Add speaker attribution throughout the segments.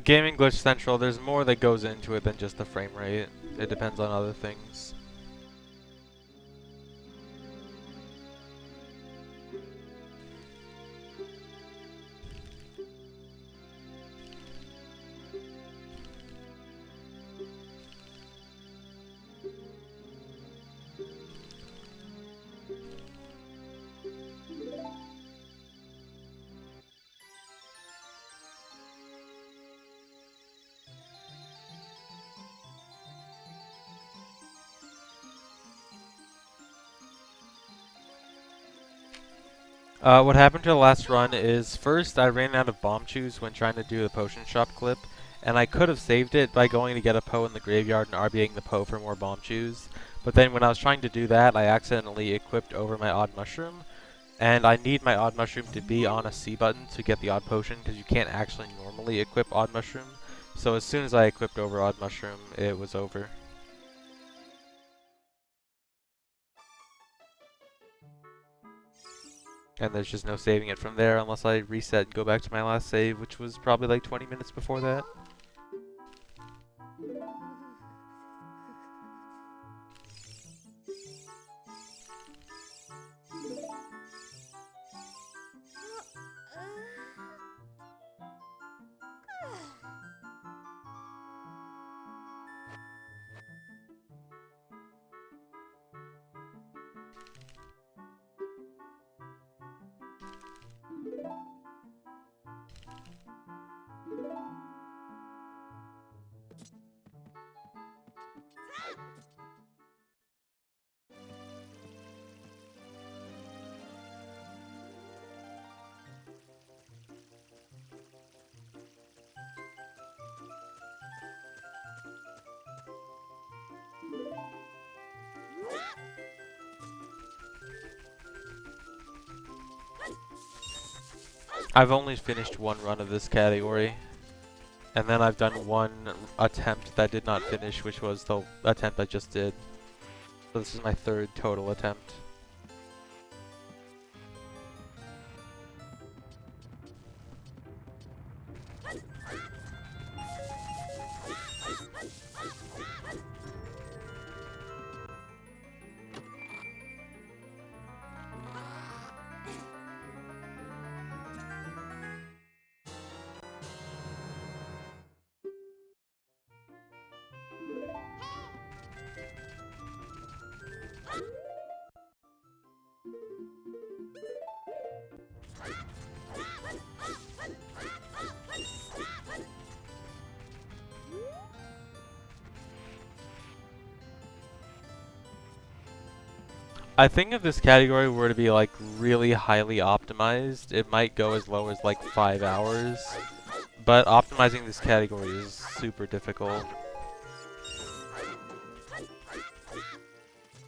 Speaker 1: Gaming Glitch Central, there's more that goes into it than just the frame rate. It depends on other things. What happened to the last run is, first I ran out of bomb chews when trying to do the potion shop clip, and I could have saved it by going to get a Poe in the graveyard and RBing the Poe for more bomb chews, but then when I was trying to do that, I accidentally equipped over my odd mushroom, and I need my odd mushroom to be on a C button to get the odd potion, because you can't actually normally equip odd mushroom, so as soon as I equipped over odd mushroom, it was over. And there's just no saving it from there unless I reset and go back to my last save, which was probably like 20 minutes before that. I've only finished one run of this category, and then I've done one attempt that did not finish, which was the attempt I just did. So this is my third total attempt. I think if this category were to be like really highly optimized, it might go as low as like 5 hours. But optimizing this category is super difficult.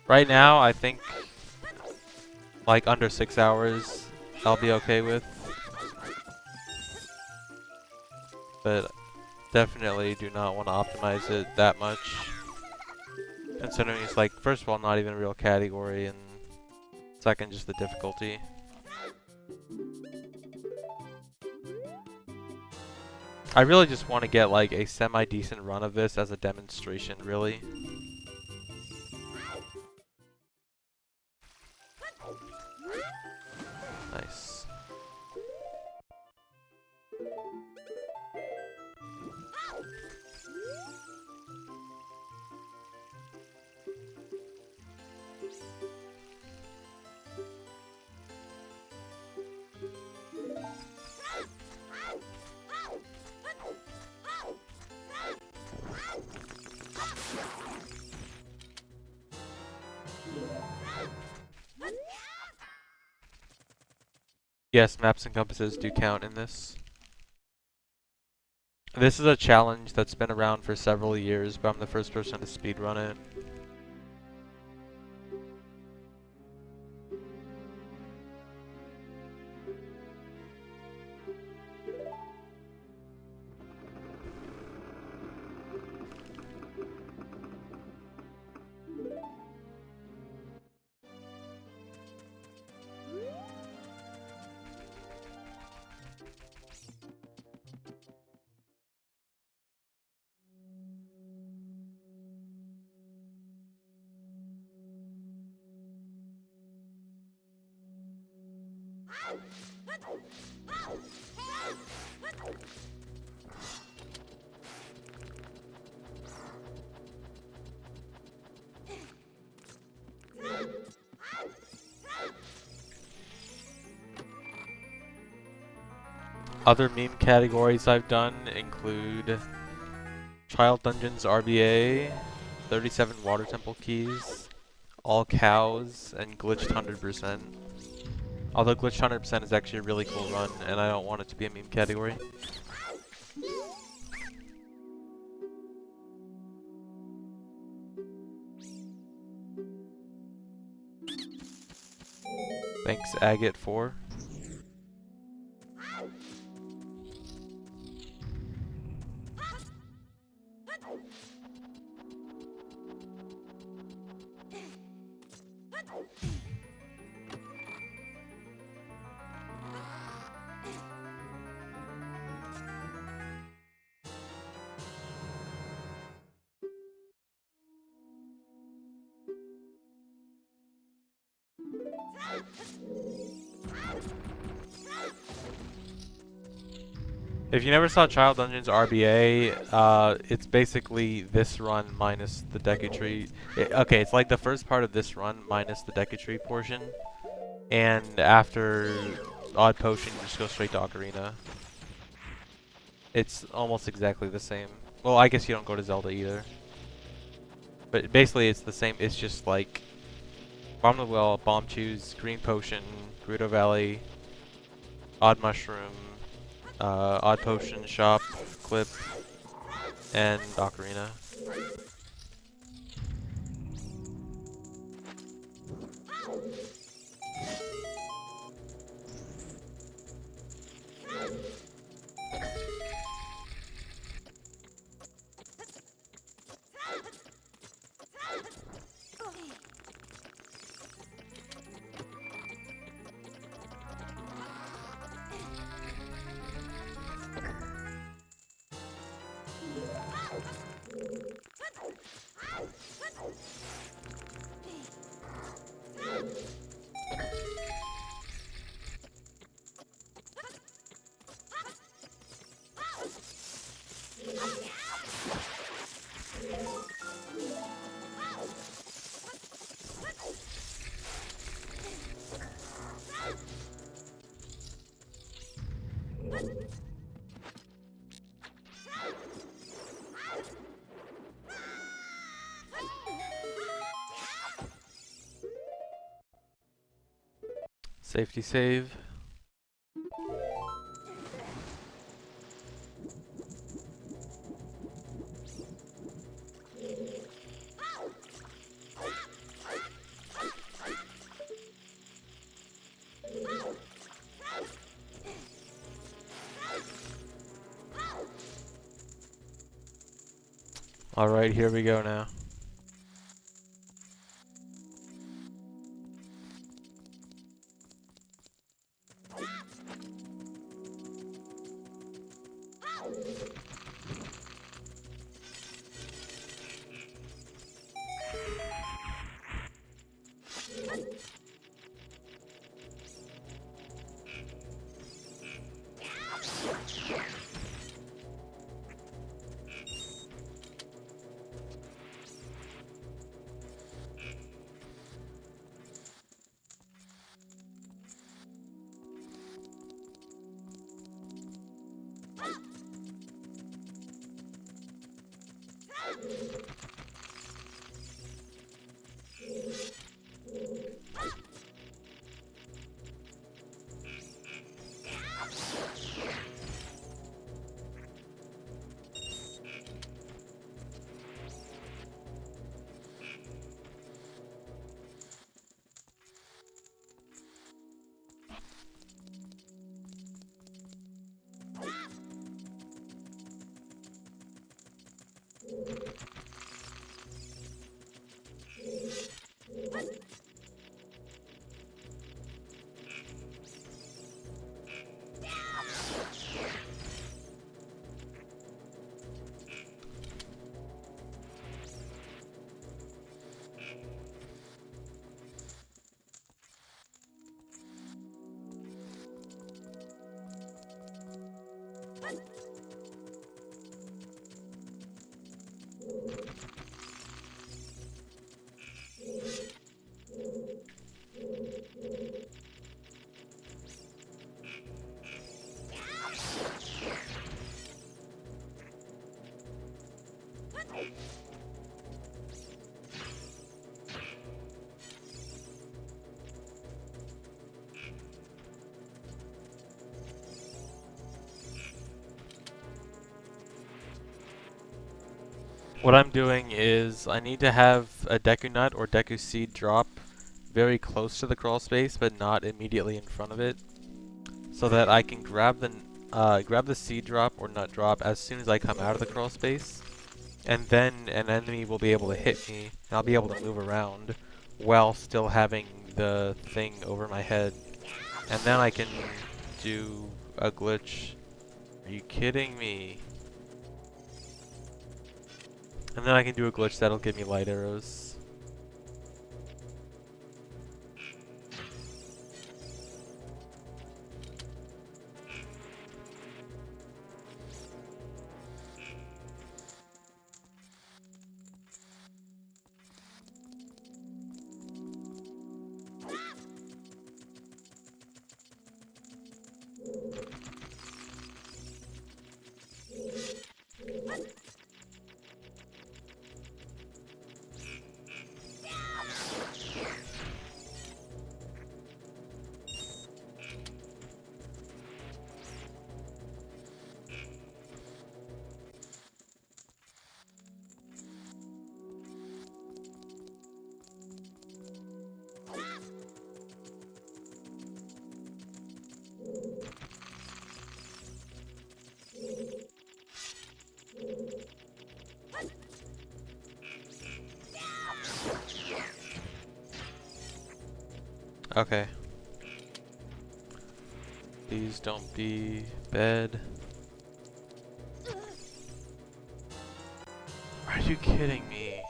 Speaker 1: Right now, I think like under 6 hours I'll be okay with. But definitely do not want to optimize it that much. Considering it's like, first of all, not even a real category, and second, just the difficulty. I really just want to get like a semi-decent run of this as a demonstration, really. Nice. Yes, maps and compasses do count in this. This is a challenge that's been around for several years, but I'm the first person to speedrun it. Other meme categories I've done include Child Dungeons RBA, 37 Water Temple Keys, All Cows, and Glitched 100%. Although Glitched 100% is actually a really cool run, and I don't want it to be a meme category. Thanks, Agate4. If you never saw Child Dungeons RBA, it's basically this run minus the Deku Tree. Okay, it's like the first part of this run minus the Deku Tree portion. And after Odd Potion, you just go straight to Ocarina. It's almost exactly the same. Well, I guess you don't go to Zelda either. But basically it's the same. It's just like Bomb of the Well, Bomb Choose, Green Potion, Gerudo Valley, Odd Mushroom, Odd Potion, Shop, Clip, and Ocarina. Safety save. Alright, here we go now. What I'm doing is I need to have a Deku Nut or Deku Seed drop very close to the crawl space, but not immediately in front of it, so that I can grab the seed drop or nut drop as soon as I come out of the crawl space, and then an enemy will be able to hit me, and I'll be able to move around while still having the thing over my head, and then I can do a glitch. Are you kidding me? And then I can do a glitch that'll give me light arrows. Okay. Please don't be bad. Are you kidding me?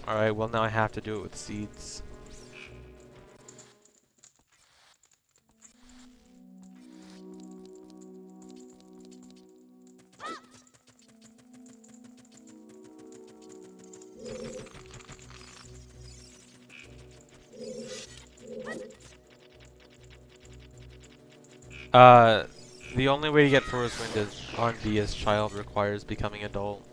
Speaker 1: Alright, well now I have to do it with seeds. The only way to get Forest Wind is on D as child requires becoming adult.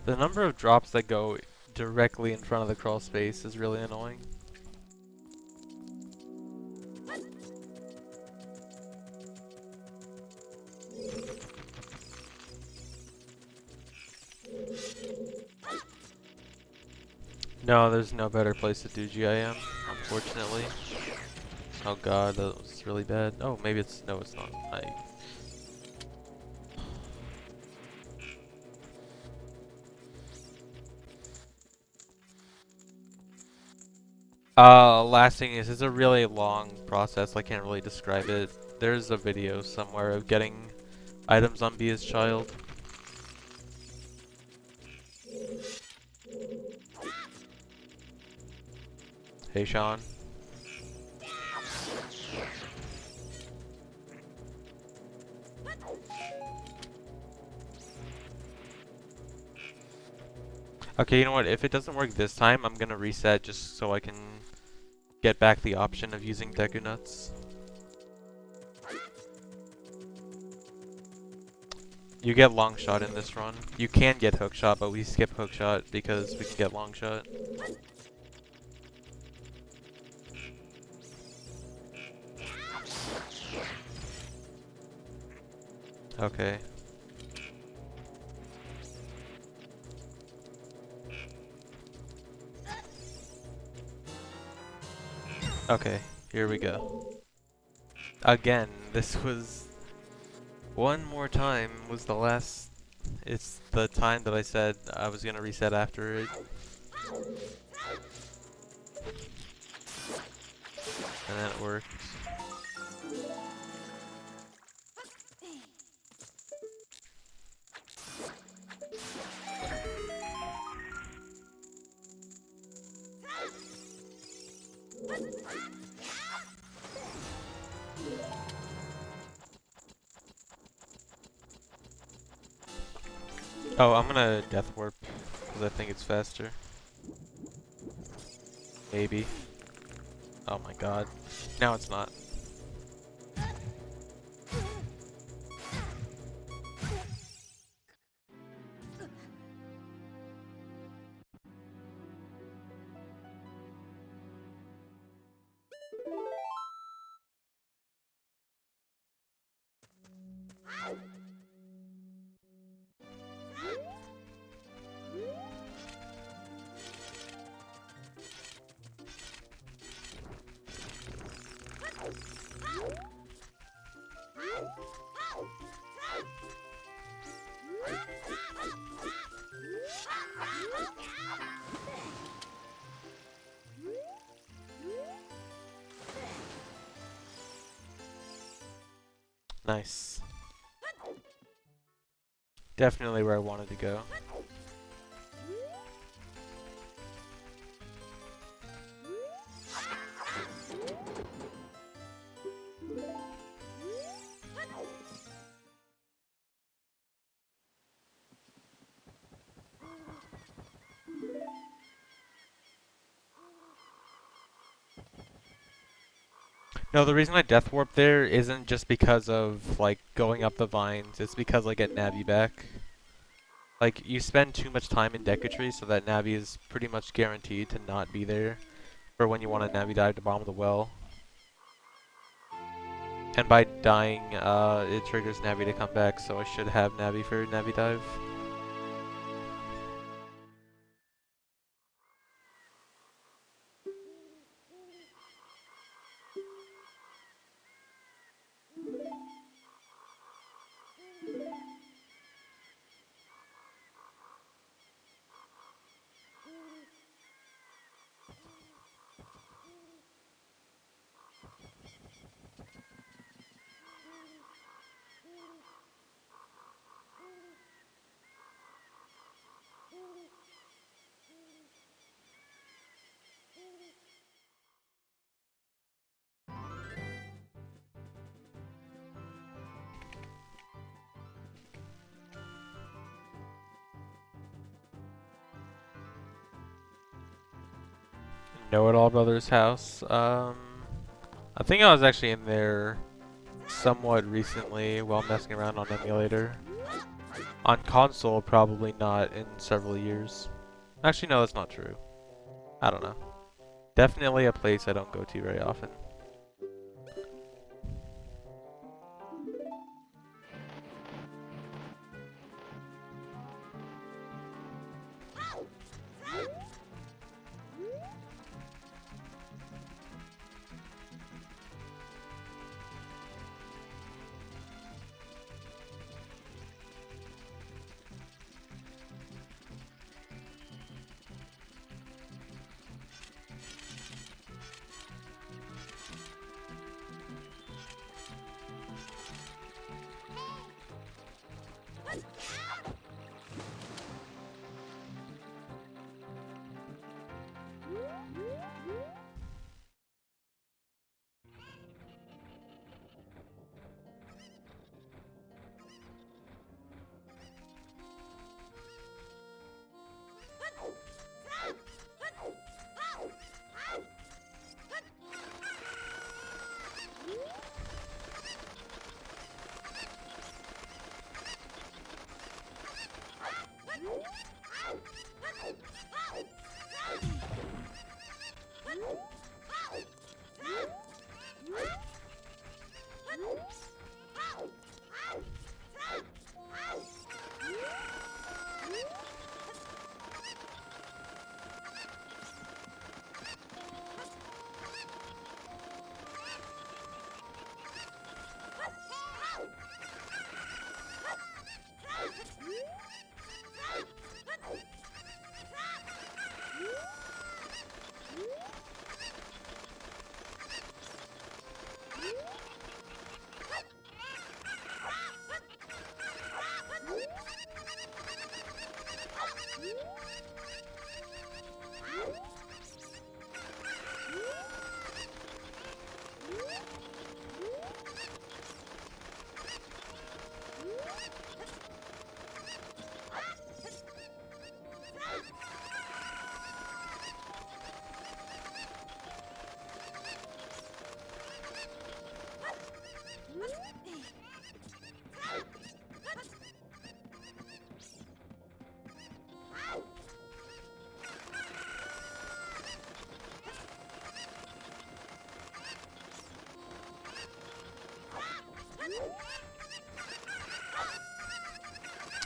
Speaker 1: The number of drops that go directly in front of the crawl space is really annoying. No, there's no better place to do GIM, unfortunately. Oh god, that was really bad. Oh, maybe it's... no, it's not. Last thing is, it's a really long process. I can't really describe it. There's a video somewhere of getting Item zombie is child. Hey, Sean. Okay, you know what? If it doesn't work this time, I'm gonna reset just so I can get back the option of using Deku Nuts. You get long shot in this run. You can get hook shot, but we skip hook shot because we can get long shot. Okay. Okay, here we go. Again, this was... One more time was the last... It's the time that I said I was gonna reset after it. And then it worked. Oh, I'm gonna death warp because I think it's faster. Maybe. Oh my god. Now it's not. Nice. Definitely where I wanted to go. No, the reason I death warp there isn't just because of, like, going up the vines. It's because I get Navi back. Like, you spend too much time in Deku Tree, so that Navi is pretty much guaranteed to not be there for when you want a Navi dive to bottom of the well. And by dying, it triggers Navi to come back, so I should have Navi for Navi dive. Know-It-All Brothers house. I think I was actually in there somewhat recently while messing around on emulator. On console, probably not in several years. Actually, no, that's not true. I don't know. Definitely a place I don't go to very often.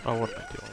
Speaker 1: Oh, what am I doing?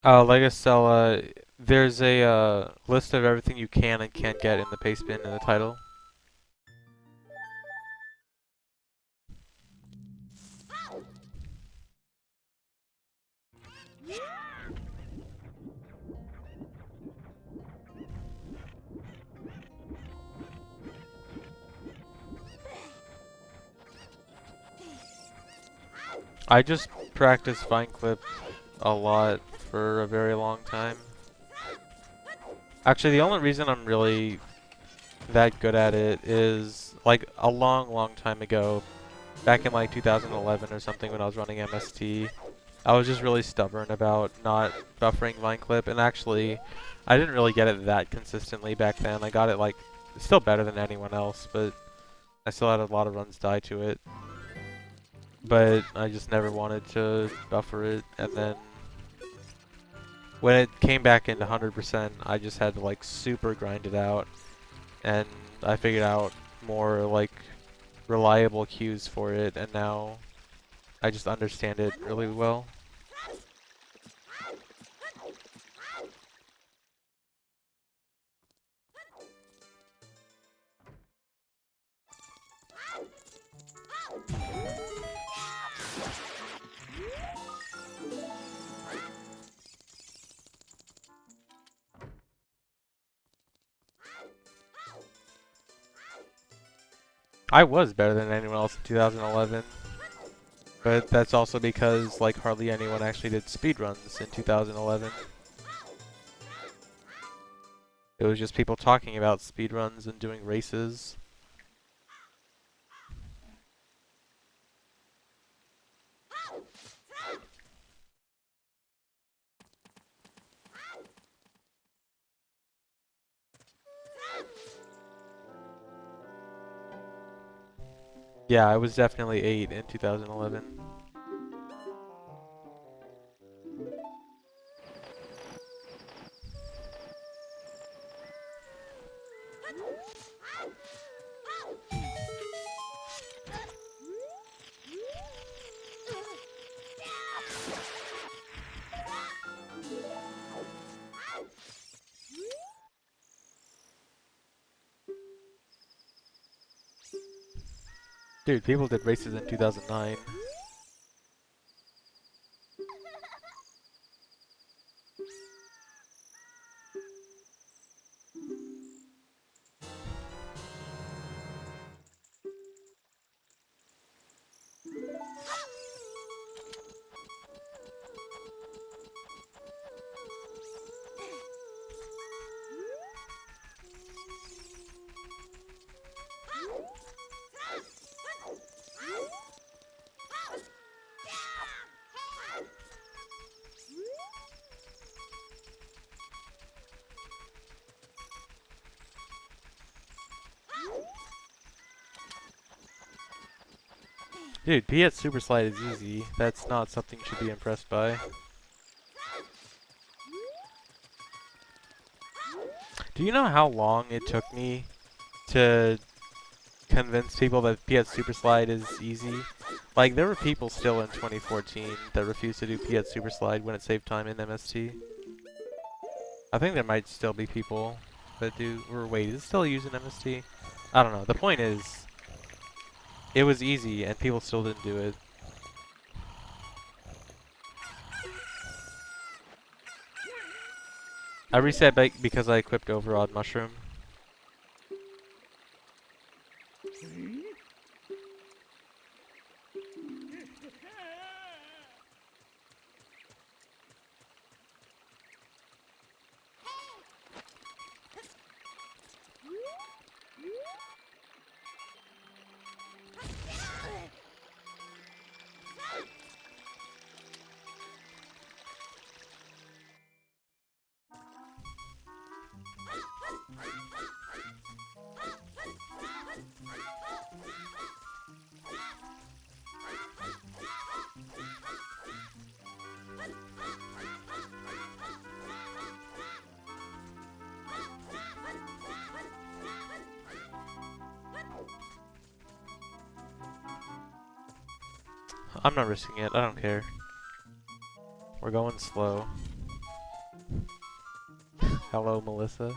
Speaker 1: Legacella, there's a list of everything you can and can't get in the paste bin in the title. I just practiced Vine Clip a lot for a very long time. Actually, the only reason I'm really that good at it is like a long, long time ago, back in like 2011 or something when I was running MST, I was just really stubborn about not buffering Vine Clip, and actually, I didn't really get it that consistently back then. I got it like still better than anyone else, but I still had a lot of runs die to it. But I just never wanted to buffer it, and then when it came back into 100%, I just had to like super grind it out, and I figured out more like reliable cues for it, and now I just understand it really well. I was better than anyone else in 2011, but that's also because like hardly anyone actually did speedruns in 2011. It was just people talking about speedruns and doing races. Yeah, I was definitely 8 in 2011. Dude, people did races in 2009. Dude, P at Super Slide is easy. That's not something you should be impressed by. Do you know how long it took me to convince people that P at Super Slide is easy? Like, there were people still in 2014 that refused to do P at Super Slide when it saved time in MST. I think there might still be people that do, or wait, is it still using MST? I don't know. The point is, it was easy and people still didn't do it. I reset because I equipped Overrod Mushroom. I'm not risking it, I don't care. We're going slow. Hello, Melissa.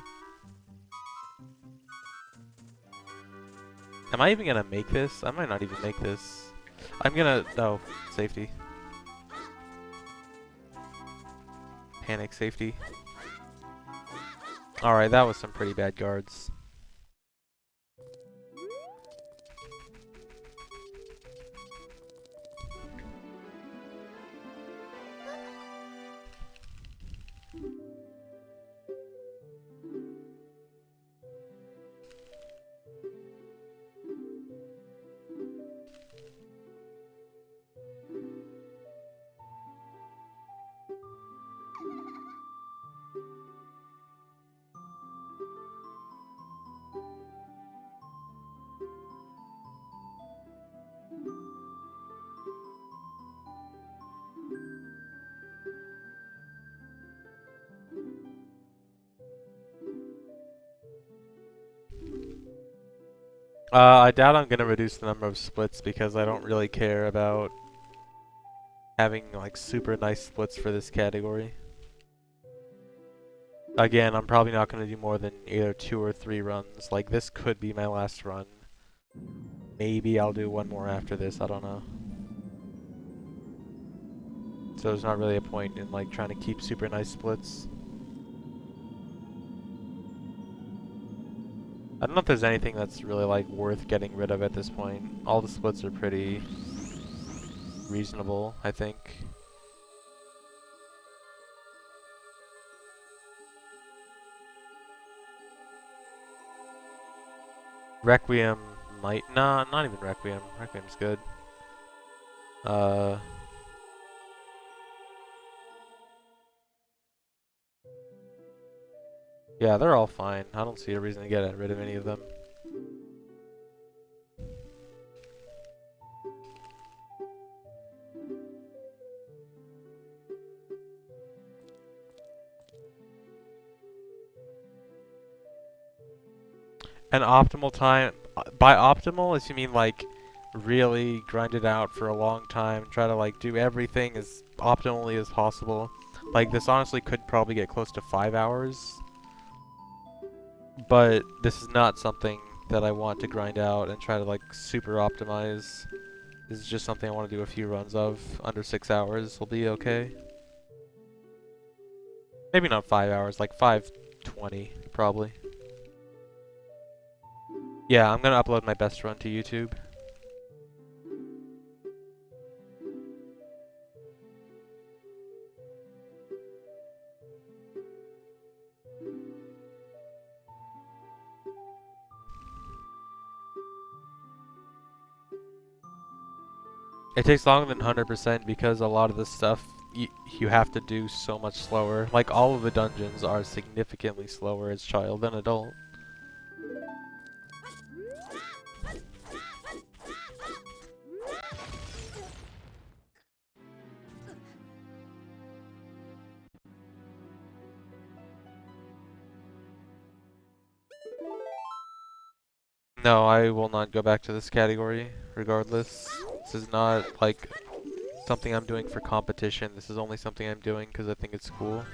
Speaker 1: Am I even gonna make this? I might not even make this. I'm gonna... Oh, safety. Panic safety. Alright, that was some pretty bad guards. I doubt I'm gonna reduce the number of splits because I don't really care about having like super nice splits for this category. Again, I'm probably not gonna do more than either 2 or 3 runs. Like, this could be my last run. Maybe I'll do one more after this, I don't know. So there's not really a point in like trying to keep super nice splits. I don't know if there's anything that's really like worth getting rid of at this point. All the splits are pretty reasonable, I think. Requiem might not even Requiem. Requiem's good. Yeah, they're all fine. I don't see a reason to get rid of any of them. And optimal time, by optimal, if you mean like really grind it out for a long time, try to like do everything as optimally as possible. Like this honestly could probably get close to 5 hours, but this is not something that I want to grind out and try to like super optimize. This is just something I want to do a few runs of. Under 6 hours will be okay. Maybe not 5 hours, like 5:20 probably. Yeah, I'm gonna upload my best run to YouTube. It takes longer than 100% because a lot of the stuff you have to do so much slower. Like all of the dungeons are significantly slower as child than adult. No, I will not go back to this category regardless. This is not like something I'm doing for competition. This is only something I'm doing because I think it's cool.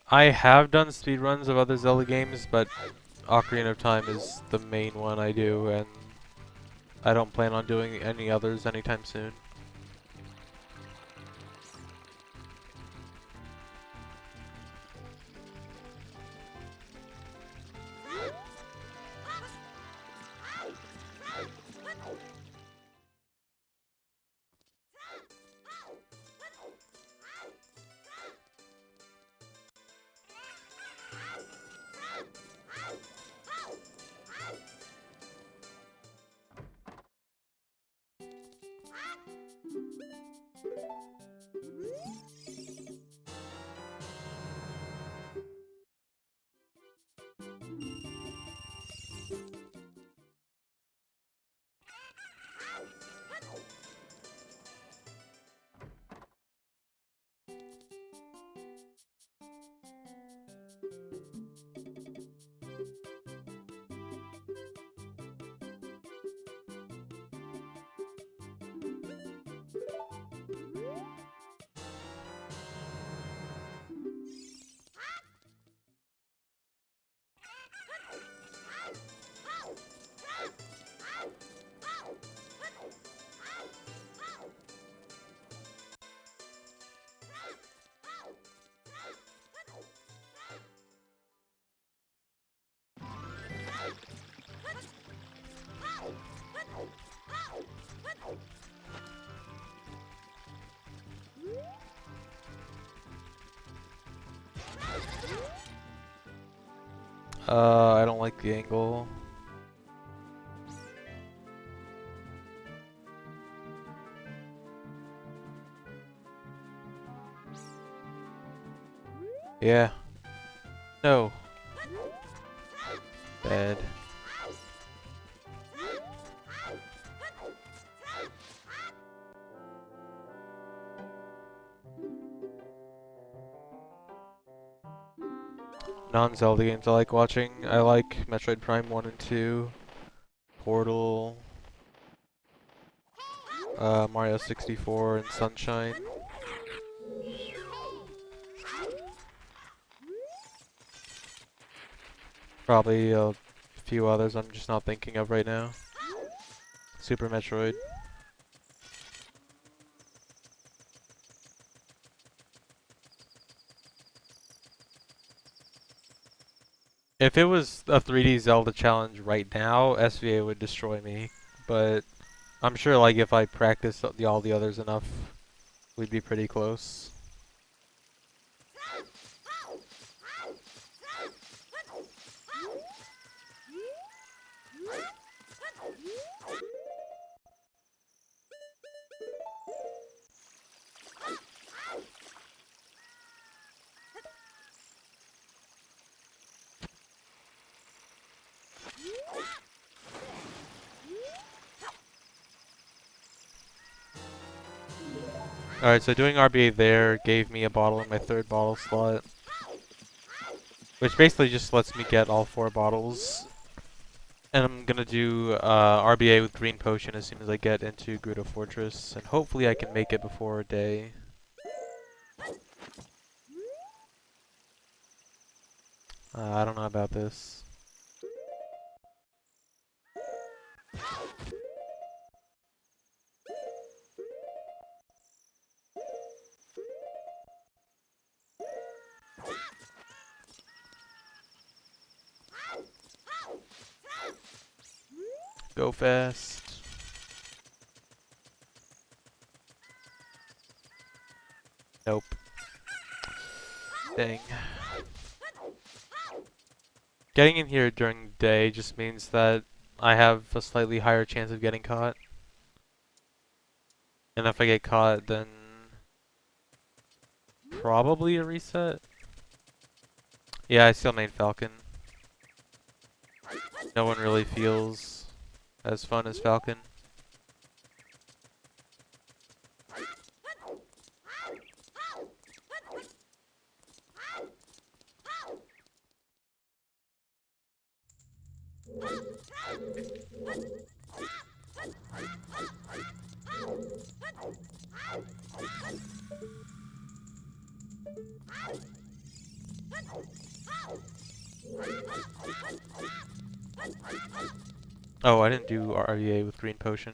Speaker 1: I have done speedruns of other Zelda games, but Ocarina of Time is the main one I do, and I don't plan on doing any others anytime soon. I don't like the angle. Yeah. No. Bad. Non-Zelda games I like watching. I like Metroid Prime 1 and 2, Portal, Mario 64, and Sunshine. Probably a few others I'm just not thinking of right now. Super Metroid. If it was a 3D Zelda challenge right now, SVA would destroy me. But I'm sure like if I practice all the others enough, we'd be pretty close. Alright, so doing RBA there gave me a bottle in my third bottle slot. Which basically just lets me get all 4 bottles. And I'm gonna do RBA with green potion as soon as I get into Gerudo Fortress. And hopefully I can make it before day. I don't know about this. Go fast. Nope. Dang. Getting in here during the day just means that I have a slightly higher chance of getting caught. And if I get caught, then probably a reset. Yeah, I still main Falcon. No one really feels as fun as Falcon. Oh, I didn't do RVA with green potion.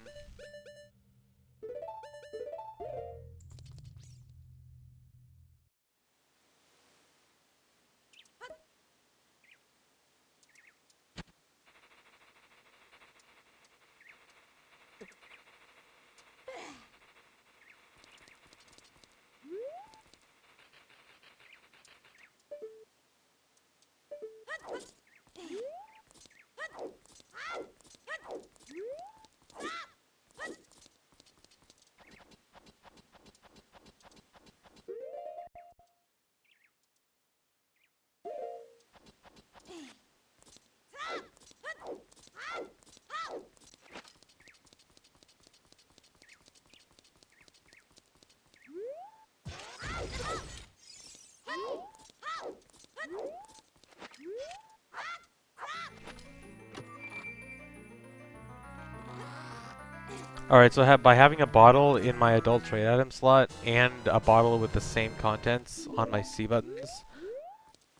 Speaker 1: Alright, so by having a bottle in my adult trade item slot and a bottle with the same contents on my C buttons,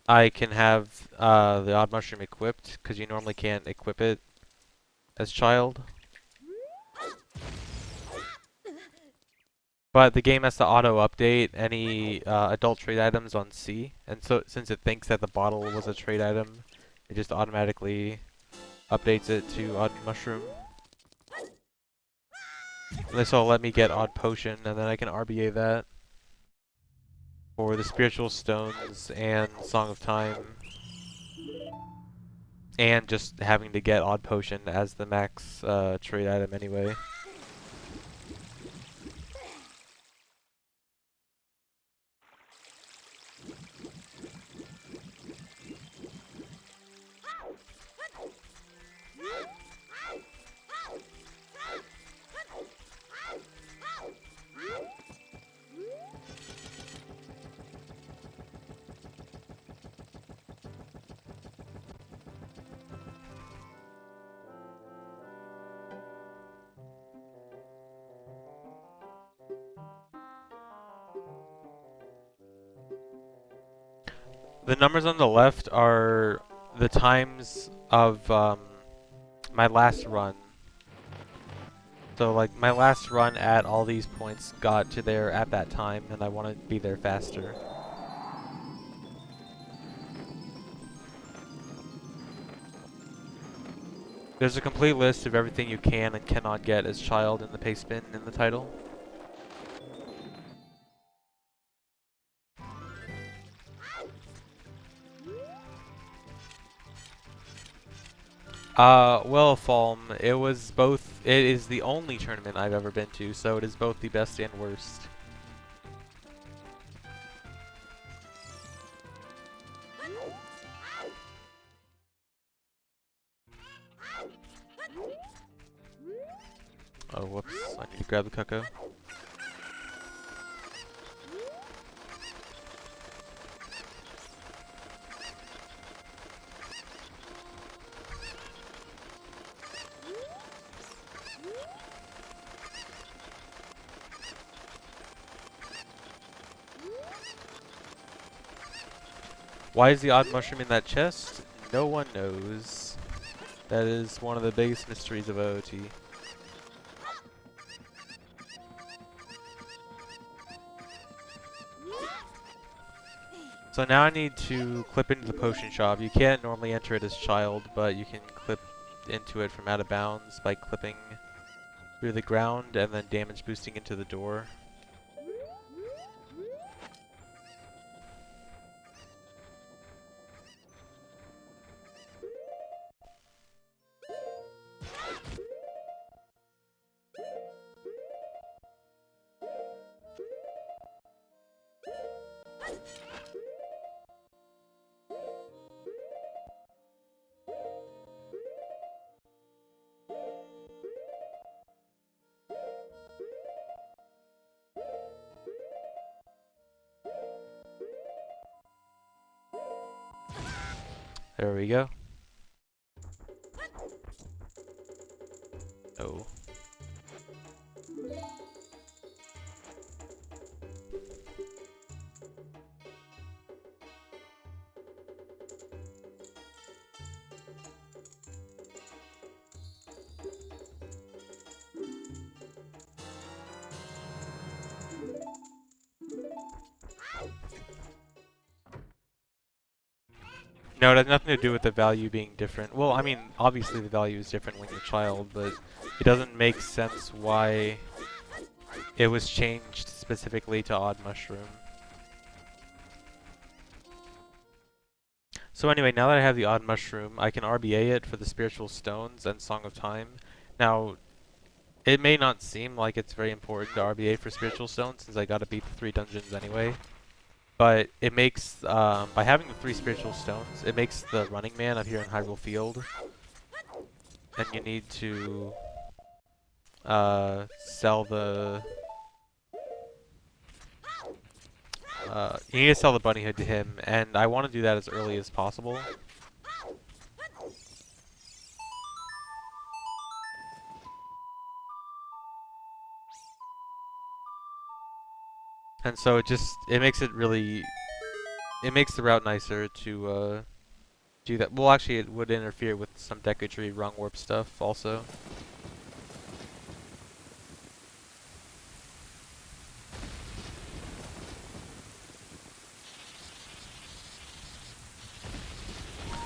Speaker 1: I can have the odd mushroom equipped, because you normally can't equip it as child. But the game has to auto-update any adult trade items on C, and so since it thinks that the bottle was a trade item, it just automatically updates it to odd mushroom. This will let me get Odd Potion, and then I can RBA that for the Spiritual Stones and Song of Time. And just having to get Odd Potion as the max trade item anyway. The numbers on the left are the times of my last run. So like my last run at all these points got to there at that time, and I want to be there faster. There's a complete list of everything you can and cannot get as child in the paste bin in the title. Well, Falm, it is the only tournament I've ever been to, so it is both the best and worst. Oh, whoops, I need to grab the Cuckoo. Why is the odd mushroom in that chest? No one knows. That is one of the biggest mysteries of OOT. So now I need to clip into the potion shop. You can't normally enter it as child, but you can clip into it from out of bounds by clipping through the ground and then damage boosting into the door. There we go. Oh. No, it has nothing to do with the value being different. Well, I mean, obviously the value is different when you're a child, but it doesn't make sense why it was changed specifically to Odd Mushroom. So anyway, now that I have the Odd Mushroom, I can RBA it for the Spiritual Stones and Song of Time. Now, it may not seem like it's very important to RBA for Spiritual Stones, since I gotta beat the 3 dungeons anyway. But it makes, by having the 3 Spiritual Stones, it makes the Running Man up here in Hyrule Field. And you need to sell the you need to sell the bunny hood to him, and I want to do that as early as possible. And so it makes it makes the route nicer to do that. Well, actually, it would interfere with some Deku Tree Rung Warp stuff also.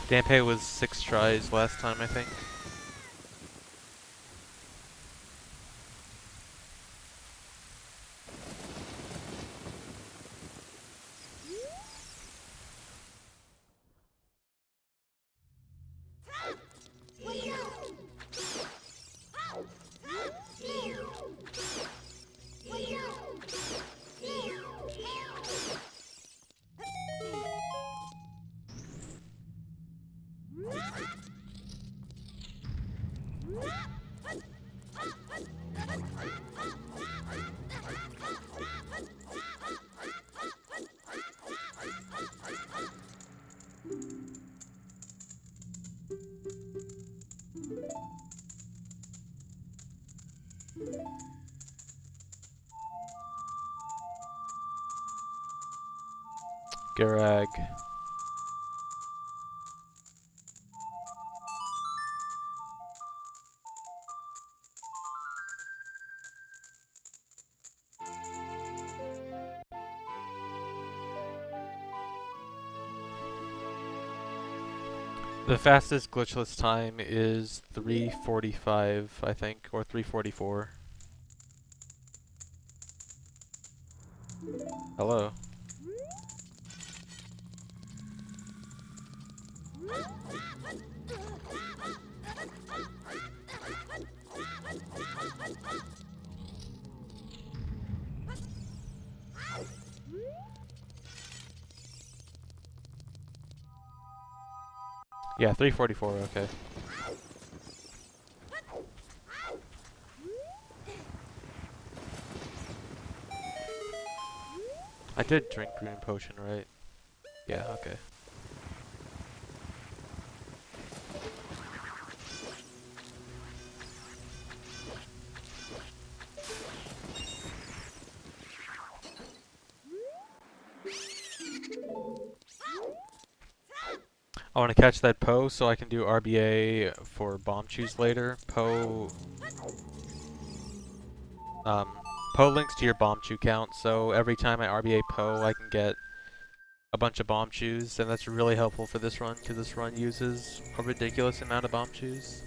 Speaker 1: Dampe was 6 tries last time, I think. Garag. The fastest glitchless time is 3:45, I think, or 3:44. Hello. Yeah, 3:44, okay. I did drink green potion, right? Yeah, okay. I want to catch that Poe so I can do RBA for bomb choose later. Um, Poe links to your bomb chew count, so every time I RBA Poe, I can get a bunch of bomb chews, and that's really helpful for this run, because this run uses a ridiculous amount of bomb chews.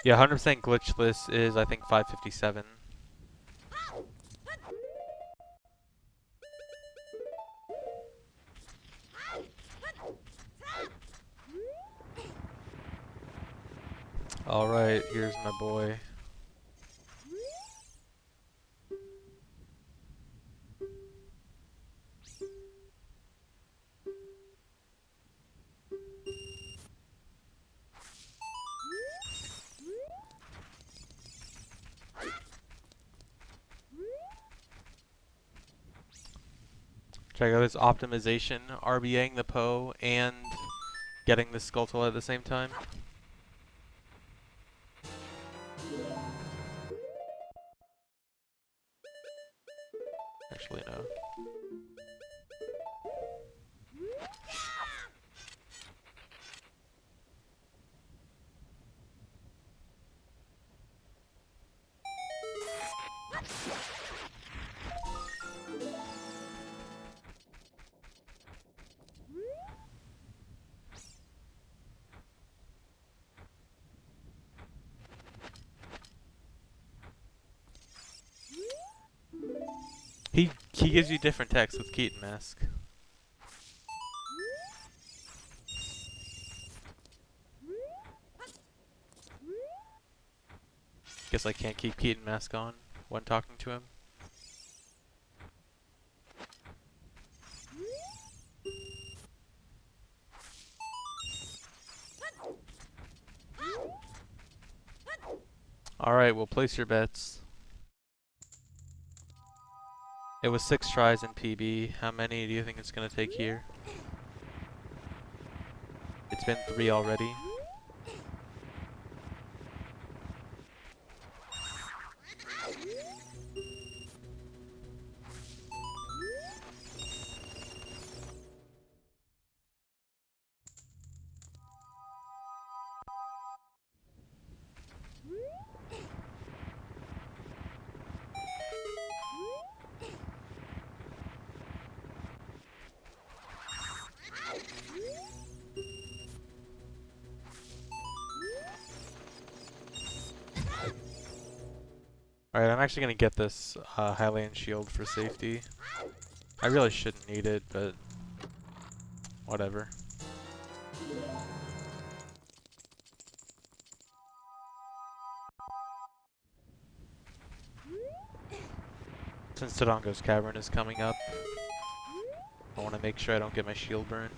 Speaker 1: Yeah, 100% glitchless is, I think, 557. Alright, here's my boy. Check out this optimization, RBAing the Poe and getting the Skulltula at the same time. Actually, no. He gives you different text with Keaton Mask. Guess I can't keep Keaton Mask on when talking to him. Alright, well, place your bets. It was 6 tries in PB. How many do you think it's going to take here? It's been 3 already. Alright, I'm actually going to get this Hylian shield for safety. I really shouldn't need it, but whatever. Since Todongo's Cavern is coming up, I want to make sure I don't get my shield burned.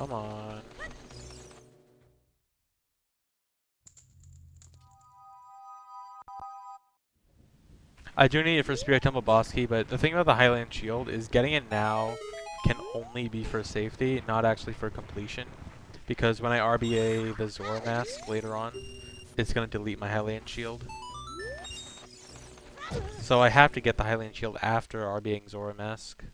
Speaker 1: Come on. I do need it for Spirit Temple boss key, but the thing about the Highland Shield is getting it now can only be for safety, not actually for completion. Because when I RBA the Zora Mask later on, it's going to delete my Highland Shield. So I have to get the Highland Shield after RBAing Zora Mask.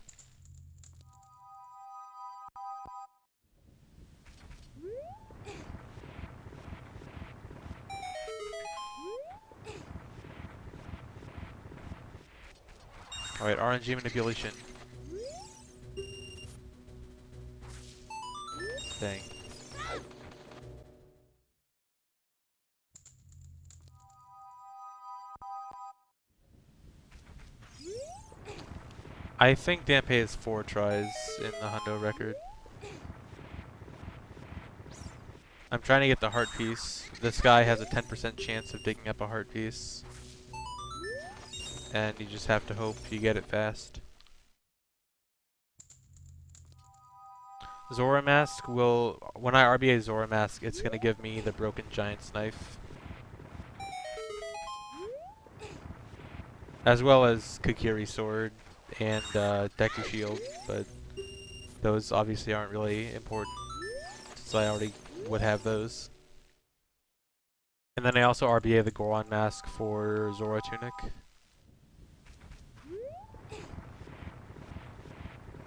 Speaker 1: Alright, RNG manipulation. Dang. I think Dampé has 4 tries in the Hundo record. I'm trying to get the heart piece. This guy has a 10% chance of digging up a heart piece. And you just have to hope you get it fast. Zora Mask will, when I RBA Zora Mask, it's going to give me the Broken Giant's Knife. As well as Kokiri Sword and Deku Shield, but those obviously aren't really important, since I already would have those. And then I also RBA the Goron Mask for Zora Tunic.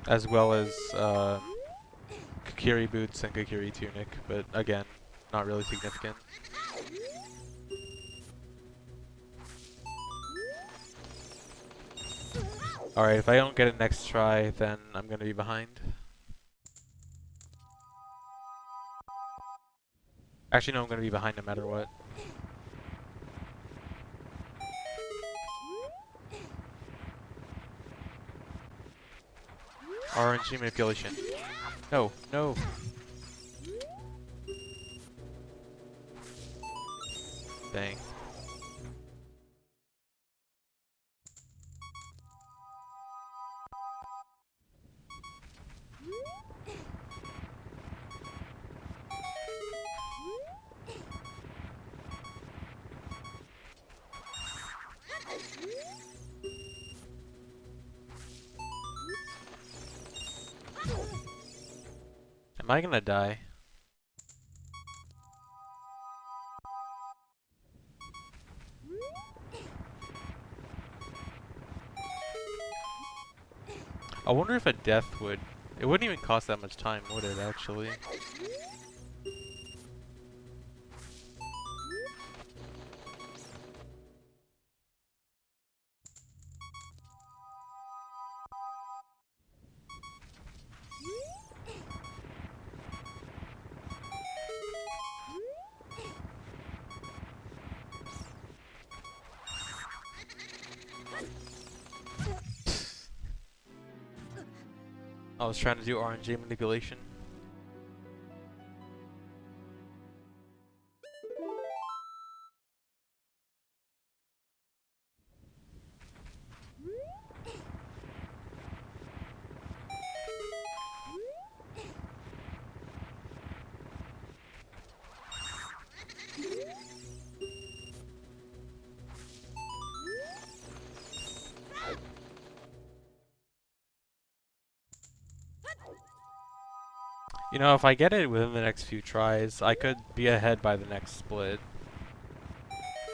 Speaker 1: As well as Kokiri Boots and Kokiri Tunic, but again, not really significant. Alright, if I don't get it next try, then I'm gonna be behind. Actually, no, I'm gonna be behind no matter what. RNG manipulation. No, no. Dang. Am I gonna die? I wonder if a death would... It wouldn't even cost that much time, would it, actually? I was trying to do RNG manipulation. You know, if I get it within the next few tries, I could be ahead by the next split.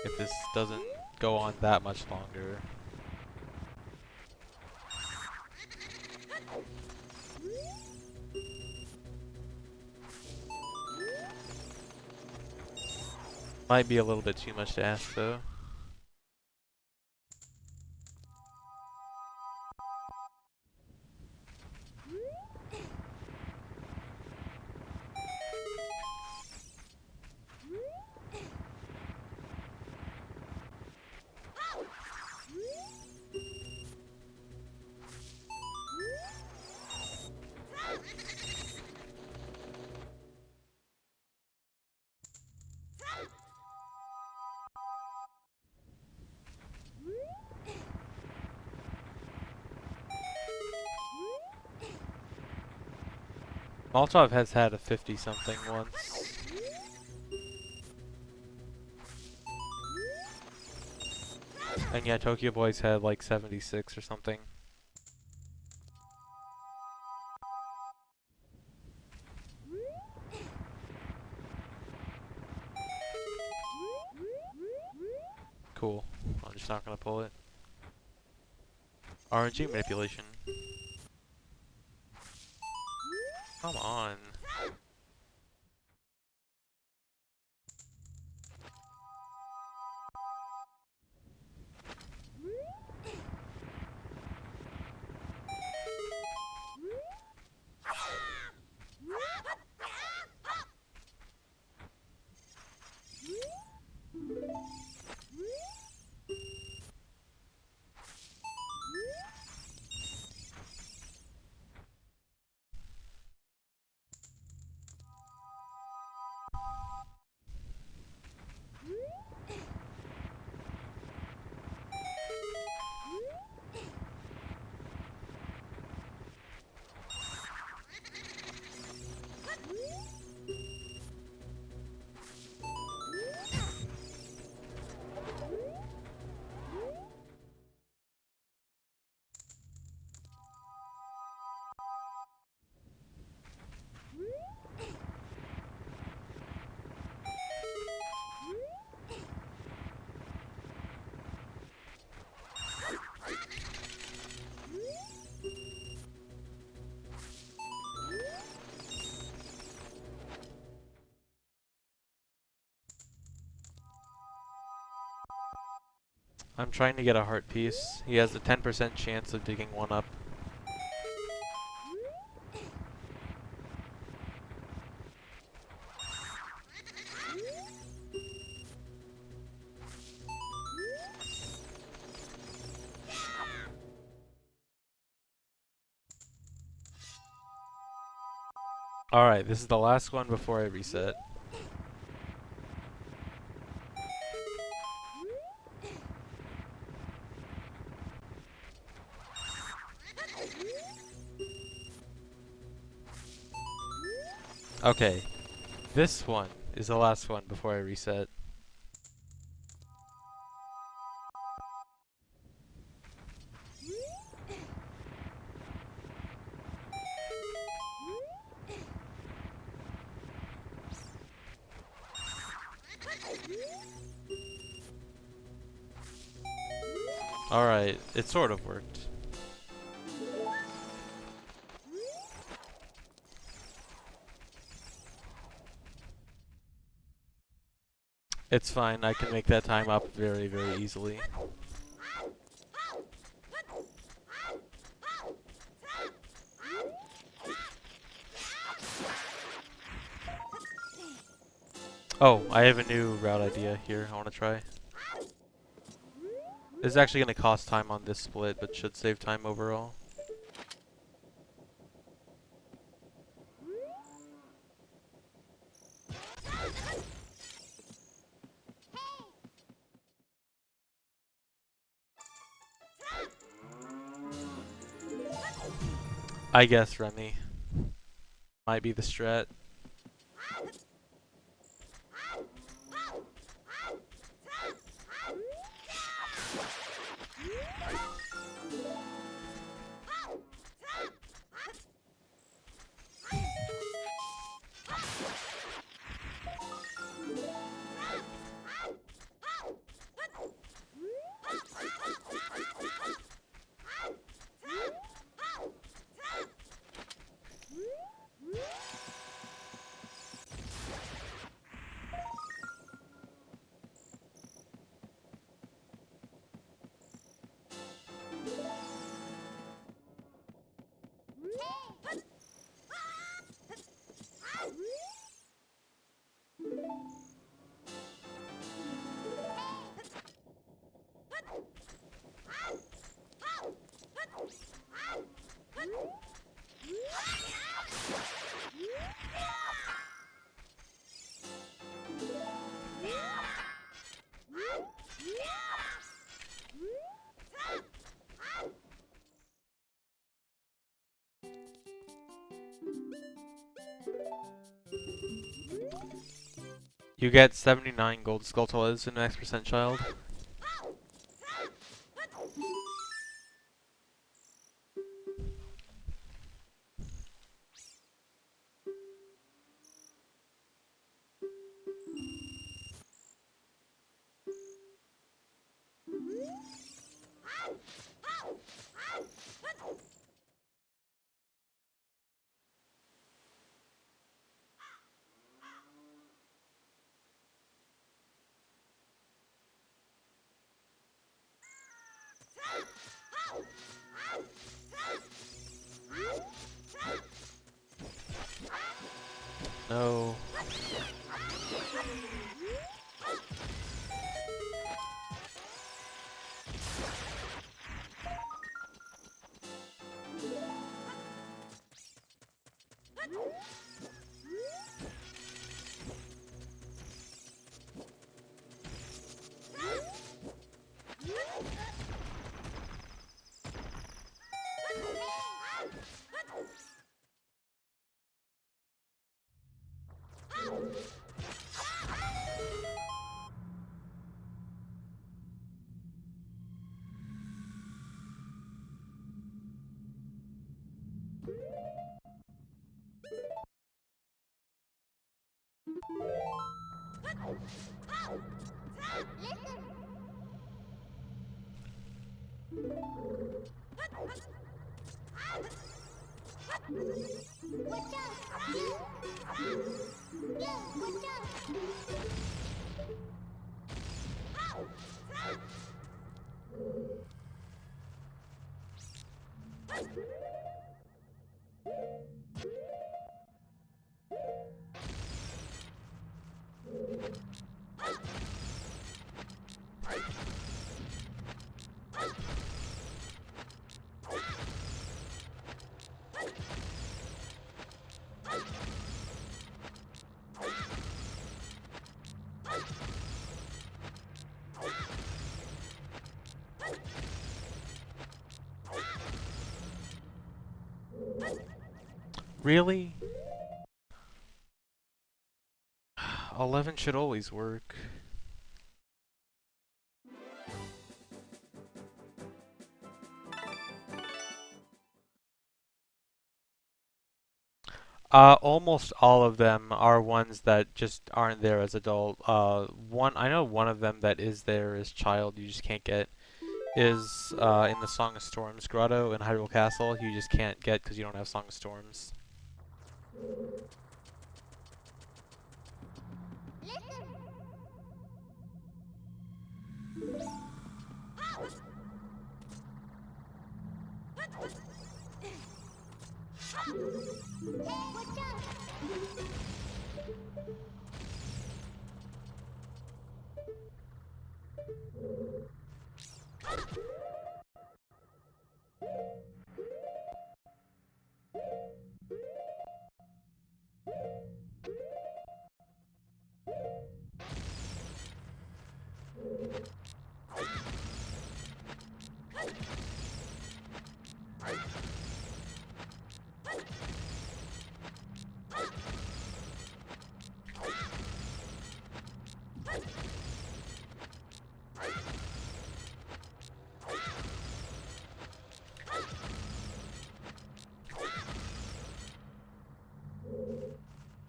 Speaker 1: If this doesn't go on that much longer. Might be a little bit too much to ask, though. Molotov has had a 50-something once. And yeah, Tokyo Boys had like 76 or something. Cool. I'm just not gonna pull it. RNG manipulation. Come on. I'm trying to get a heart piece. He has a 10% chance of digging one up. Alright, this is the last one before I reset. Okay, this one is the last one before I reset. Alright, it sort of worked. It's fine, I can make that time up very, very easily. Oh, I have a new route idea here I want to try. This is actually going to cost time on this split, but should save time overall. I guess Remy might be the strat. You get 79 gold skulltulas in X% child. No. Really? 11 should always work. Almost all of them are ones that just aren't there as adult. I know one of them that is there is child, you just can't get. Is in the Song of Storms grotto in Hyrule Castle, you just can't get because you don't have Song of Storms.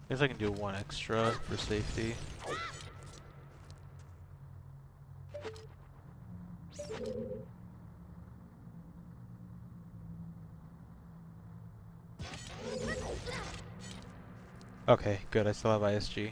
Speaker 1: I guess I can do one extra for safety. Okay, good, I still have ISG.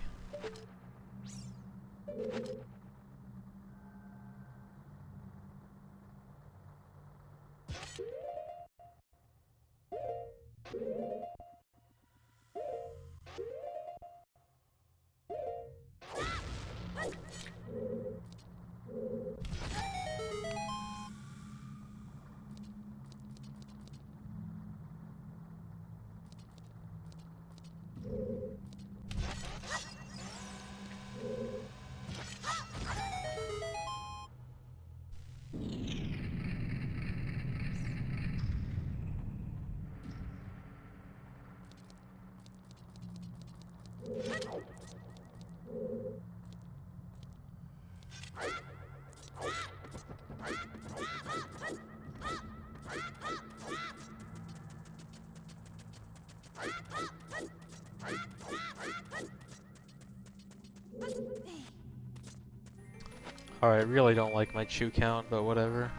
Speaker 1: Alright, really don't like my chew count, but whatever.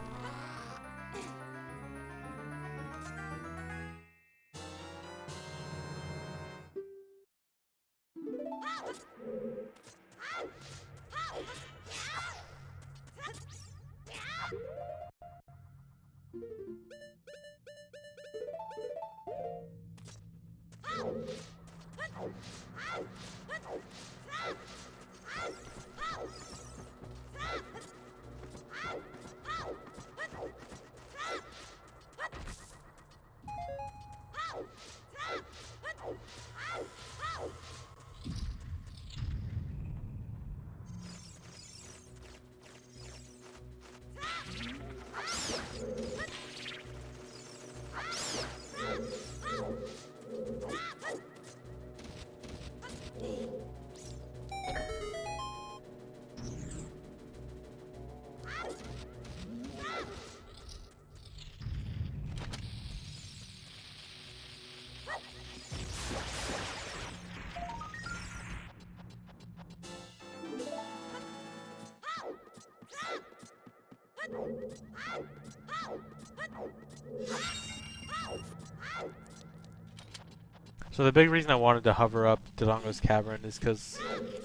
Speaker 1: So the big reason I wanted to hover up Dodongo's Cavern is because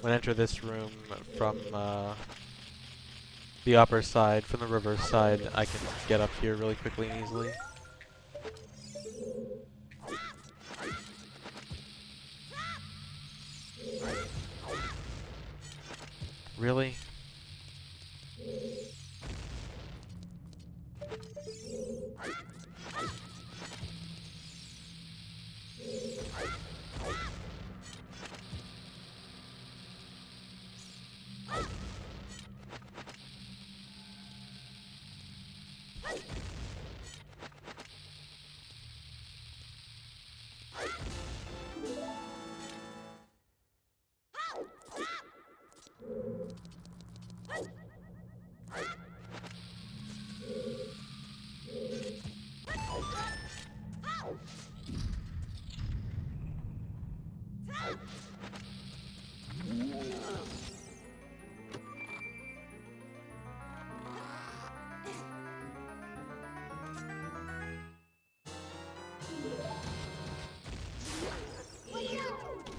Speaker 1: when I enter this room from the upper side, from the reverse side, I can get up here really quickly and easily. Really?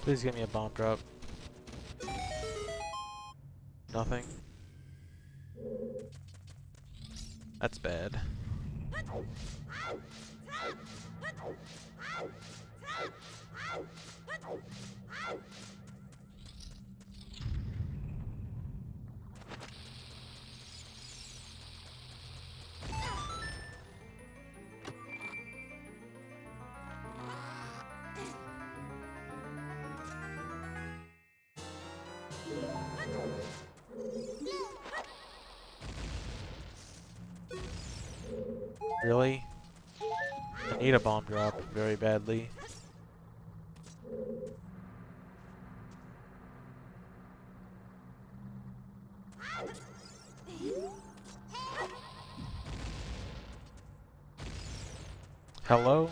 Speaker 1: Please give me a bomb drop. Nothing. That's bad. Really? I need a bomb drop very badly. Hello?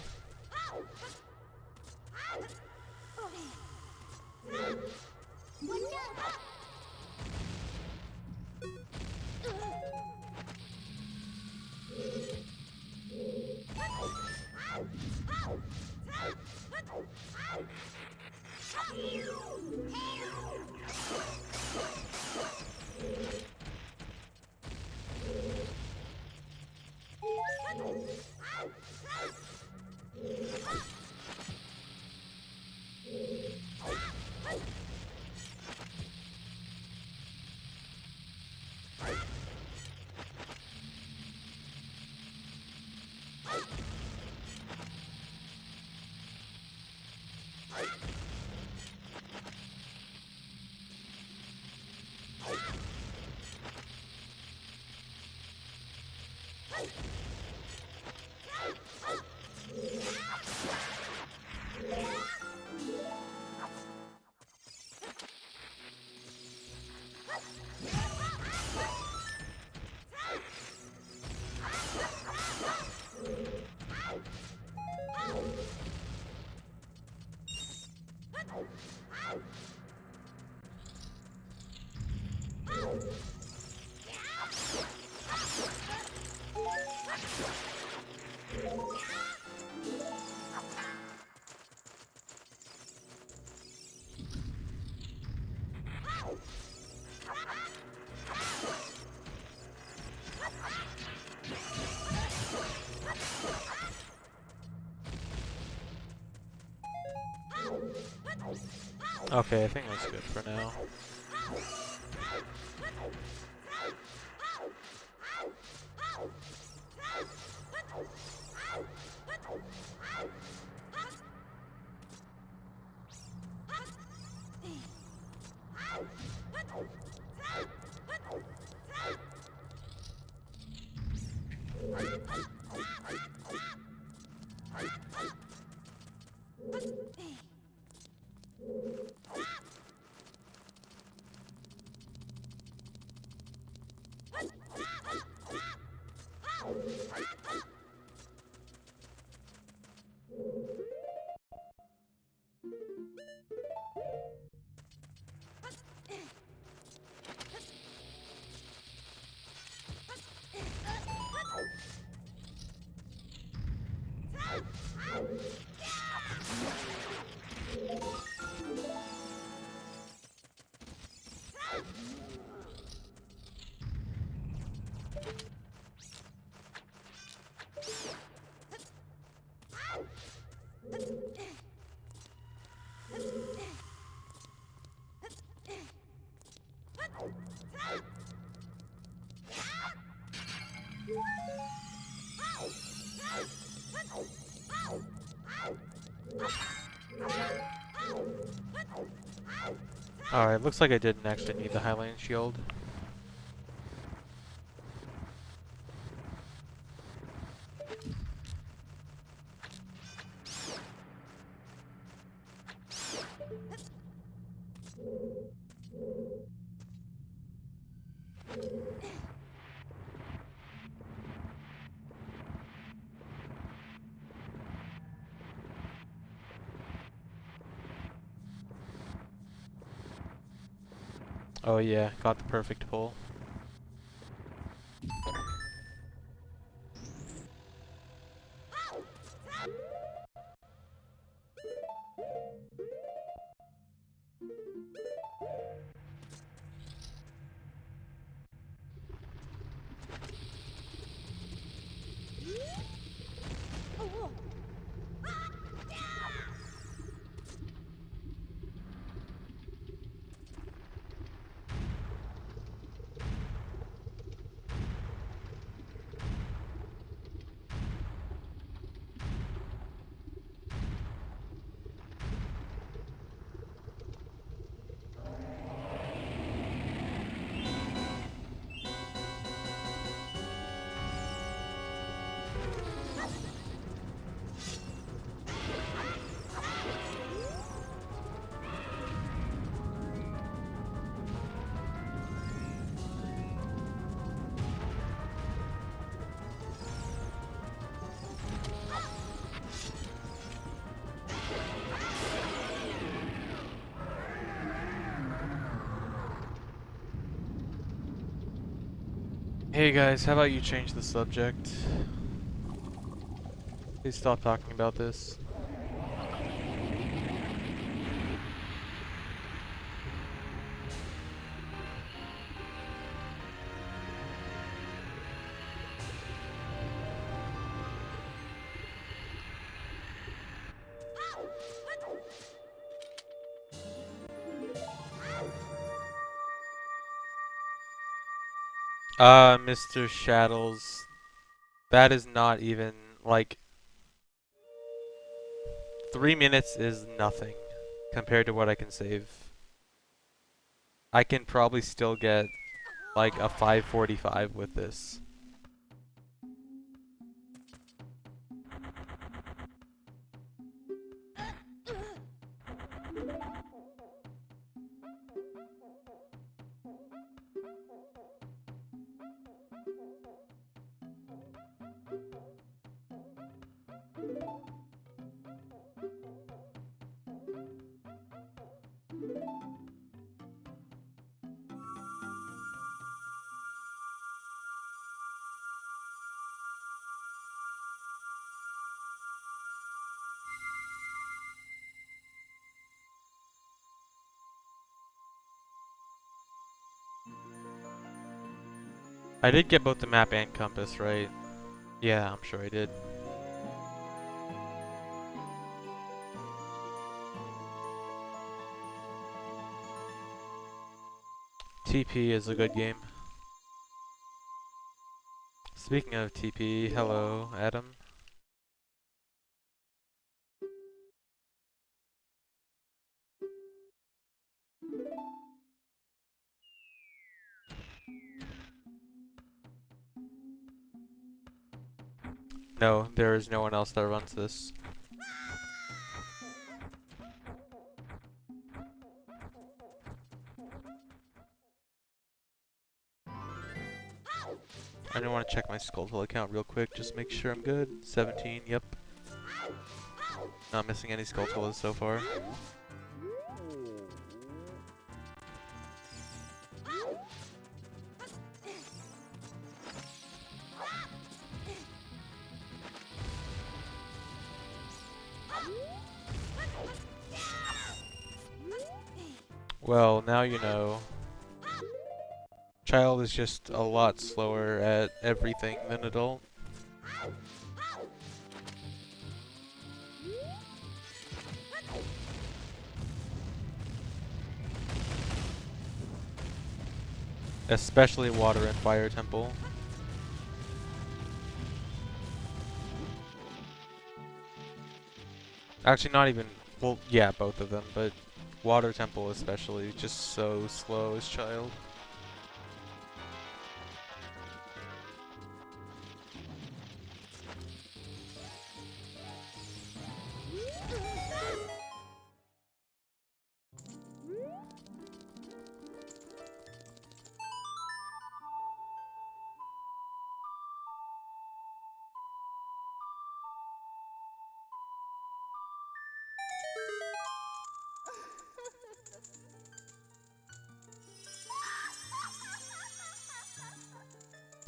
Speaker 1: Okay, I think that's good for now. Alright, looks like I didn't actually need the Highland Shield. Oh yeah, got the perfect pull. Hey guys, how about you change the subject? Please stop talking about this. Mr. Shadows, that is not even, like, 3 minutes is nothing compared to what I can save. I can probably still get, like, a 545 with this. I did get both the map and compass, right? Yeah, I'm sure I did. TP is a good game. Speaking of TP, hello, Adam. No, there is no one else that runs this. I don't want to check my Skulltula account real quick, just make sure I'm good. 17, yep. Not missing any Skulltulas so far. Well, now you know. Child is just a lot slower at everything than adult. Especially Water and Fire Temple. Actually, not even, well, yeah, both of them, but Water Temple especially, just so slow as Child.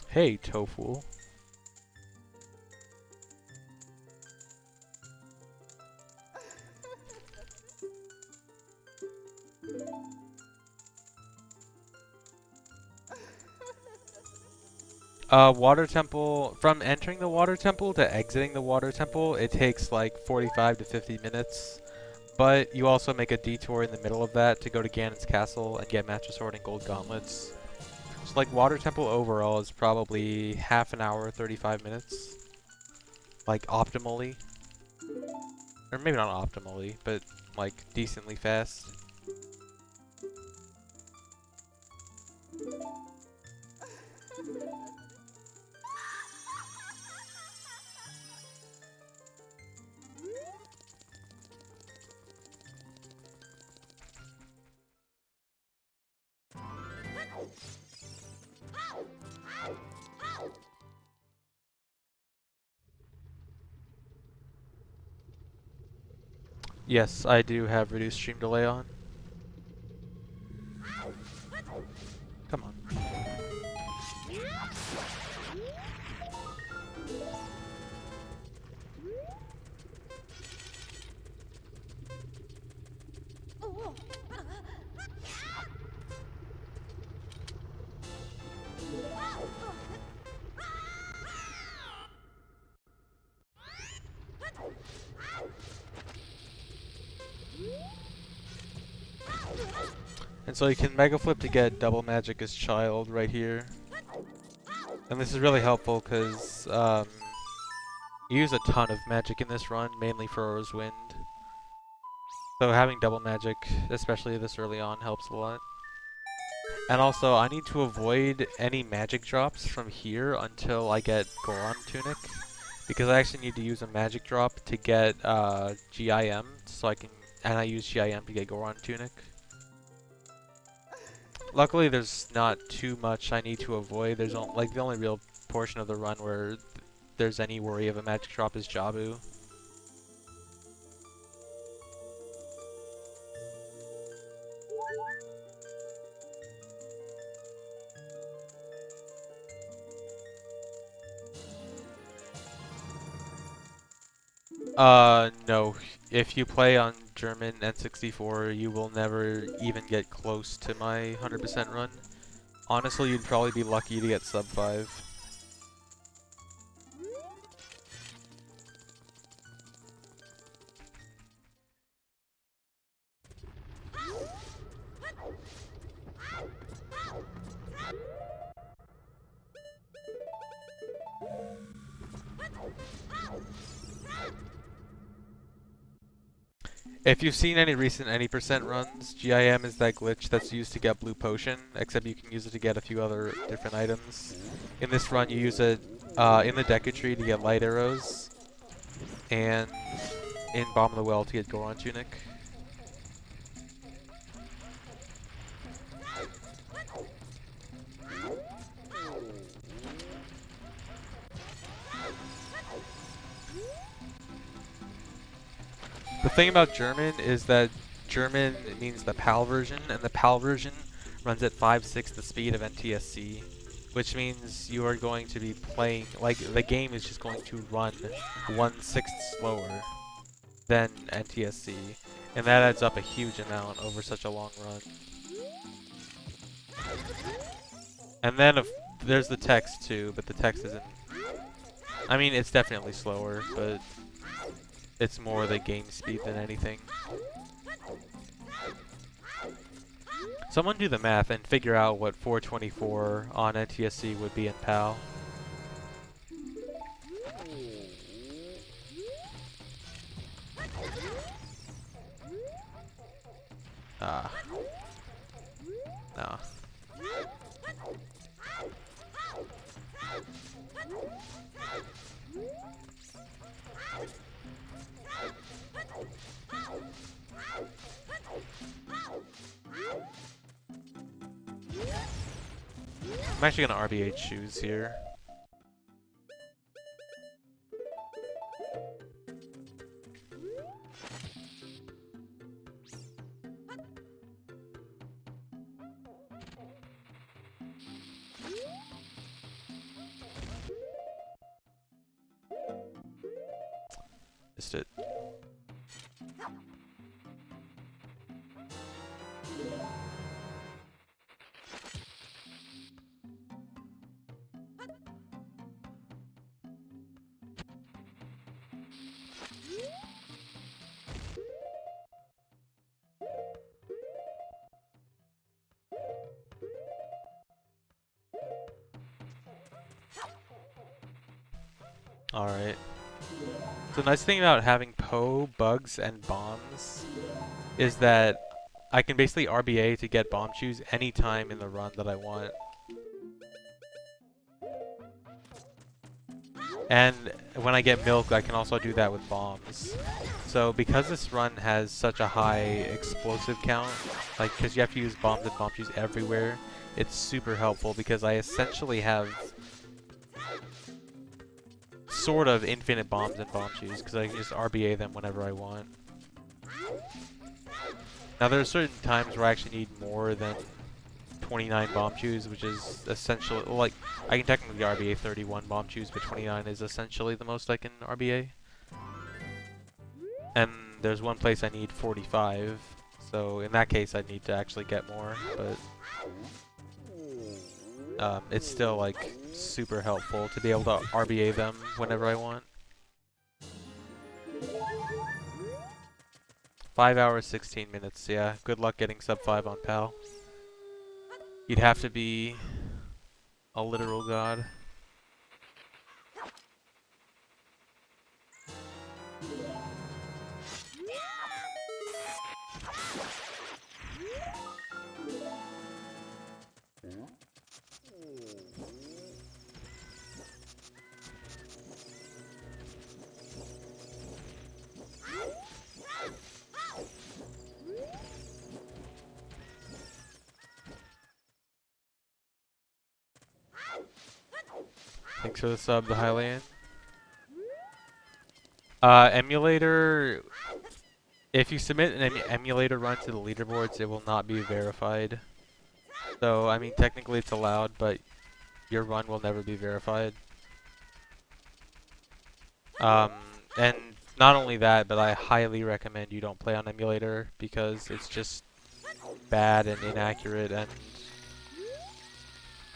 Speaker 1: Hey, Tofu. Water Temple, from entering the Water Temple to exiting the Water Temple, it takes like 45 to 50 minutes. But you also make a detour in the middle of that to go to Ganon's castle and get Master Sword and Gold Gauntlets. So like Water Temple overall is probably half an hour, 35 minutes. Like optimally. Or maybe not optimally, but like decently fast. Yes, I do have reduced stream delay on. Come on. And so you can Mega Flip to get double magic as Child right here. And this is really helpful because you use a ton of magic in this run, mainly for Aura's Wind. So having double magic, especially this early on, helps a lot. And also, I need to avoid any magic drops from here until I get Goron Tunic. Because I actually need to use a magic drop to get GIM, so I can, and I use GIM to get Goron Tunic. Luckily, there's not too much I need to avoid. There's like the only real portion of the run where there's any worry of a magic drop is Jabu. No. If you play on German N64, you will never even get close to my 100% run. Honestly, you'd probably be lucky to get sub 5. If you've seen any recent any percent runs, GIM is that glitch that's used to get blue potion, except you can use it to get a few other different items. In this run, you use it in the Deku Tree to get light arrows, and in Bomb of the Well to get Goron Tunic. The thing about German is that German means the PAL version, and the PAL version runs at 5/6 the speed of NTSC, which means you are going to be playing, like, the game is just going to run 1/6 slower than NTSC, and that adds up a huge amount over such a long run. And then there's the text too, but the text isn't, I mean, it's definitely slower, but it's more the game speed than anything. Someone do the math and figure out what 424 on NTSC would be in PAL. No. I'm actually gonna RBH shoes here. Missed it. Alright. So the nice thing about having Poe, bugs, and bombs is that I can basically RBA to get bomb shoes anytime in the run that I want. And when I get milk, I can also do that with bombs. So because this run has such a high explosive count, like because you have to use bombs and bomb shoes everywhere, it's super helpful because I essentially have sort of infinite bombs and bomb shoes because I can just RBA them whenever I want. Now there are certain times where I actually need more than 29 bomb shoes, which is essentially, like, I can technically RBA 31 bomb shoes, but 29 is essentially the most I can RBA. And there's one place I need 45, so in that case I'd need to actually get more, but it's still, like, super helpful to be able to RBA them whenever I want. 5 hours, 16 minutes, yeah. Good luck getting sub 5 on PAL. You'd have to be a literal god. Thanks for the sub, the Hylian. Emulator, if you submit an emulator run to the leaderboards, it will not be verified. So, I mean, technically it's allowed, but your run will never be verified. And not only that, but I highly recommend you don't play on emulator because it's just bad and inaccurate and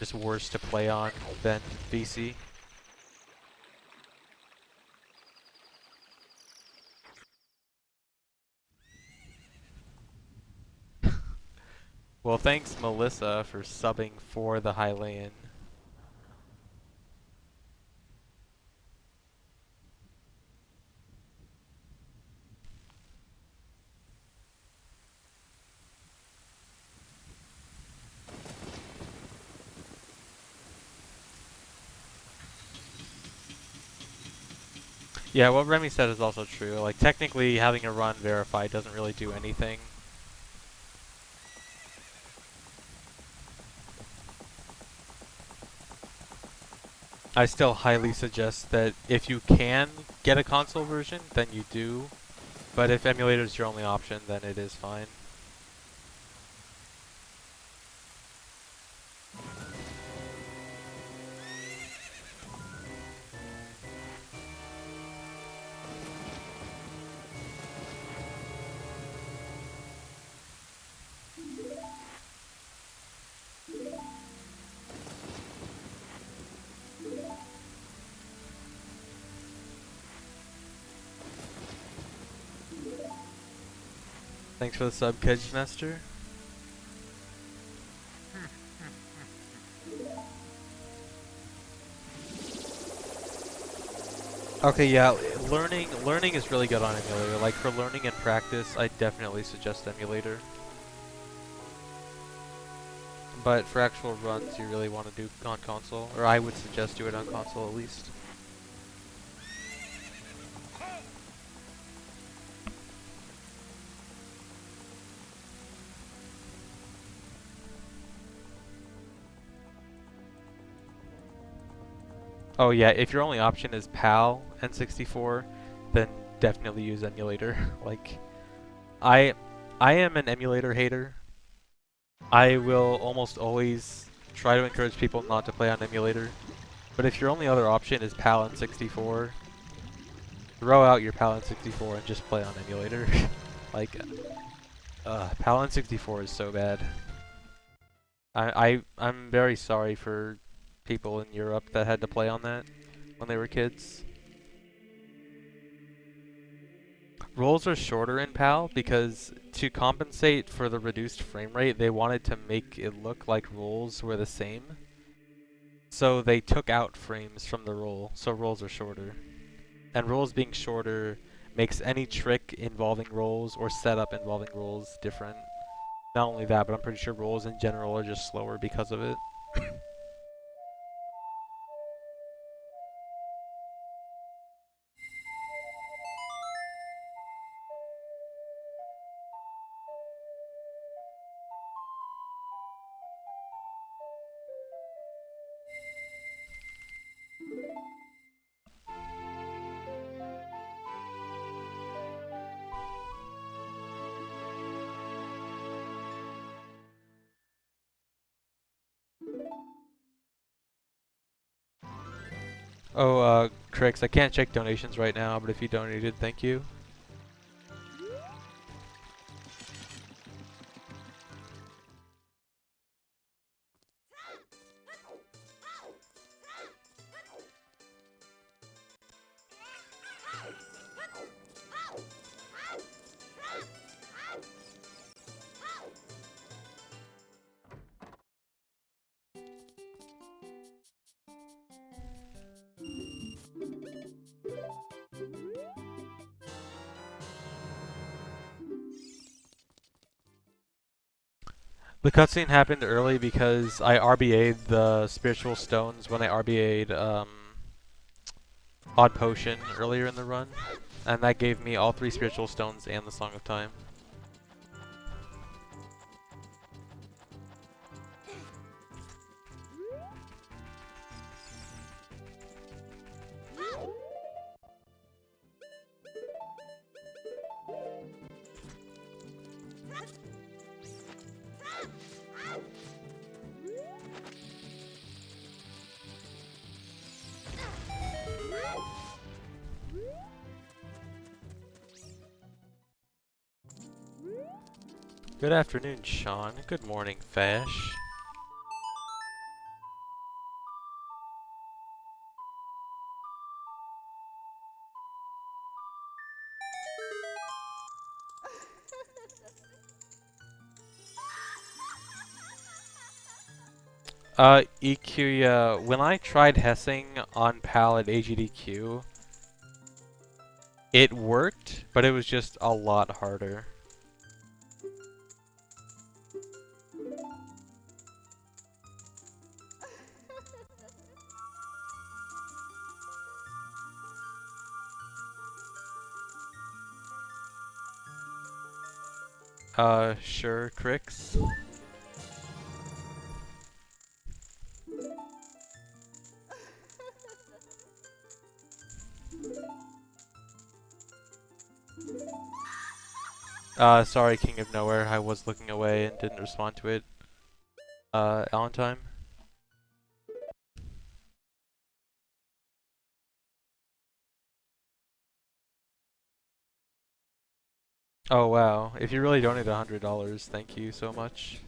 Speaker 1: just worse to play on than VC. Well, thanks Melissa for subbing for the Hylian. Yeah, what Remy said is also true. Like, technically, having a run verified doesn't really do anything. I still highly suggest that if you can get a console version, then you do. But if emulator is your only option, then it is fine. Thanks for the sub, Kedgemaster. Okay, yeah, learning is really good on emulator. Like, for learning and practice, I definitely suggest emulator. But for actual runs, you really want to do on console, or I would suggest do it on console at least. Oh yeah, if your only option is PAL and 64, then definitely use emulator. Like, I I am an emulator hater. I will almost always try to encourage people not to play on emulator. But if your only other option is PAL and 64, throw out your PAL and 64 and just play on emulator. Like, PAL and 64 is so bad. I'm very sorry for people in Europe that had to play on that when they were kids. Rolls are shorter in PAL because to compensate for the reduced frame rate, they wanted to make it look like rolls were the same. So they took out frames from the roll, so rolls are shorter. And rolls being shorter makes any trick involving rolls or setup involving rolls different. Not only that, but I'm pretty sure rolls in general are just slower because of it. Oh, Crix, I can't check donations right now, but if you donated, thank you. The cutscene happened early because I RBA'd the spiritual stones when I RBA'd Odd Potion earlier in the run, and that gave me all 3 spiritual stones and the Song of Time. Good afternoon, Sean. Good morning, Fash. EQ, when I tried Hessing on PAL at AGDQ, it worked, but it was just a lot harder. Sure, Crix. Sorry, King of Nowhere. I was looking away and didn't respond to it. Allen. Oh wow. If you really donate $100, thank you so much.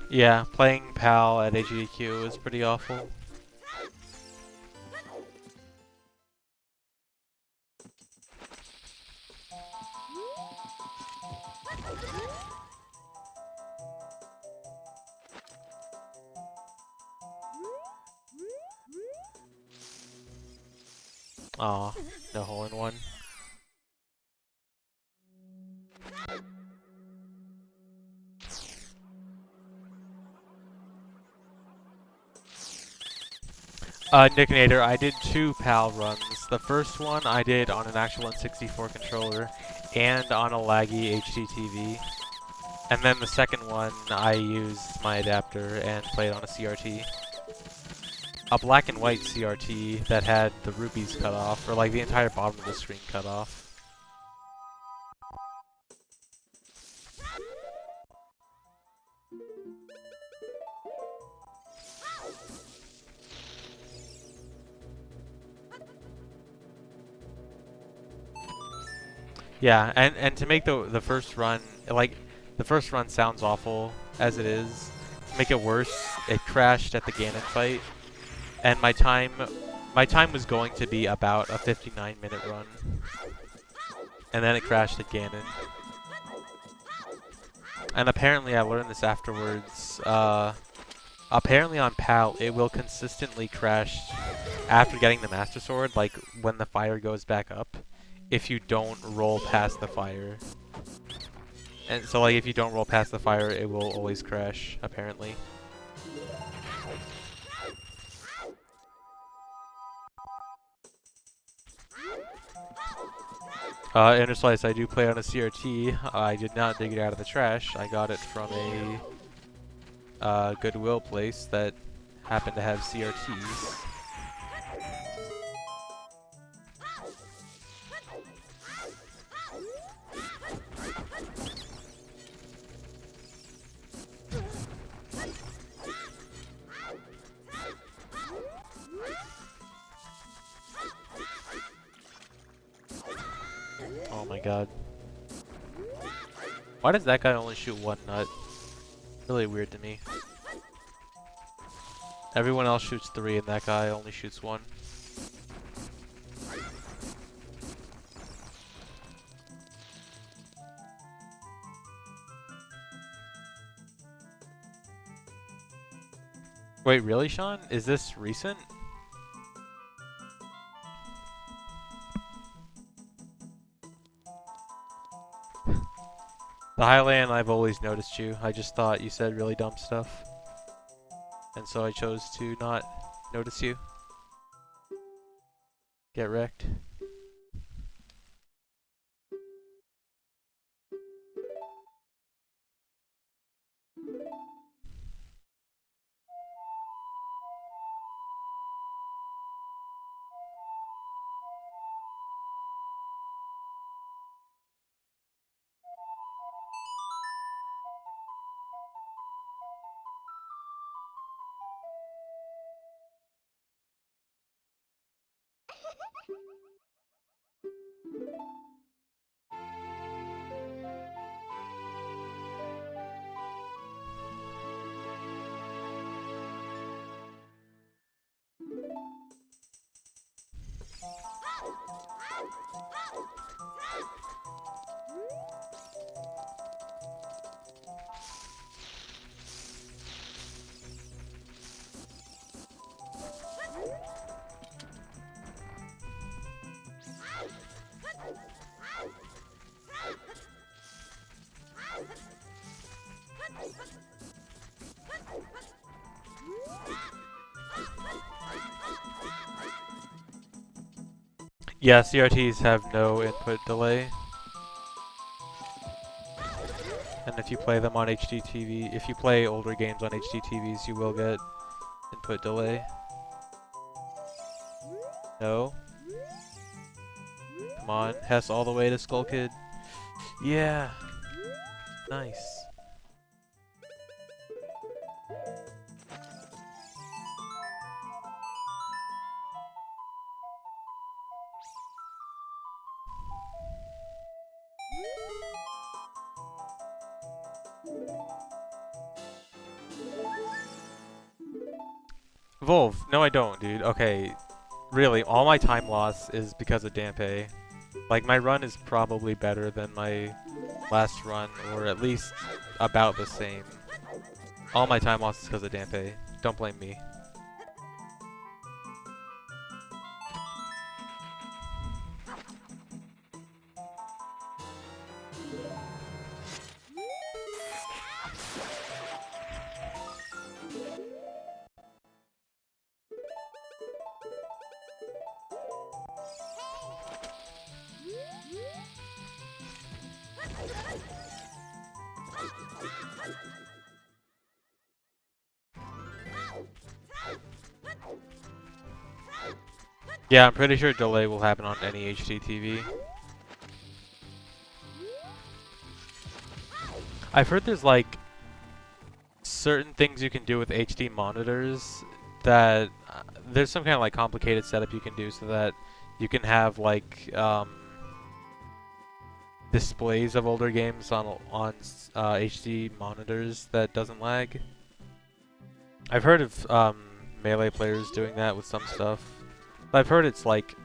Speaker 1: Yeah, playing PAL at AGDQ is pretty awful. Aw, no hole in one. Nicknator, I did 2 PAL runs. The first one I did on an actual N64 controller and on a laggy HD TV. And then the second one I used my adapter and played on a CRT. A black and white CRT that had the rupees cut off, or like the entire bottom of the screen cut off. Yeah, and to make the first run, like, the first run sounds awful as it is. To make it worse, it crashed at the Ganon fight, and my time was going to be about a 59-minute run, and then it crashed at Ganon. And apparently, I learned this afterwards. Apparently on PAL, it will consistently crash after getting the Master Sword, like when the fire goes back up, if you don't roll past the fire. And so, like, if you don't roll past the fire, it will always crash, apparently. Inner Slice, I do play on a CRT. I did not dig it out of the trash. I got it from a Goodwill place that happened to have CRTs. Oh my god. Why does that guy only shoot one nut? Really weird to me. Everyone else shoots 3 and that guy only shoots 1. Wait, really, Sean? Is this recent? The Highland, I've always noticed you. I just thought you said really dumb stuff. And so I chose to not notice you. Get wrecked. Yeah, CRTs have no input delay. And if you play them on HDTV, if you play older games on HDTVs, you will get input delay. No. Come on, Hess all the way to Skull Kid. Yeah. Nice. Volv. No, I don't, dude. Okay. Really, all my time loss is because of Dampe. Like, my run is probably better than my last run, or at least about the same. All my time loss is because of Dampe. Don't blame me. Yeah, I'm pretty sure delay will happen on any HD TV. I've heard there's like certain things you can do with HD monitors that there's some kind of like complicated setup you can do so that you can have like displays of older games on HD monitors that doesn't lag. I've heard of Melee players doing that with some stuff. But I've heard it's like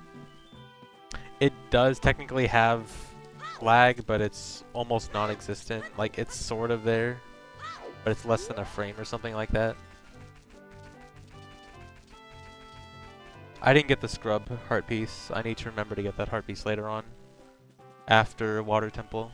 Speaker 1: it does technically have lag, but it's almost non-existent. Like it's sort of there, but it's less than a frame or something like that. I didn't get the scrub heart piece. I need to remember to get that heart piece later on, after Water Temple.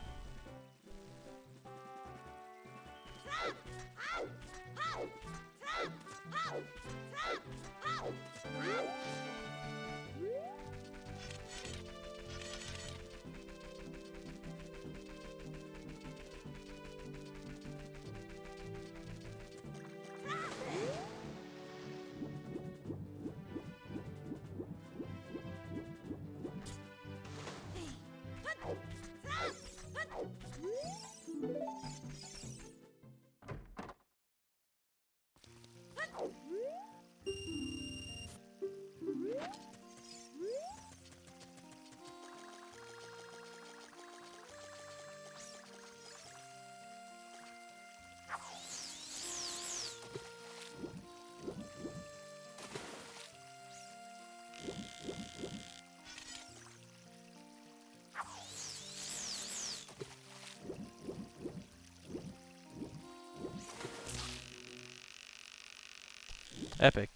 Speaker 1: Epic.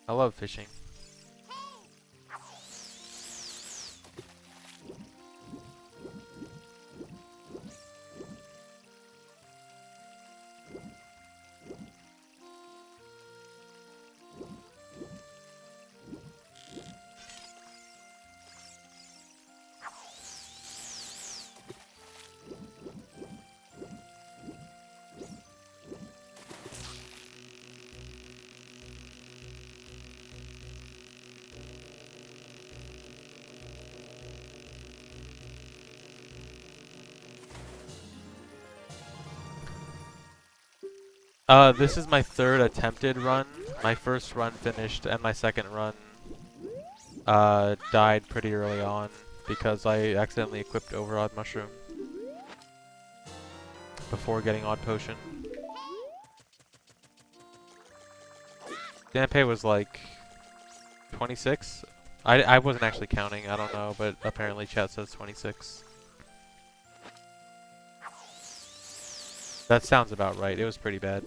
Speaker 1: I love fishing. This is my third attempted run. My first run finished, and my second run died pretty early on because I accidentally equipped Overodd Mushroom before getting Odd Potion. Danpei was like 26. I wasn't actually counting, I don't know, but apparently chat says 26. That sounds about right. It was pretty bad.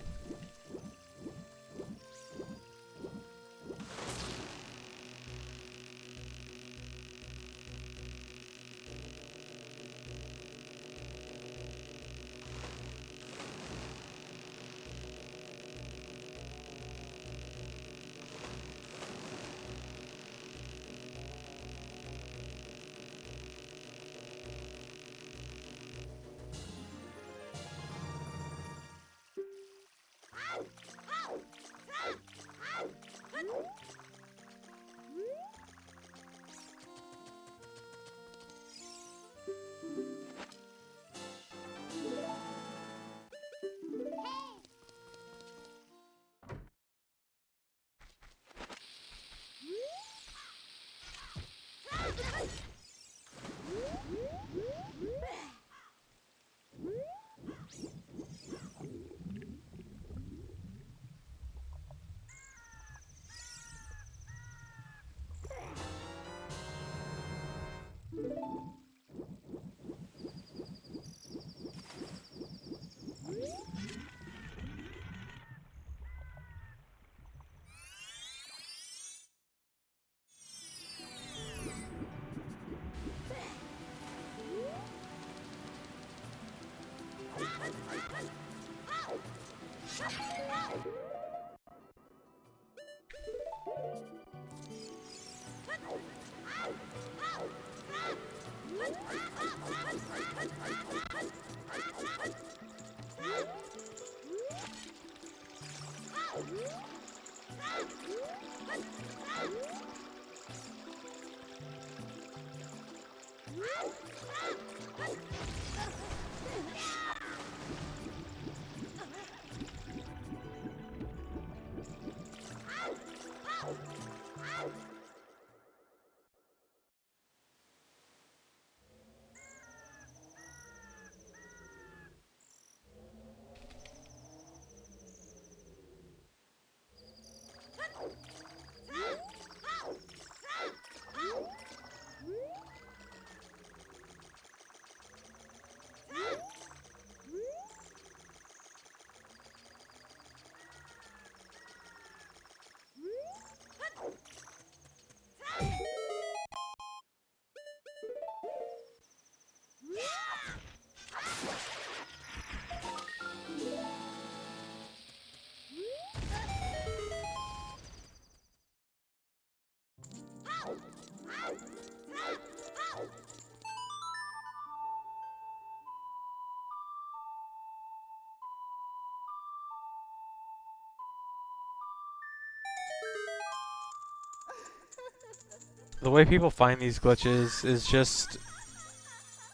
Speaker 1: The way people find these glitches is just...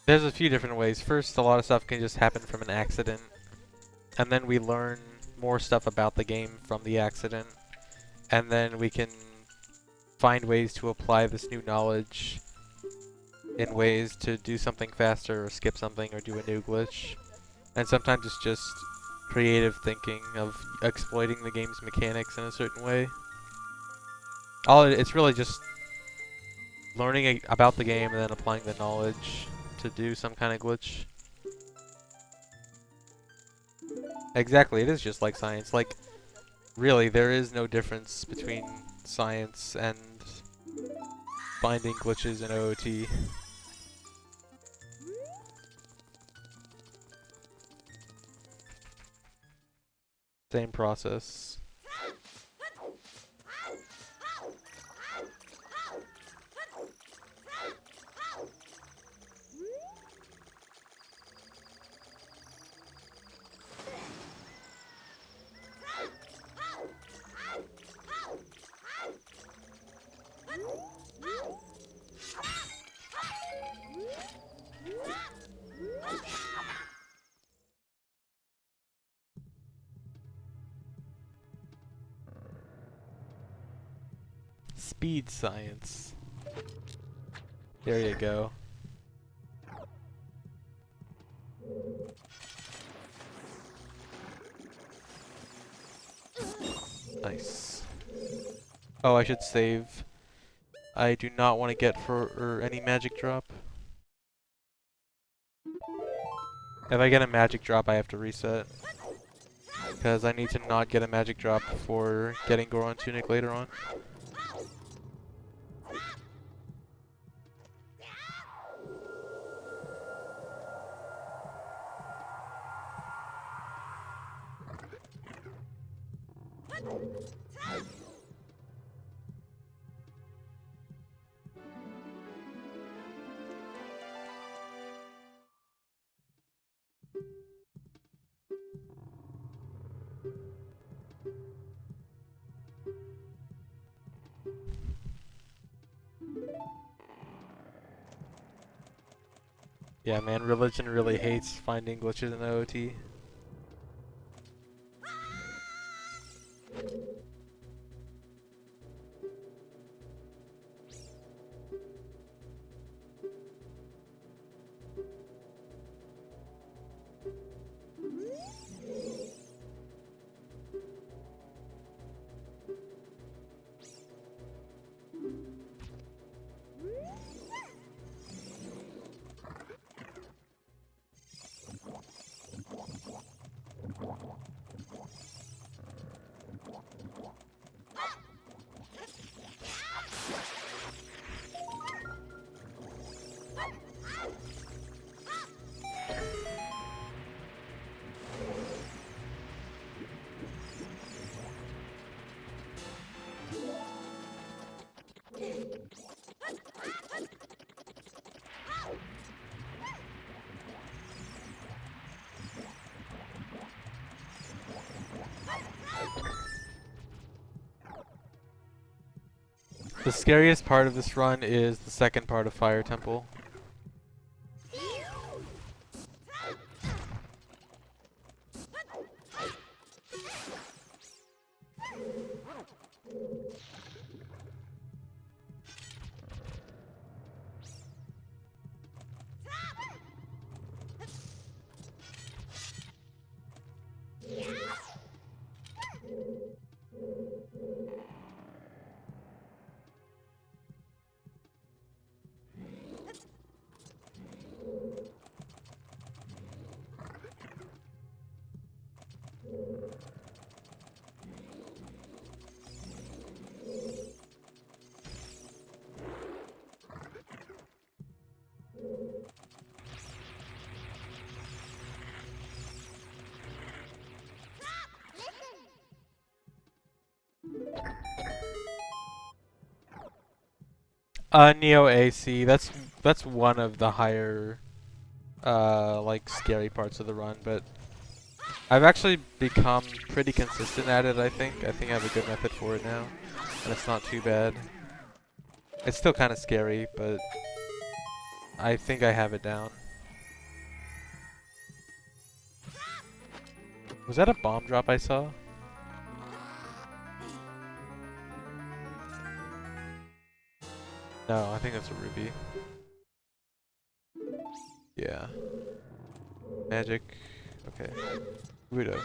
Speaker 1: There's a few different ways. First, a lot of stuff can just happen from an accident. And then we learn more stuff about the game from the accident. And then we can find ways to apply this new knowledge in ways to do something faster or skip something or do a new glitch. And sometimes it's just creative thinking of exploiting the game's mechanics in a certain way. It's really just learning about the game and then applying the knowledge to do some kind of glitch. Exactly, it is just like science. Like, really, there is no difference between science and finding glitches in OOT. Same process. Speed science. There you go. Nice. Oh, I should save. I do not want to get for any magic drop. If I get a magic drop, I have to reset. Because I need to not get a magic drop before getting Goron Tunic later on. Yeah, man, religion really hates finding glitches in OOT. The scariest part of this run is the second part of Fire Temple. Neo AC, that's one of the higher like scary parts of the run, but I've actually become pretty consistent at it, I think. I think I have a good method for it now, and it's not too bad. It's still kind of scary, but I think I have it down. Was that a bomb drop I saw? No, I think that's a ruby. Yeah. Magic. Okay. Widow.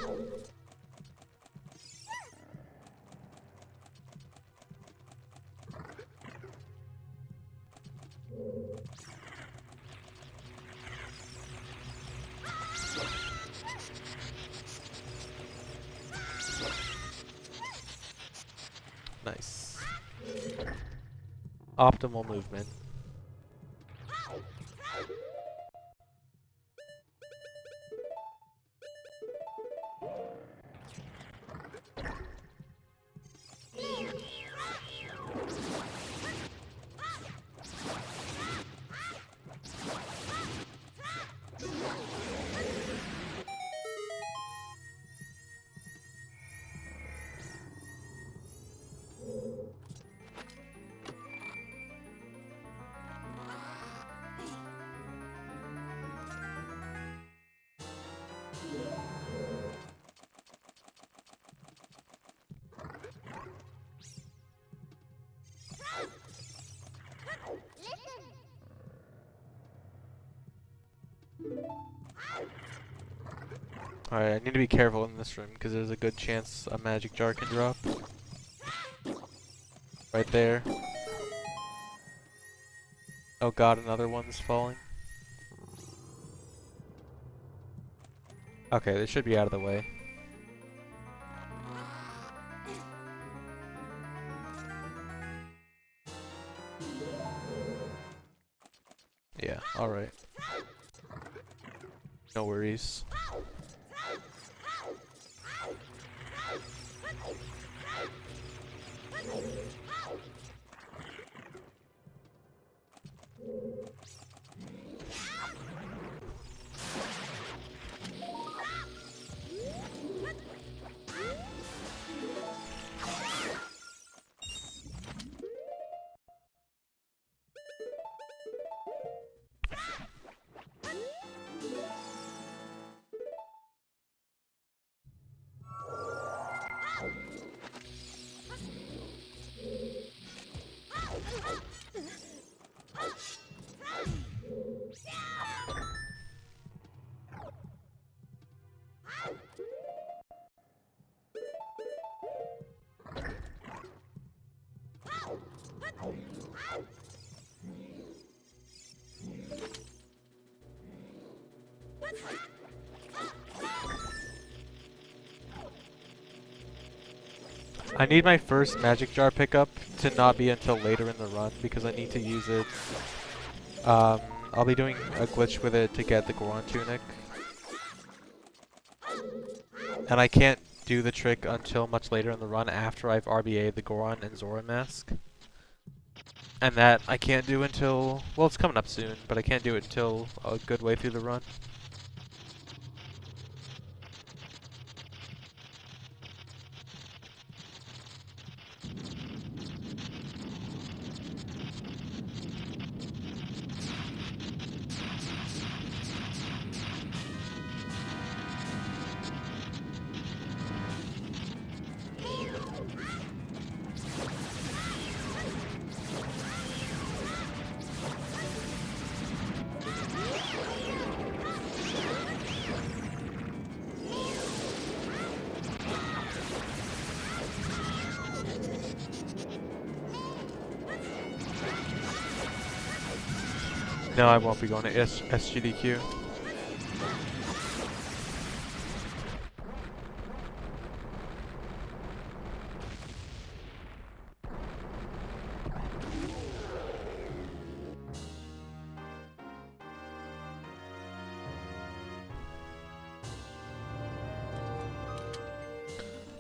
Speaker 1: Nice. Optimal movement. Alright, I need to be careful in this room because there's a good chance a magic jar can drop. Right there. Oh god, another one's falling. Okay, they should be out of the way. Yeah, alright. No worries. I need my first magic jar pickup to not be until later in the run because I need to use it. I'll be doing a glitch with it to get the Goron tunic. And I can't do the trick until much later in the run after I've RBA'd the Goron and Zora mask. And that I can't do until, well, it's coming up soon, but I can't do it until a good way through the run. No, I won't be going to SGDQ.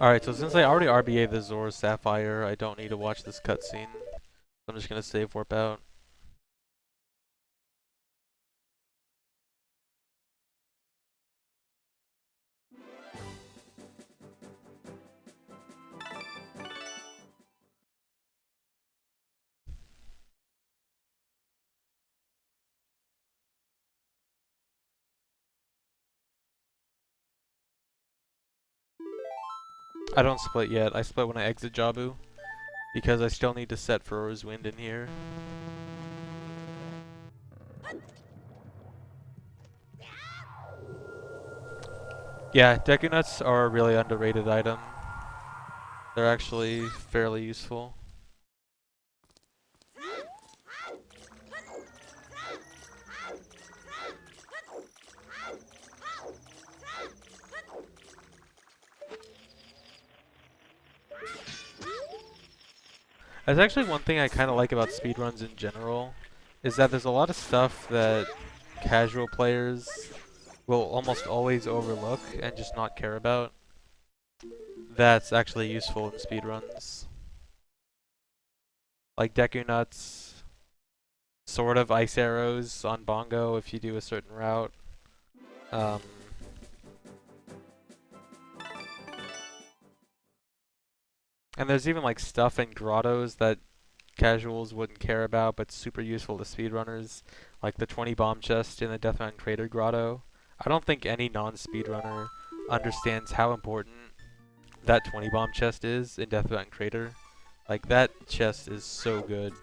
Speaker 1: Alright, so since I already RBA'd the Zora Sapphire, I don't need to watch this cutscene. I'm just gonna save warp out. I don't split yet. I split when I exit Jabu, because I still need to set Furor's Wind in here. Yeah, Deku Nuts are a really underrated item. They're actually fairly useful. That's actually one thing I kind of like about speedruns in general, is that there's a lot of stuff that casual players will almost always overlook and just not care about. That's actually useful in speedruns. Like Deku Nuts, sort of ice arrows on Bongo if you do a certain route. And there's even like stuff in grottos that casuals wouldn't care about but super useful to speedrunners, like the 20 bomb chest in the Death Mountain Crater grotto. I don't think any non-speedrunner understands how important that 20 bomb chest is in Death Mountain Crater. Like, that chest is so good.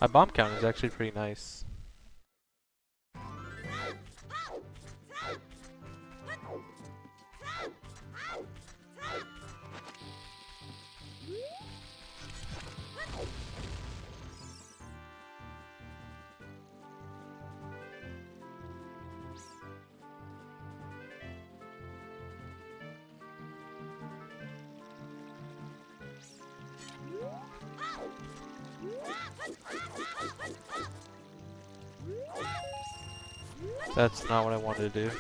Speaker 1: My bomb count is actually pretty nice. That's not what I wanted to do.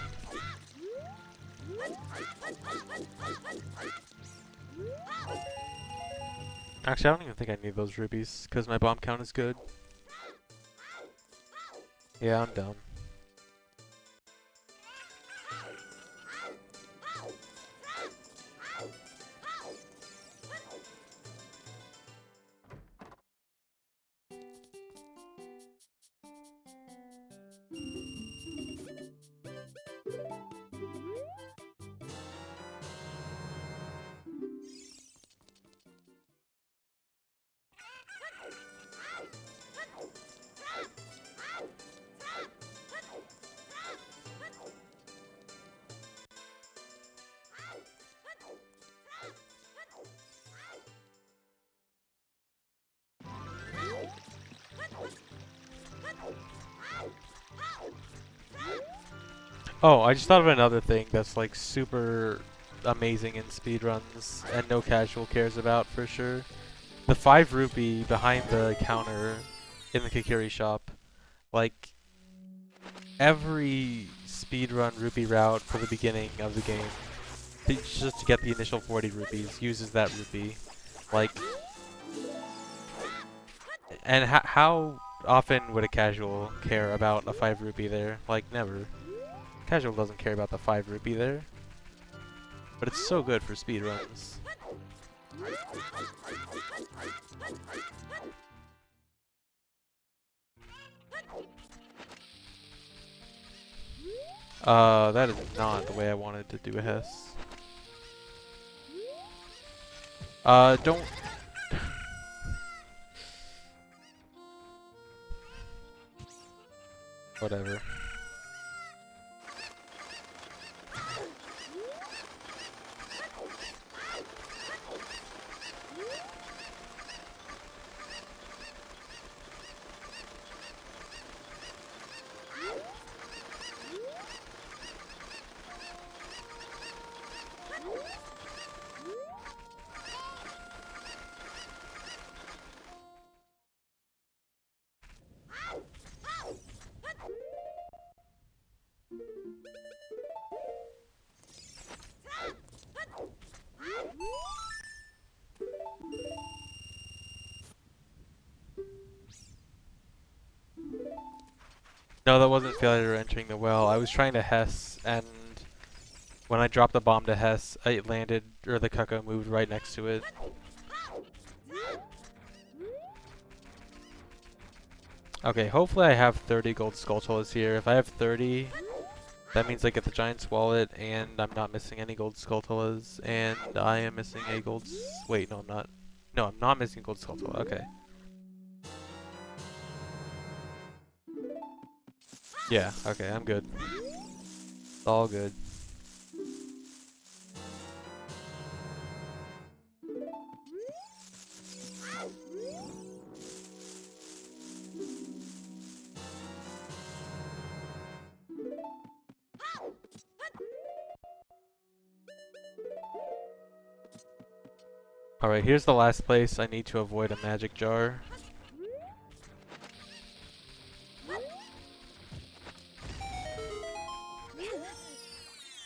Speaker 1: Actually, I don't even think I need those rubies, because my bomb count is good. Yeah, I'm dumb. Oh, I just thought of another thing that's like super amazing in speedruns and no casual cares about for sure. The 5 rupee behind the counter in the Kikiri shop. Like, every speedrun rupee route for the beginning of the game, just to get the initial 40 rupees, uses that rupee. Like, and how often would a casual care about a 5 rupee there? Like, never. Casual doesn't care about the 5 rupee there. But it's so good for speedruns. That is not the way I wanted to do a Hess. Don't... Whatever. No, that wasn't failure entering the well. I was trying to Hess, and when I dropped the bomb to Hess, it landed, or the Cucko moved right next to it. Okay, hopefully I have 30 gold Skulltulas here. If I have 30, that means I get the Giant's Wallet, and I'm not missing any gold Skulltulas, and I am missing a gold... Wait, no, I'm not. No, I'm not missing gold Skulltula. Okay. Yeah, okay, I'm good. It's all good. Alright, here's the last place I need to avoid a magic jar.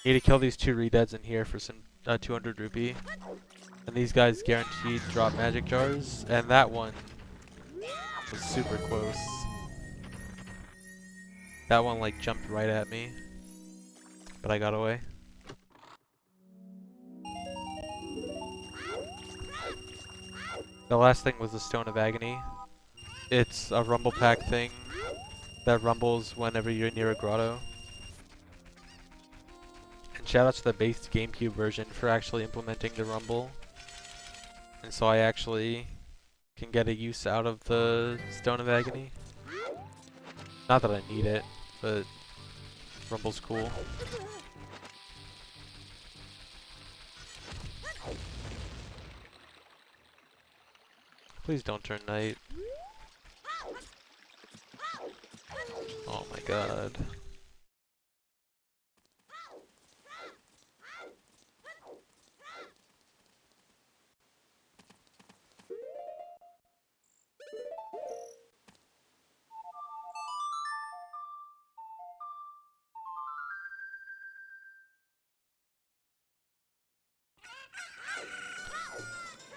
Speaker 1: Need to kill these 2 redeads in here for some 200 rupee. And these guys guaranteed drop magic jars, and that one was super close. That one like jumped right at me, but I got away. The last thing was the Stone of Agony. It's a rumble pack thing that rumbles whenever you're near a grotto. And shout out to the base GameCube version for actually implementing the rumble. And so I actually can get a use out of the Stone of Agony. Not that I need it, but rumble's cool. Please don't turn night. Oh my god.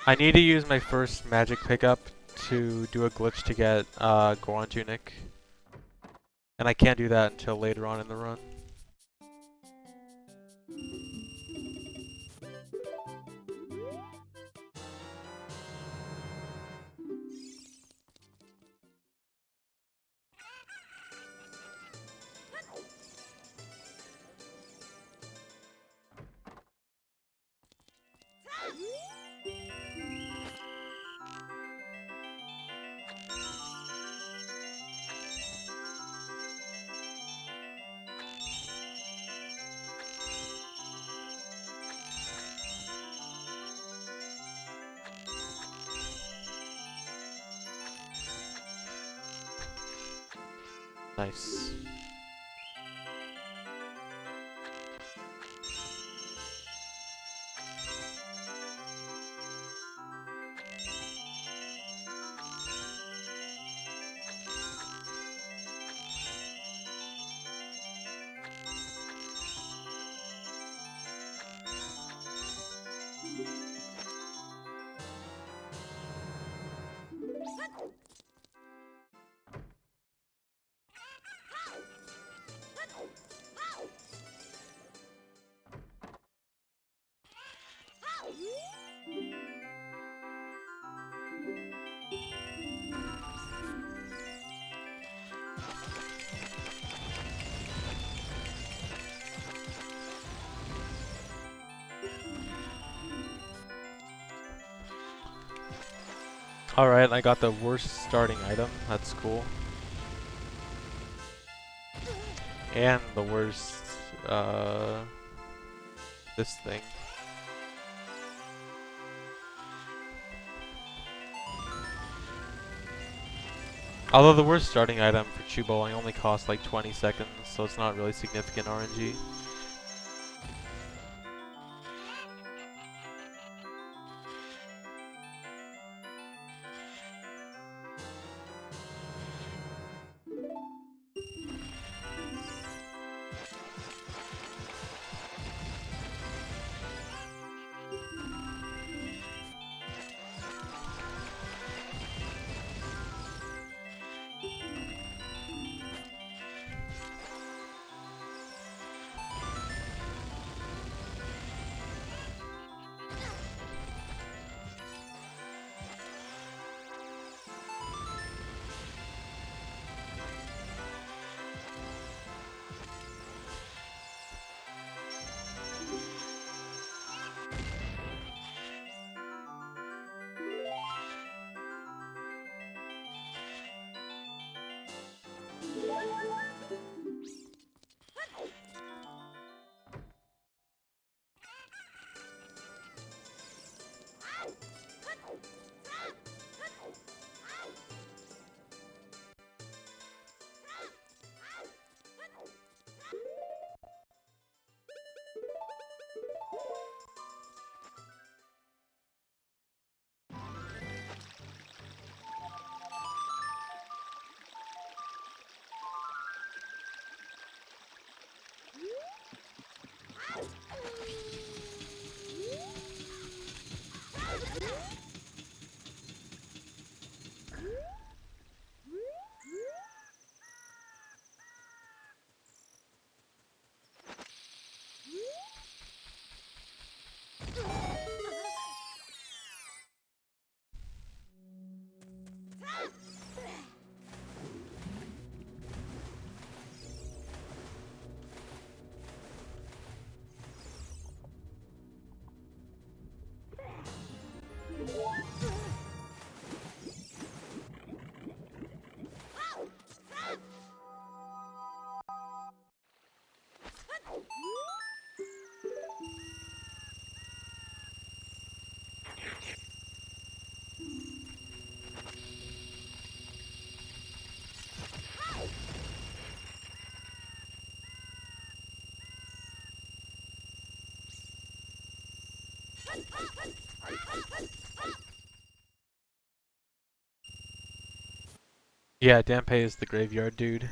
Speaker 1: I need to use my first magic pickup to do a glitch to get Goron Tunic. And I can't do that until later on in the run. Nice. Alright, I got the worst starting item. That's cool. And the worst, this thing. Although the worst starting item for Chew Bowling only costs like 20 seconds, so it's not really significant RNG. Yeah, Dampé is the graveyard dude.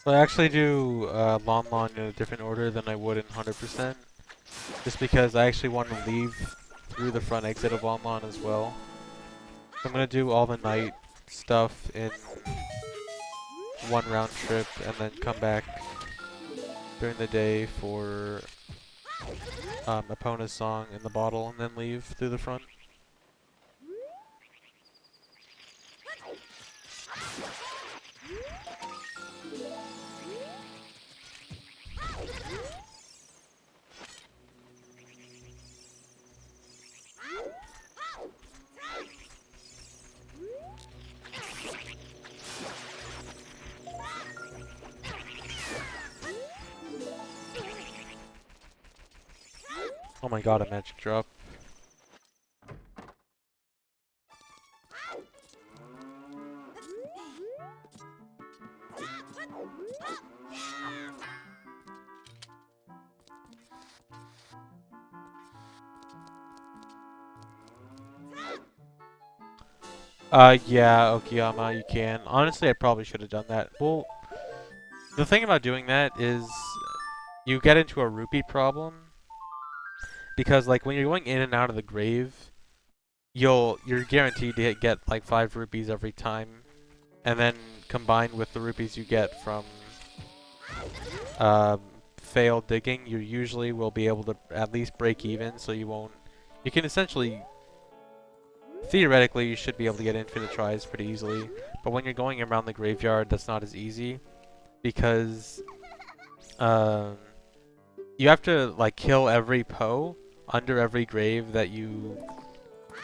Speaker 1: So I actually do Lon Lon in a different order than I would in 100%, just because I actually want to leave through the front exit of Lon Lon as well. So I'm going to do all the night stuff in one round trip and then come back during the day for Epona's song in the bottle and then leave through the front. Oh my god, a magic drop. Yeah, Okiyama, you can. Honestly, I probably should have done that. Well, the thing about doing that is you get into a rupee problem because, like, when you're going in and out of the grave, you're guaranteed to get like 5 rupees every time, and then combined with the rupees you get from failed digging, you usually will be able to at least break even, so you won't. You can essentially, theoretically, you should be able to get infinite tries pretty easily, but when you're going around the graveyard, that's not as easy. because um, you have to like kill every Poe under every grave that you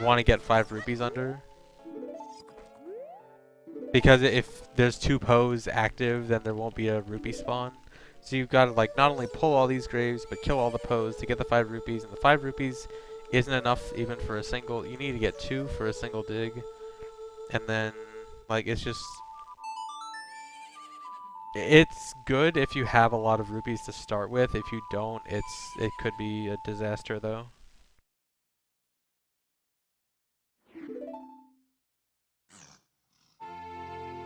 Speaker 1: want to get 5 rupees under. Because if there's 2 Poes active, then there won't be a rupee spawn. So you've got to like not only pull all these graves, but kill all the Poes to get the 5 rupees. And the 5 rupees isn't enough even for a single. You need to get 2 for a single dig. And then like it's good if you have a lot of rupees to start with. If you don't, it could be a disaster though.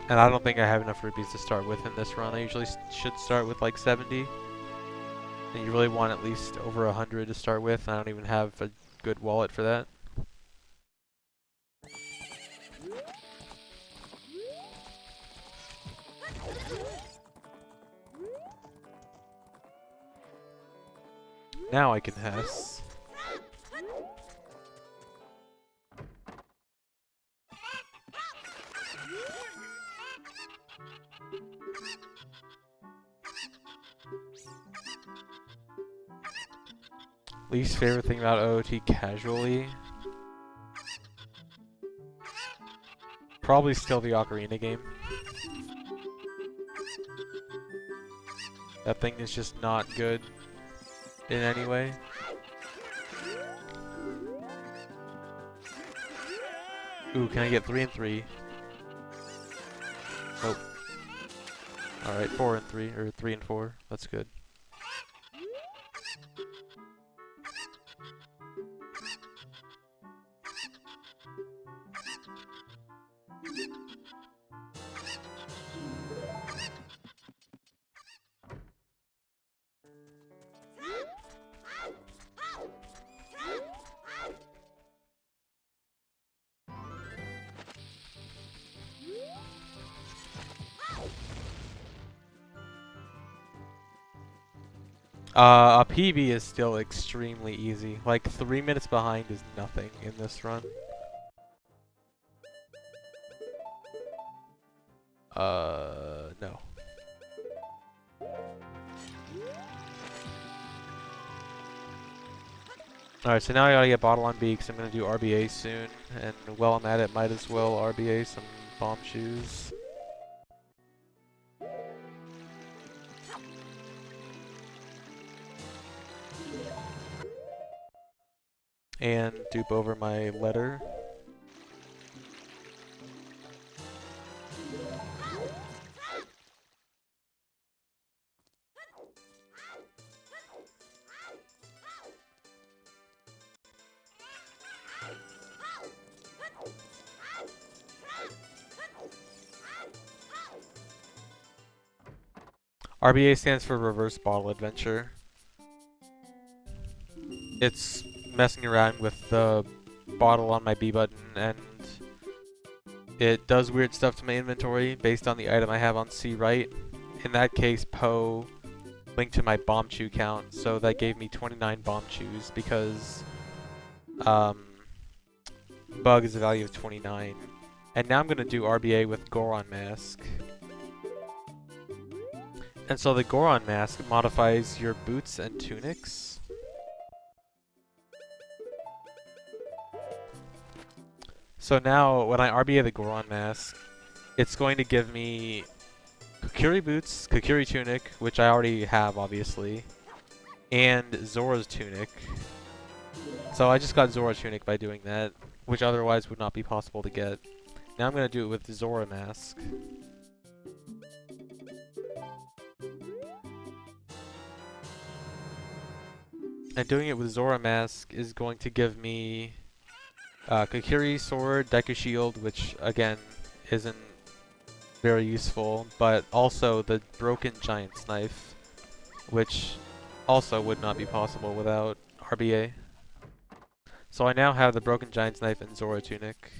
Speaker 1: And I don't think I have enough rupees to start with in this run. I usually should start with like 70. And you really want at least over 100 to start with. I don't even have a good wallet for that. Now I can Hess. Least favorite thing about OOT casually? Probably still the Ocarina game. That thing is just not good in any way. Ooh, can I get 3 and 3? Nope. Alright, 4 and 3, or 3 and 4. That's good. A PB is still extremely easy. Like 3 minutes behind is nothing in this run. No. Alright, so now I gotta get Bottle on B because I'm gonna do RBA soon. And while I'm at it, might as well RBA some bomb shoes. And dupe over my letter. RBA stands for Reverse Bottle Adventure. It's messing around with the bottle on my B button, and it does weird stuff to my inventory based on the item I have on C right. In that case, Poe linked to my bomb chew count, so that gave me 29 bomb chews because bug is a value of 29. And now I'm going to do RBA with Goron Mask. And so the Goron Mask modifies your boots and tunics. So now, when I RBA the Goron Mask, it's going to give me Kokiri Boots, Kokiri Tunic, which I already have, obviously, and Zora's Tunic. So I just got Zora Tunic by doing that, which otherwise would not be possible to get. Now I'm going to do it with the Zora Mask. And doing it with Zora Mask is going to give me Kokiri Sword, Deku Shield, which again isn't very useful, but also the Broken Giant's Knife, which also would not be possible without RBA. So I now have the Broken Giant's Knife and Zora Tunic,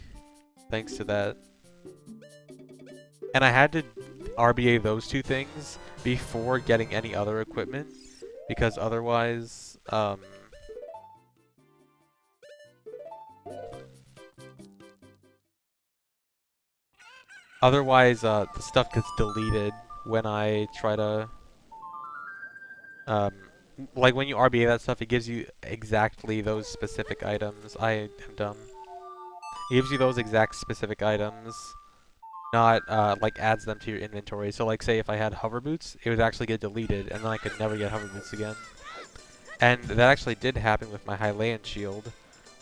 Speaker 1: thanks to that. And I had to RBA those two things before getting any other equipment, because otherwise, the stuff gets deleted when I try to, um, like when you RBA that stuff, it gives you exactly those specific items. I am dumb. It gives you those exact specific items, not like adds them to your inventory. So like say if I had hover boots, it would actually get deleted, and then I could never get hover boots again. And that actually did happen with my Hylian shield,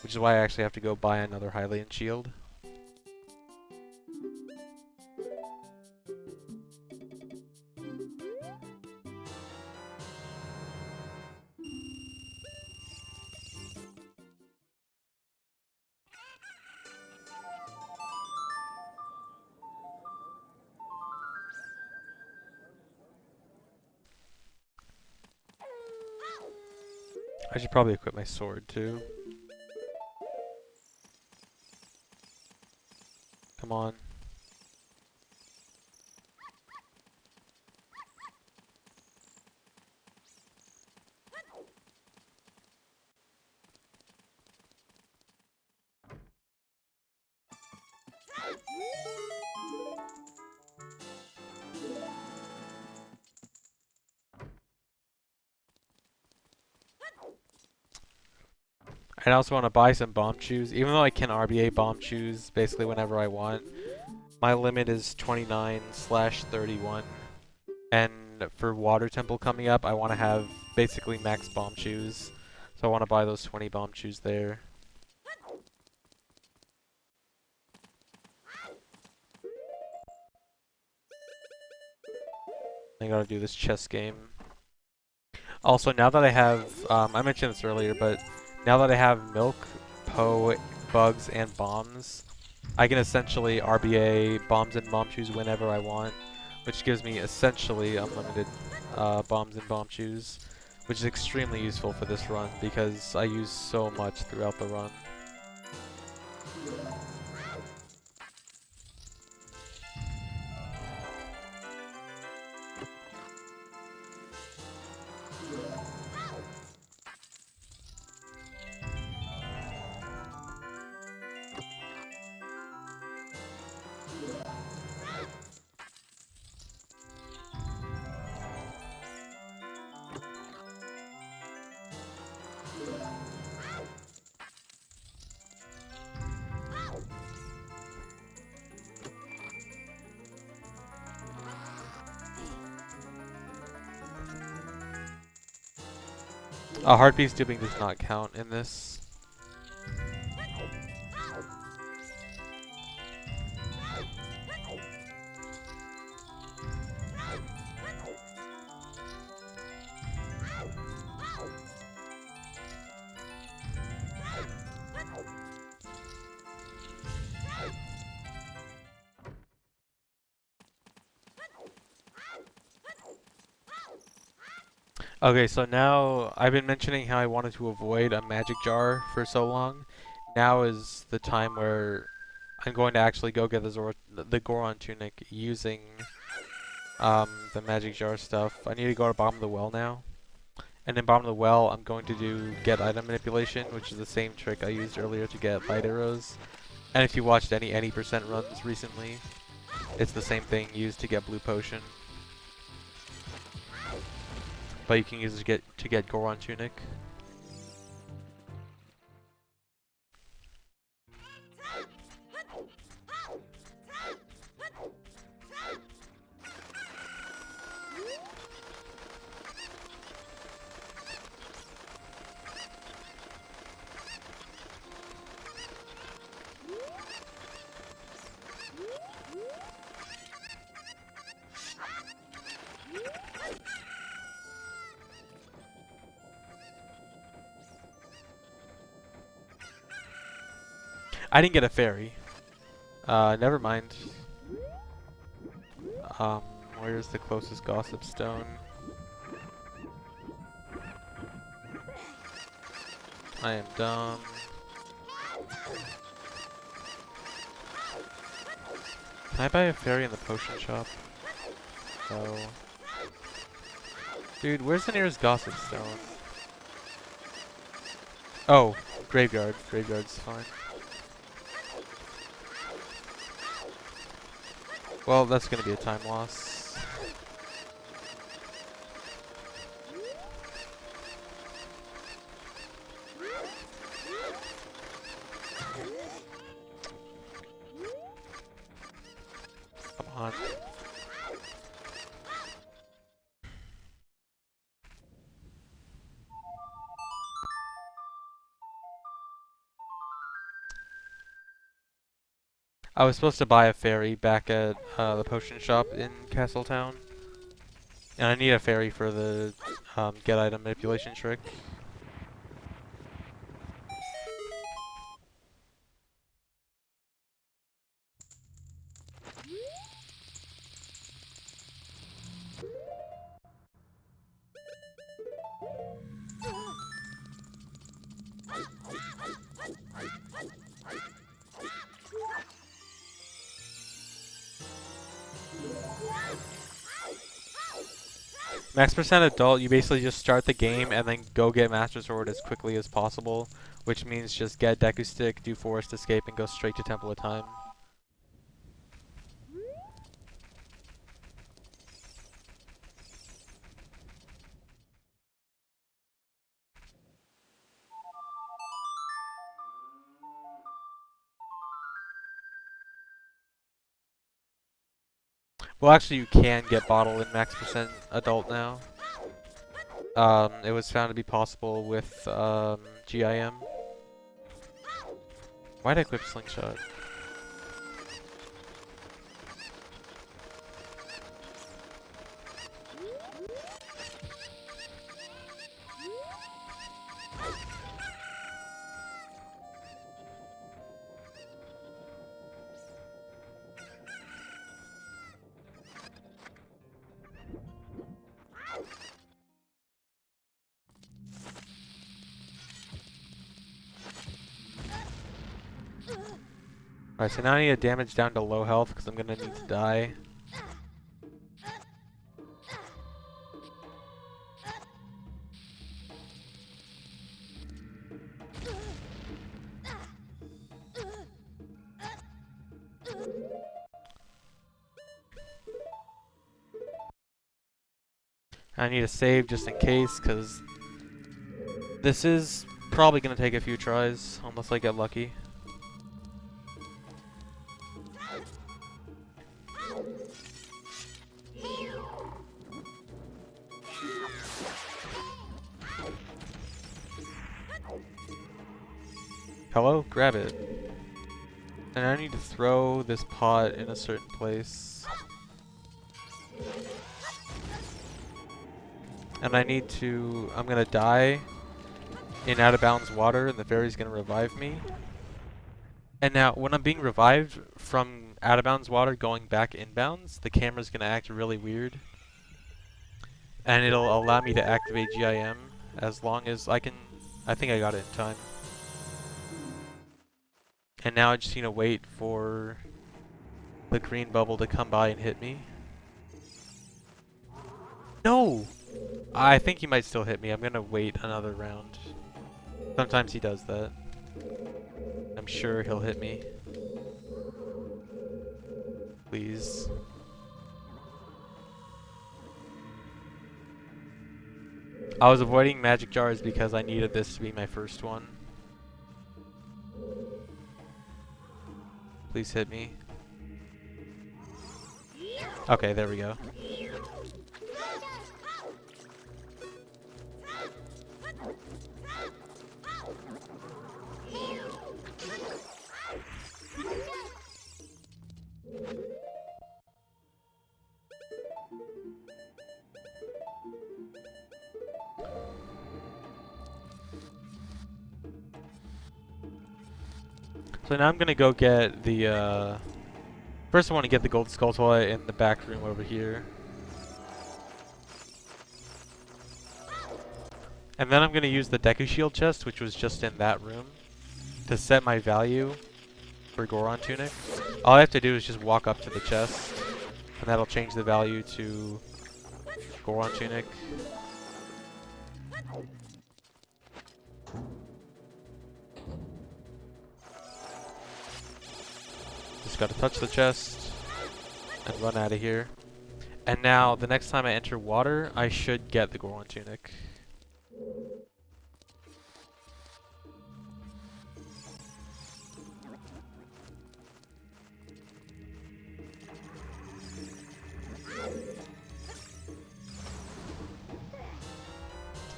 Speaker 1: which is why I actually have to go buy another Hylian shield. I should probably equip my sword too. Come on. I also want to buy some bomb shoes, even though I can RBA bomb shoes basically whenever I want. My limit is 29/31, and for Water Temple coming up, I want to have basically max bomb shoes, so I want to buy those 20 bomb shoes there. I gotta do this chess game. Also, now that I have, I mentioned this earlier, but now that I have milk, Poe, bugs, and bombs, I can essentially RBA bombs and bomb shoes whenever I want, which gives me essentially unlimited bombs and bomb shoes, which is extremely useful for this run because I use so much throughout the run. Heartbeat duping does not count in this. Okay, so now I've been mentioning how I wanted to avoid a magic jar for so long. Now is the time where I'm going to actually go get the Goron tunic using the magic jar stuff. I need to go to bottom of the well now. And in bottom of the well, I'm going to do get item manipulation, which is the same trick I used earlier to get light arrows. And if you watched any percent runs recently, it's the same thing used to get blue potion. But you can use it to get Goron tunic. I didn't get a fairy. Never mind. Where's the closest gossip stone? I am dumb. Can I buy a fairy in the potion shop? Oh. Dude, where's the nearest gossip stone? Oh, graveyard. Graveyard's fine. Well, that's gonna be a time loss. I was supposed to buy a fairy back at the potion shop in Castletown. And I need a fairy for the get item manipulation trick. Max percent adult, you basically just start the game and then go get Master Sword as quickly as possible, which means just get Deku Stick, do Forest Escape, and go straight to Temple of Time. Well, actually, you can get Bottle in Max percent adult now. It was found to be possible with GIM. Why'd I equip Slingshot? Alright, so now I need to damage down to low health because I'm gonna need to die. I need to save just in case because this is probably gonna take a few tries unless I get lucky. Hello? Grab it. And I need to throw this pot in a certain place. And I need to... I'm gonna die in out of bounds water and the fairy's gonna revive me. And now, when I'm being revived from out of bounds water going back inbounds, the camera's gonna act really weird. And it'll allow me to activate GIM as long as I can... I think I got it in time. And now I just need to wait for the green bubble to come by and hit me. No! I think he might still hit me. I'm gonna wait another round. Sometimes he does that. I'm sure he'll hit me. Please. I was avoiding magic jars because I needed this to be my first one. Please hit me. Okay, there we go. So now I'm gonna go get the, first I want to get the gold skull toy in the back room over here. And then I'm gonna use the Deku Shield chest, which was just in that room, to set my value for Goron Tunic. All I have to do is just walk up to the chest, and that'll change the value to Goron Tunic. Just gotta touch the chest and run out of here. And now, the next time I enter water, I should get the Goron Tunic.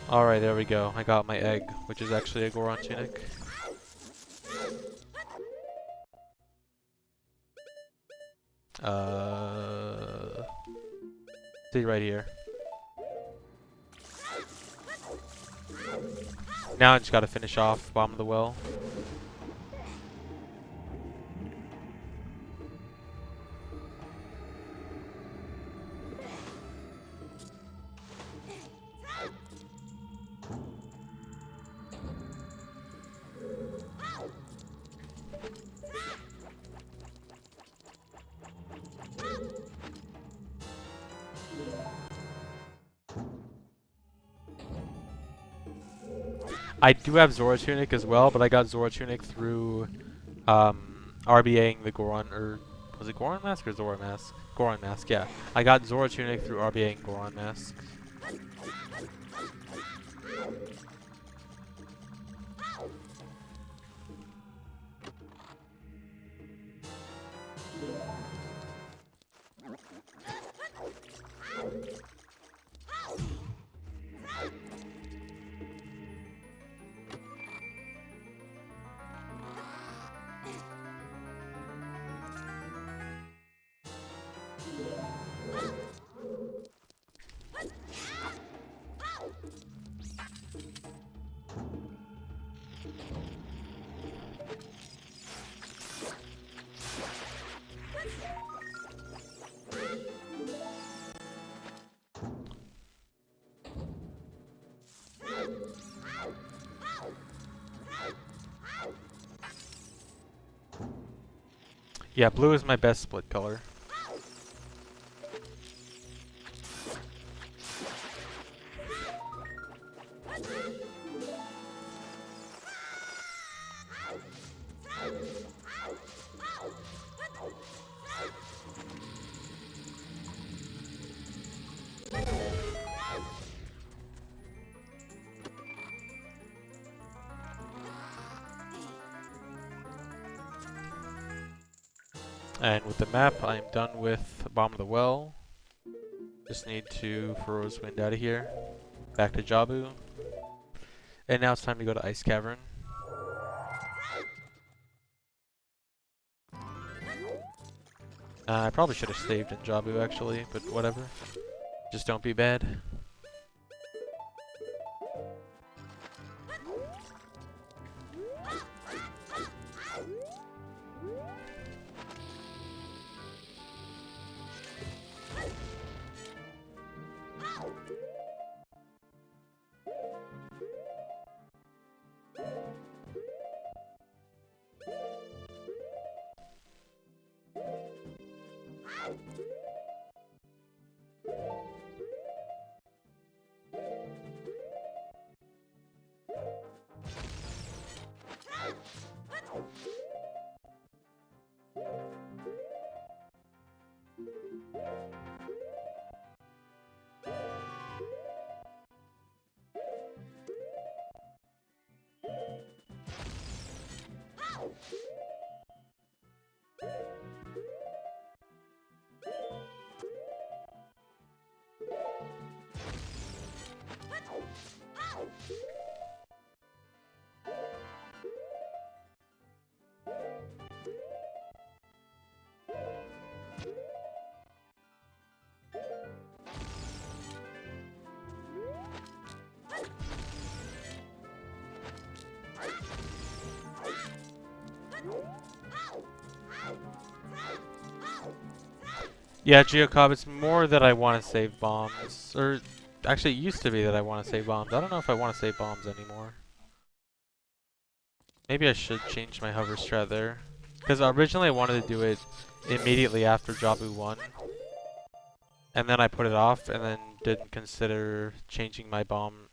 Speaker 1: Alright, there we go. I got my egg, which is actually a Goron Tunic. See right here. Now I just gotta finish off Bomb of the Well. I do have Zora Tunic as well, but I got Zora Tunic through RBAing the Goron, or was it Goron Mask or Zora Mask? Goron Mask, yeah. I got Zora Tunic through RBAing Goron Mask. Yeah, blue is my best split color. And with the map, I am done with Bomb of the Well. Just need to Feroz Wind out of here. Back to Jabu. And now it's time to go to Ice Cavern. I probably should have saved in Jabu actually, but whatever. Just don't be bad. Yeah, Geocob, it's more that I want to save bombs. Or, actually, it used to be that I want to save bombs. I don't know if I want to save bombs anymore. Maybe I should change my hover strat there. Because originally I wanted to do it immediately after Jabu 1. And then I put it off, and then didn't consider changing my bomb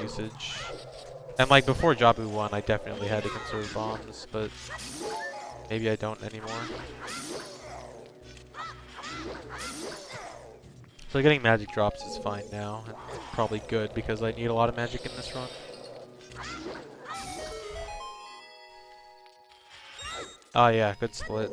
Speaker 1: usage. And like before Jabu 1, I definitely had to conserve bombs, but maybe I don't anymore. So getting magic drops is fine now, and probably good because I need a lot of magic in this run. Oh yeah, good split.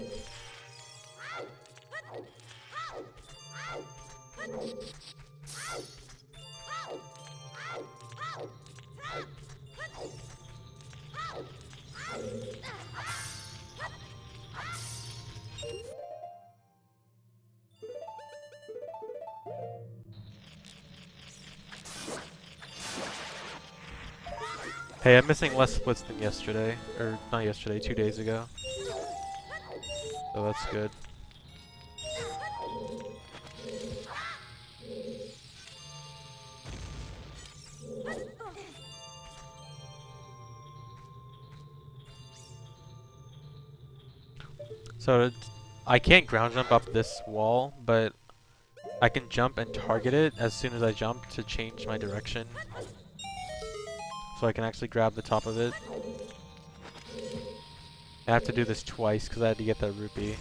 Speaker 1: Hey, I'm missing less splits than yesterday. Or, not yesterday, 2 days ago. So that's good. So, I can't ground jump up this wall, but I can jump and target it as soon as I jump to change my direction. So I can actually grab the top of it. I have to do this twice because I had to get that rupee.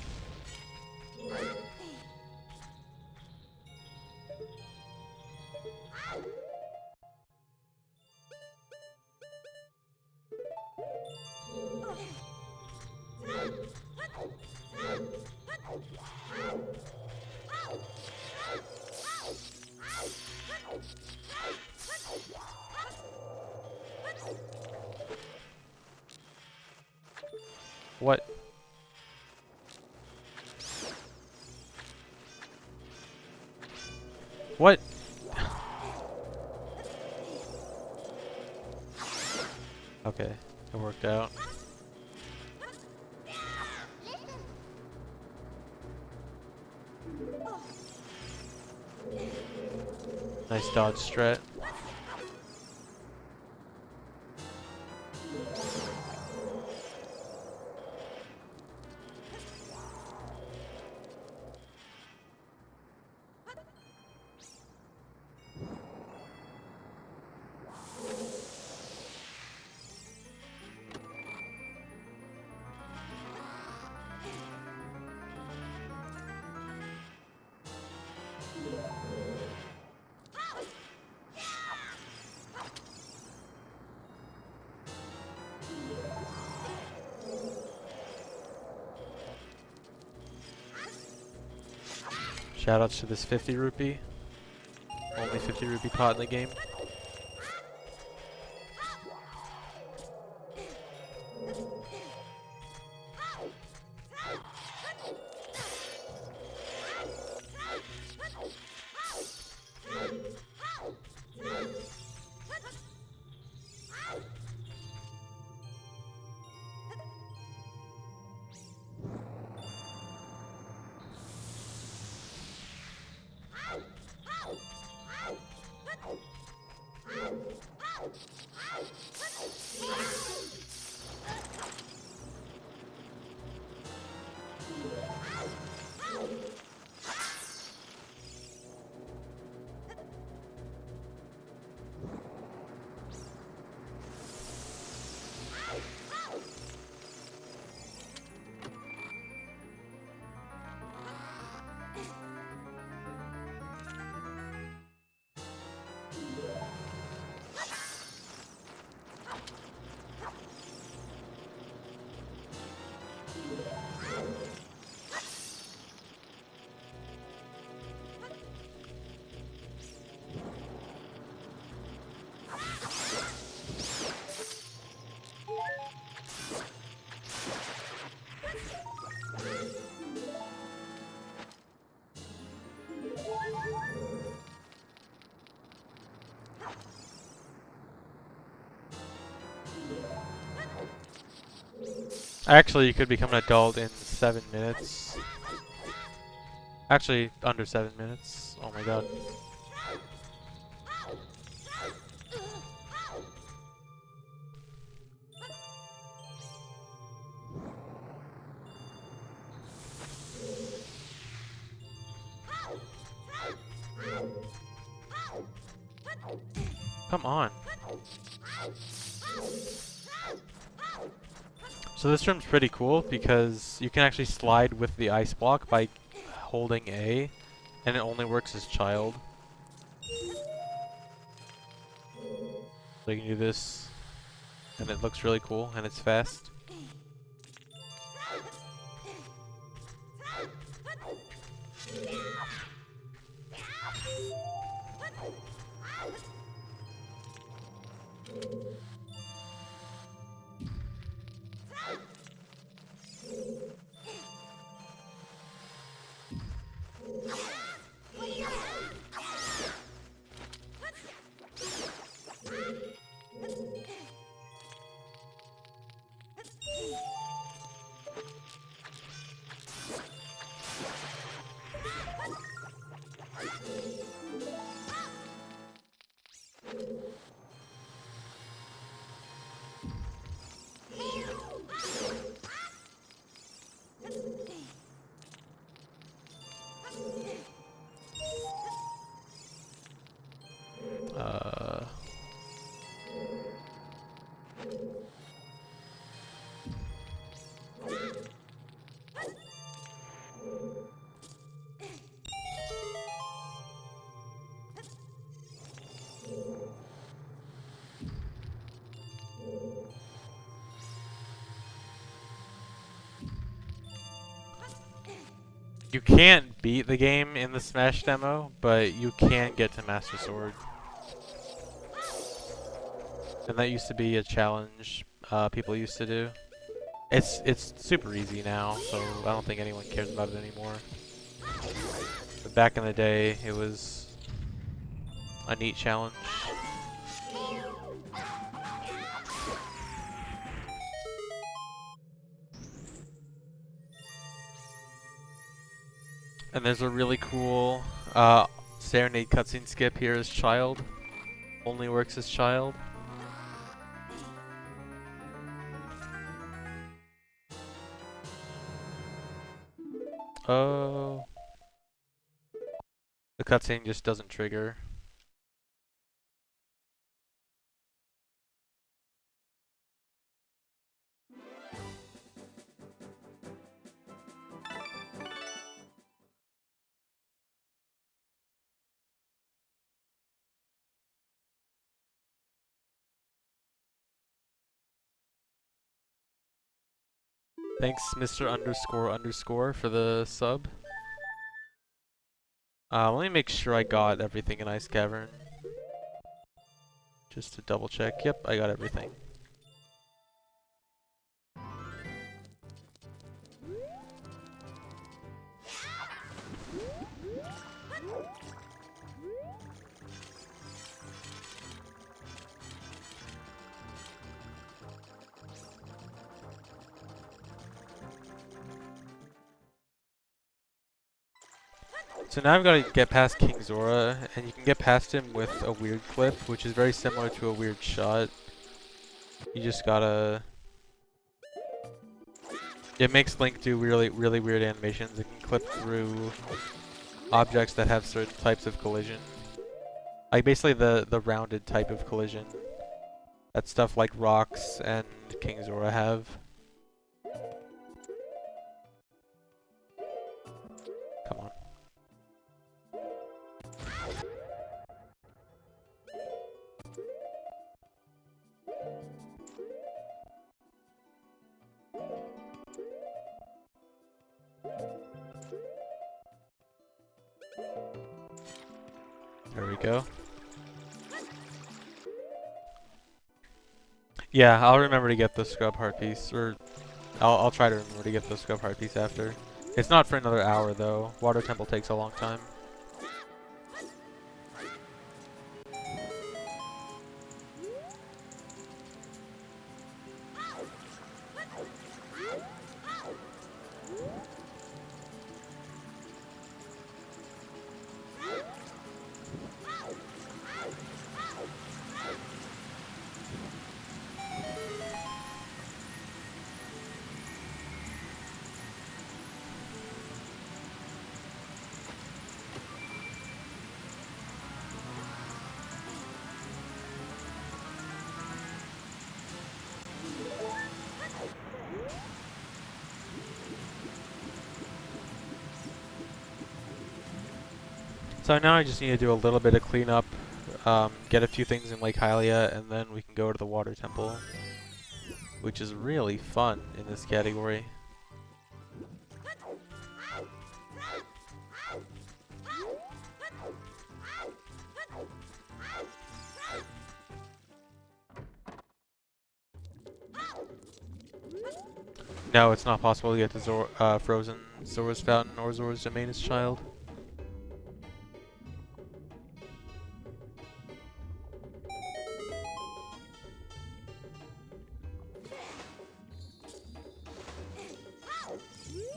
Speaker 1: What? What? Okay, it worked out. Nice dodge strat. Shoutouts to this 50 rupee. Only 50 rupee pot in the game. Actually, you could become an adult in 7 minutes. Actually, under 7 minutes. Oh my god. Come on. So this room's pretty cool because you can actually slide with the ice block by holding A, and it only works as child. So you can do this, and it looks really cool, and it's fast. Uh, you can't beat the game in the Smash demo, but you can get to Master Sword. And that used to be a challenge people used to do. It's super easy now, so I don't think anyone cares about it anymore. But back in the day, it was a neat challenge. And there's a really cool Serenade cutscene skip here as Child. Only works as Child. Oh. The cutscene just doesn't trigger. Thanks, Mr. __ for the sub. Let me make sure I got everything in Ice Cavern. Just to double check. Yep, I got everything. So now I've got to get past King Zora, and you can get past him with a weird clip, which is very similar to a weird shot. You just gotta... It makes Link do really weird animations. It can clip through objects that have certain types of collision. Like basically the rounded type of collision. That stuff like rocks and King Zora have. Come on. There we go. Yeah, I'll remember to get the scrub heart piece, or I'll try to remember to get the scrub heart piece after. It's not for another hour though. Water Temple takes a long time. So now I just need to do a little bit of cleanup, get a few things in Lake Hylia, and then we can go to the Water Temple, which is really fun in this category. No, it's not possible to get to Frozen Zora's Fountain or Zora's Domain as Child.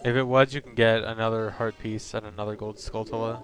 Speaker 1: If it was, you can get another heart piece and another gold Skulltula.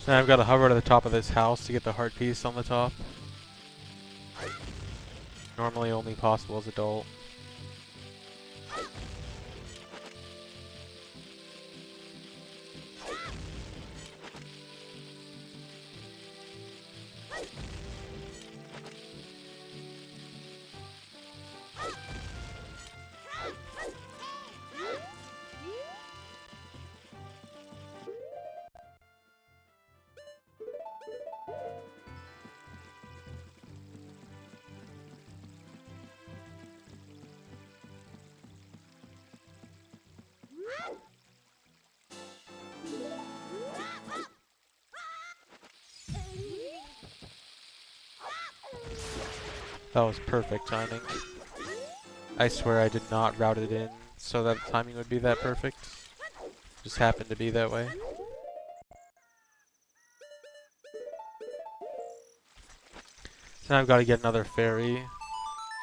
Speaker 1: And I've got to hover to the top of this house to get the heart piece on the top. Normally only possible as adult. That was perfect timing. I swear I did not route it in so that the timing would be that perfect. Just happened to be that way. So now I've got to get another fairy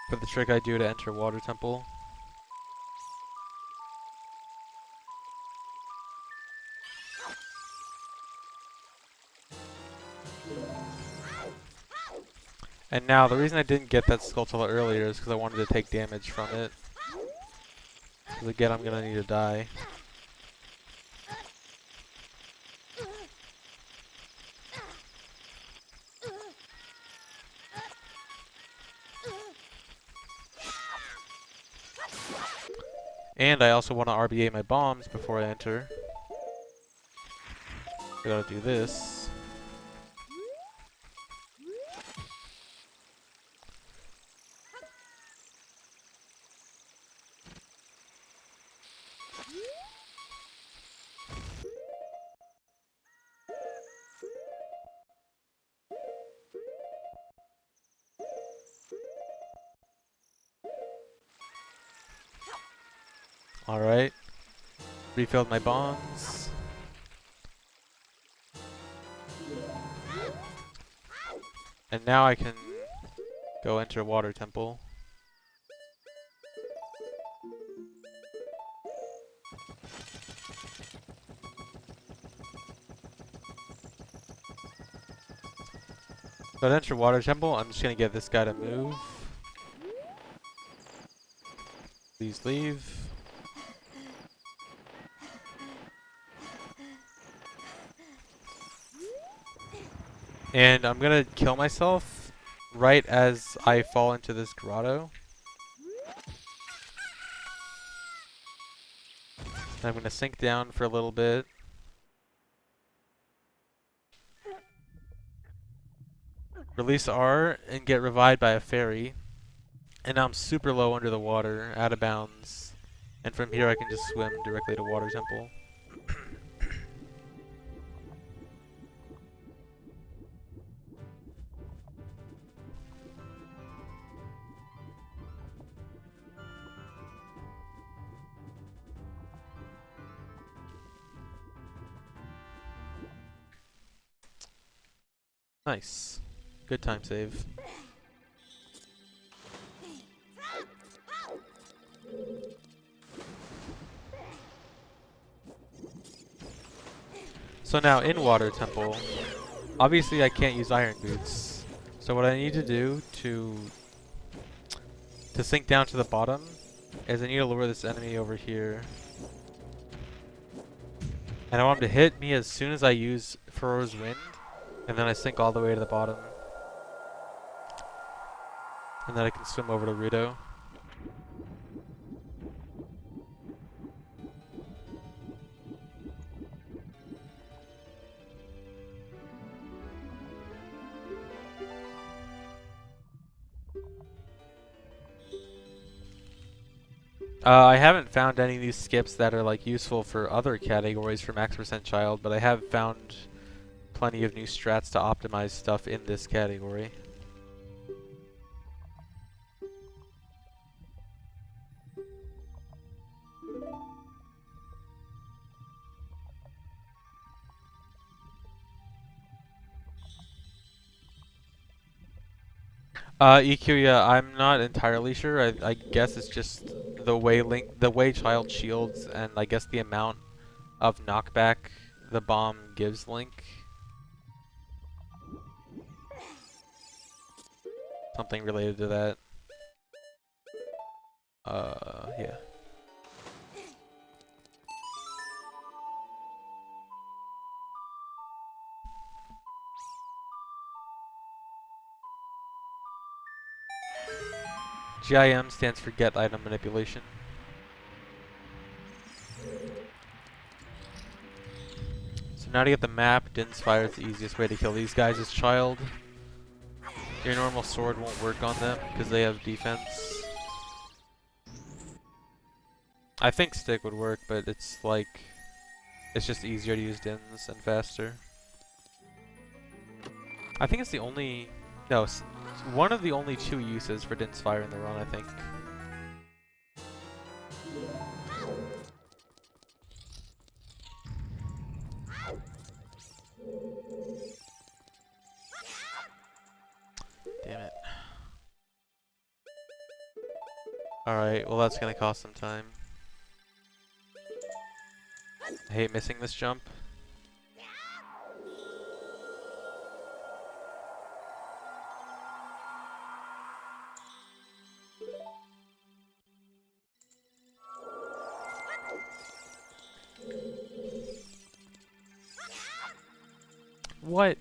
Speaker 1: for the trick I do to enter Water Temple. And now, the reason I didn't get that Skulltula earlier is because I wanted to take damage from it. Because again, I'm going to need to die. And I also want to RBA my bombs before I enter. I gotta do this. Alright. Refilled my bombs. And now I can go enter Water Temple. So to enter Water Temple, I'm just gonna get this guy to move. Please leave. And I'm gonna kill myself right as I fall into this grotto. And I'm gonna sink down for a little bit. Release R and get revived by a fairy. And now I'm super low under the water, out of bounds. And from here I can just swim directly to Water Temple. Nice. Good time save. So now in Water Temple, obviously I can't use Iron Boots. So what I need to do to sink down to the bottom is I need to lure this enemy over here. And I want him to hit me as soon as I use Furrow's Wind, and then I sink all the way to the bottom. And then I can swim over to Rudo. I haven't found any of these skips that are like useful for other categories for max percent child, but I have found plenty of new strats to optimize stuff in this category. EQ, yeah, I'm not entirely sure. I guess it's just the way Child shields, and I guess the amount of knockback the bomb gives Link. Something related to that. Yeah. GIM stands for Get Item Manipulation. So now to get the map, Din's Fire is the easiest way to kill these guys as child. Your normal sword won't work on them because they have defense. I think stick would work, but it's like, it's just easier to use Din's and faster. I think it's the only, no, one of the only 2 uses for Din's Fire in the run, I think. Damn it. Alright, well that's gonna cost some time. I hate missing this jump. What?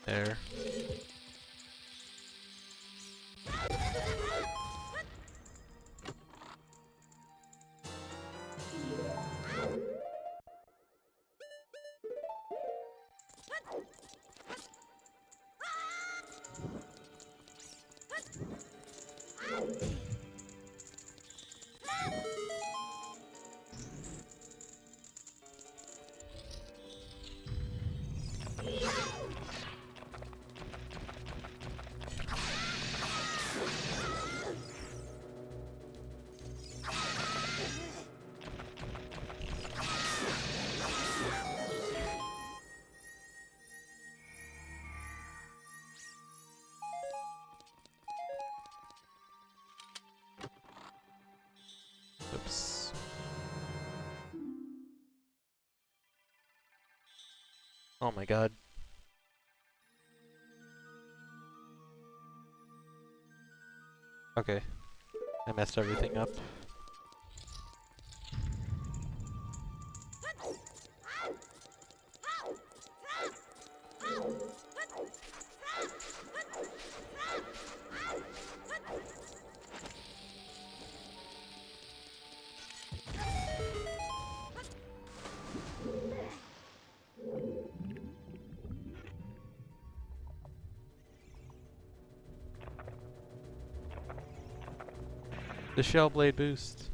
Speaker 1: There. Oops. Oh my god. Okay. I messed everything up. The Shell Blade boost.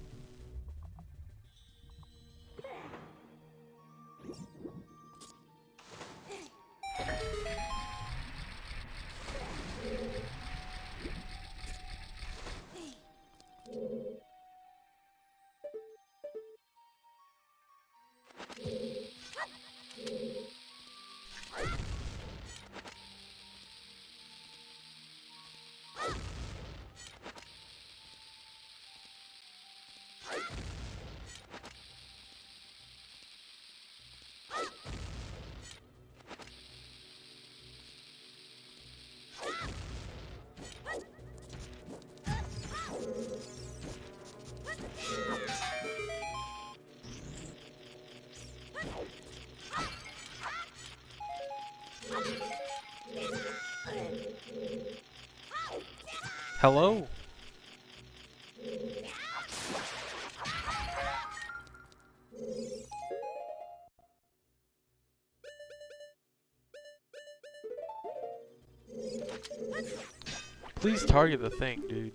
Speaker 1: Hello? Please target the thing, dude.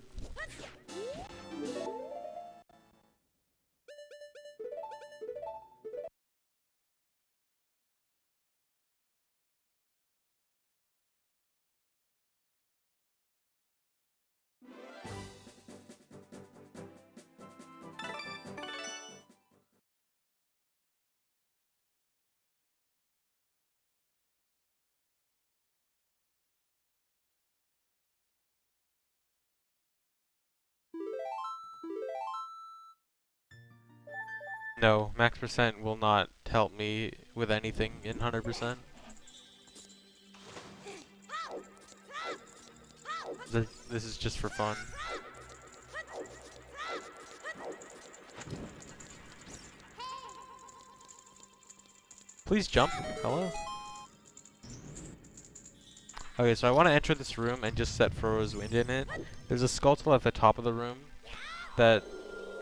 Speaker 1: No, max percent will not help me with anything in 100%. This is just for fun. Please jump. Hello? Okay, so I want to enter this room and just set Frodo's Wind in it. There's a Skulltula at the top of the room that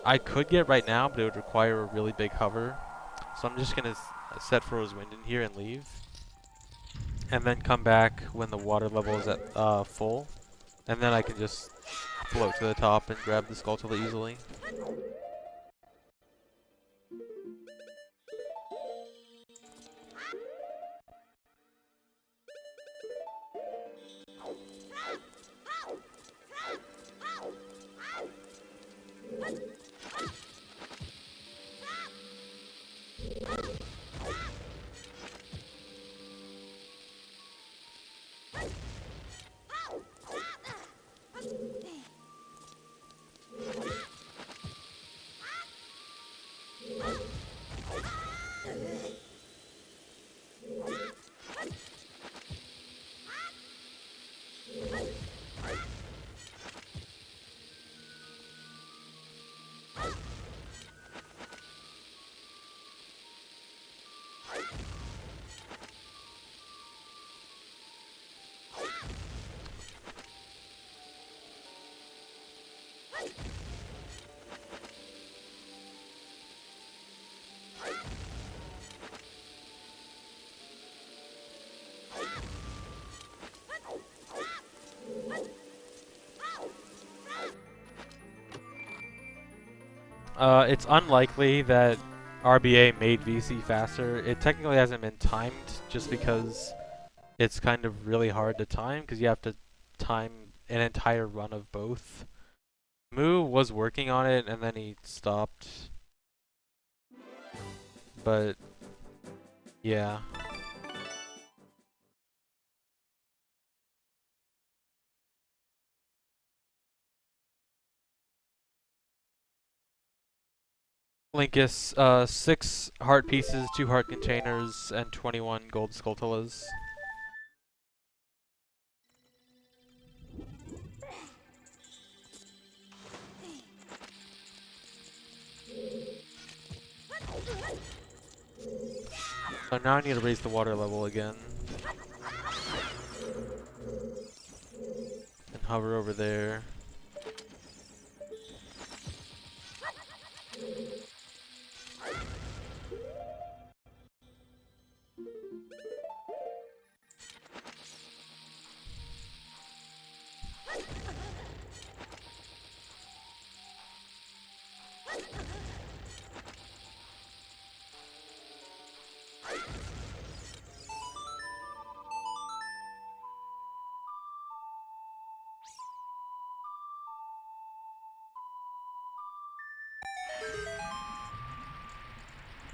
Speaker 1: I could get right now, but it would require a really big hover. So I'm just going to set Frodo's Wind in here and leave. And then come back when the water level is at full. And then I can just float to the top and grab the Skulltula easily. It's unlikely that RBA made VC faster. It technically hasn't been timed just because it's kind of really hard to time because you have to time an entire run of both. Moo was working on it and then he stopped. But yeah. Linkus, 6 heart pieces, 2 heart containers, and 21 gold Skulltulas. So now I need to raise the water level again. And hover over there.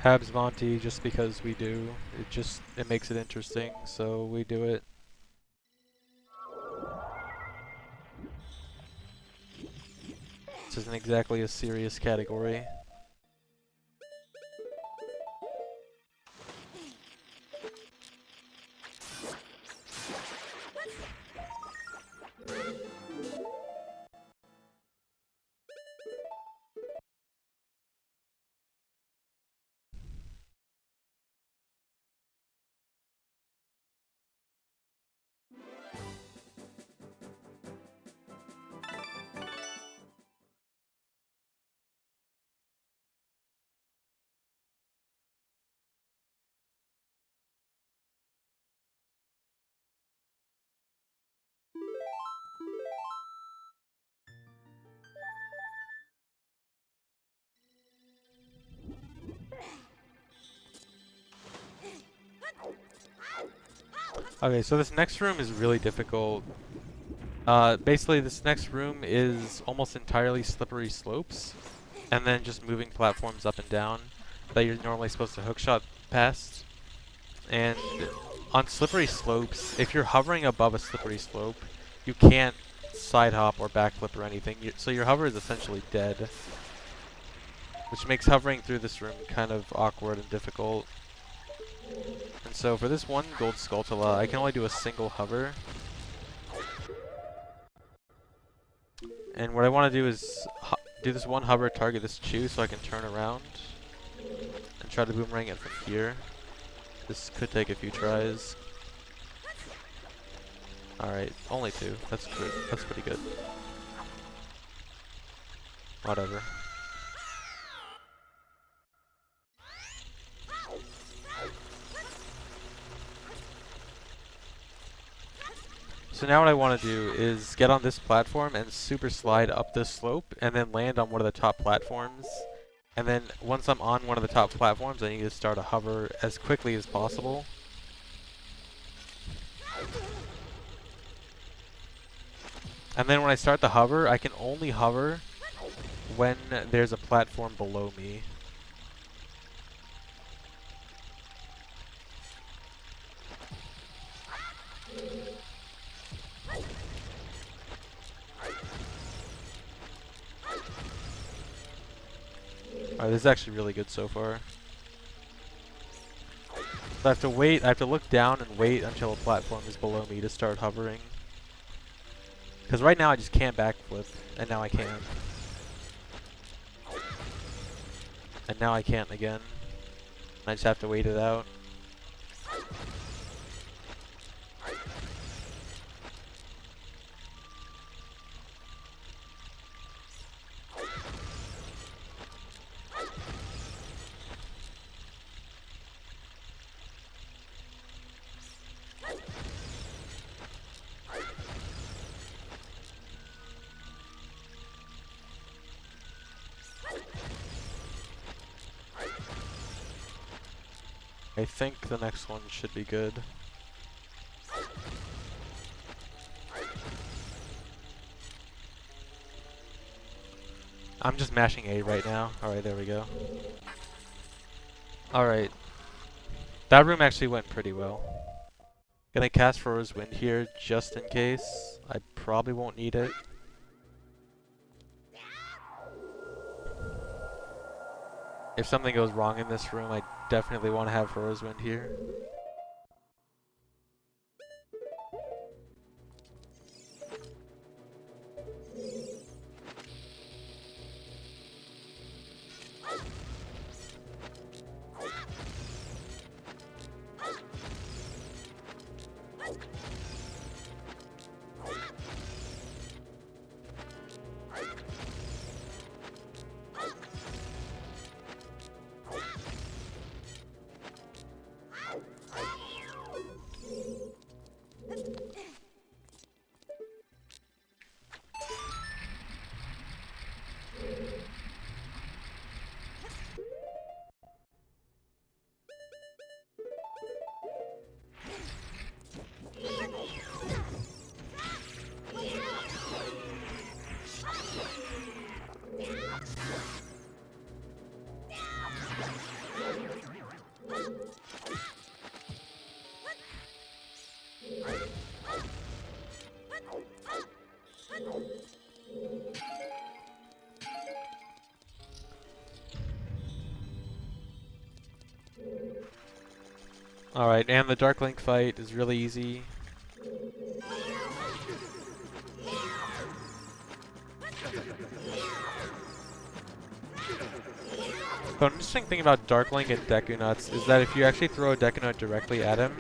Speaker 1: Habs Monty just because we do. It makes it interesting, so we do it. This isn't exactly a serious category. Okay, so this next room is really difficult. Basically, this next room is almost entirely slippery slopes, and then just moving platforms up and down that you're normally supposed to hookshot past. And on slippery slopes, if you're hovering above a slippery slope, you can't side hop or backflip or anything, so your hover is essentially dead. which makes hovering through this room kind of awkward and difficult. And so for this one gold Skulltula, I can only do a single hover. And what I want to do is do this one hover, target this Chew so I can turn around and try to boomerang it from here. This could take a few tries. Alright, only 2. That's good. That's pretty good. Whatever. So now what I want to do is get on this platform and super slide up this slope and then land on one of the top platforms. And then once I'm on one of the top platforms, I need to start a hover as quickly as possible. And then when I start the hover, I can only hover when there's a platform below me. Alright, this is actually really good so far. So I have to wait, I have to look down and wait until a platform is below me to start hovering. Because right now I just can't backflip, and now I can. And now I can't again. I just have to wait it out. I think the next one should be good. I'm just mashing A right now. Alright, there we go. Alright. That room actually went pretty well. Gonna cast Froze Wind here just in case. I probably won't need it. If something goes wrong in this room, I definitely want to have Froze Wind here. Alright, and the Dark Link fight is really easy. But an interesting thing about Dark Link and Deku Nuts is that if you actually throw a Deku Nut directly at him,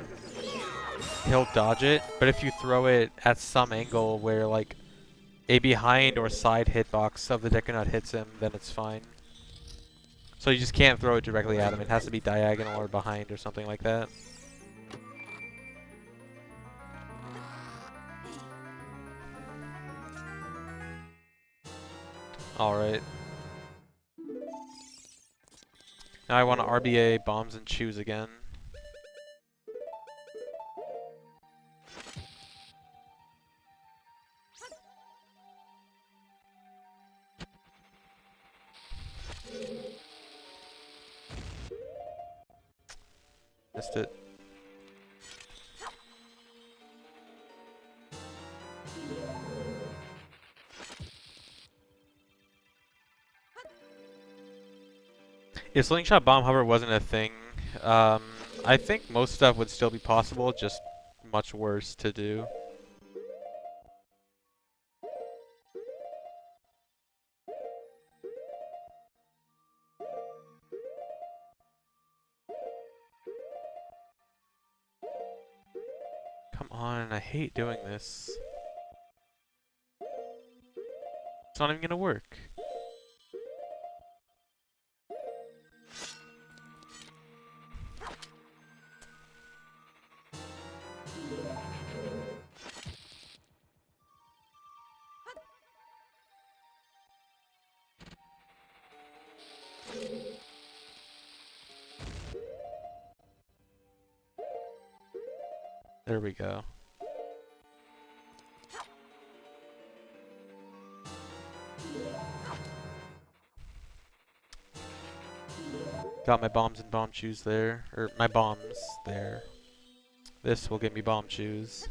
Speaker 1: he'll dodge it. But if you throw it at some angle where like a behind or side hitbox of the Deku Nut hits him, then it's fine. So you just can't throw it directly at him. It has to be diagonal or behind or something like that. Alright. Now I want to RBA bombs and chews again. Missed it. If slingshot bomb hover wasn't a thing, um, I think most stuff would still be possible, just much worse to do. Come on, I hate doing this. It's not even gonna work. There we go. Got my bombs and bomb shoes there. Or my bombs there. This will give me bomb shoes.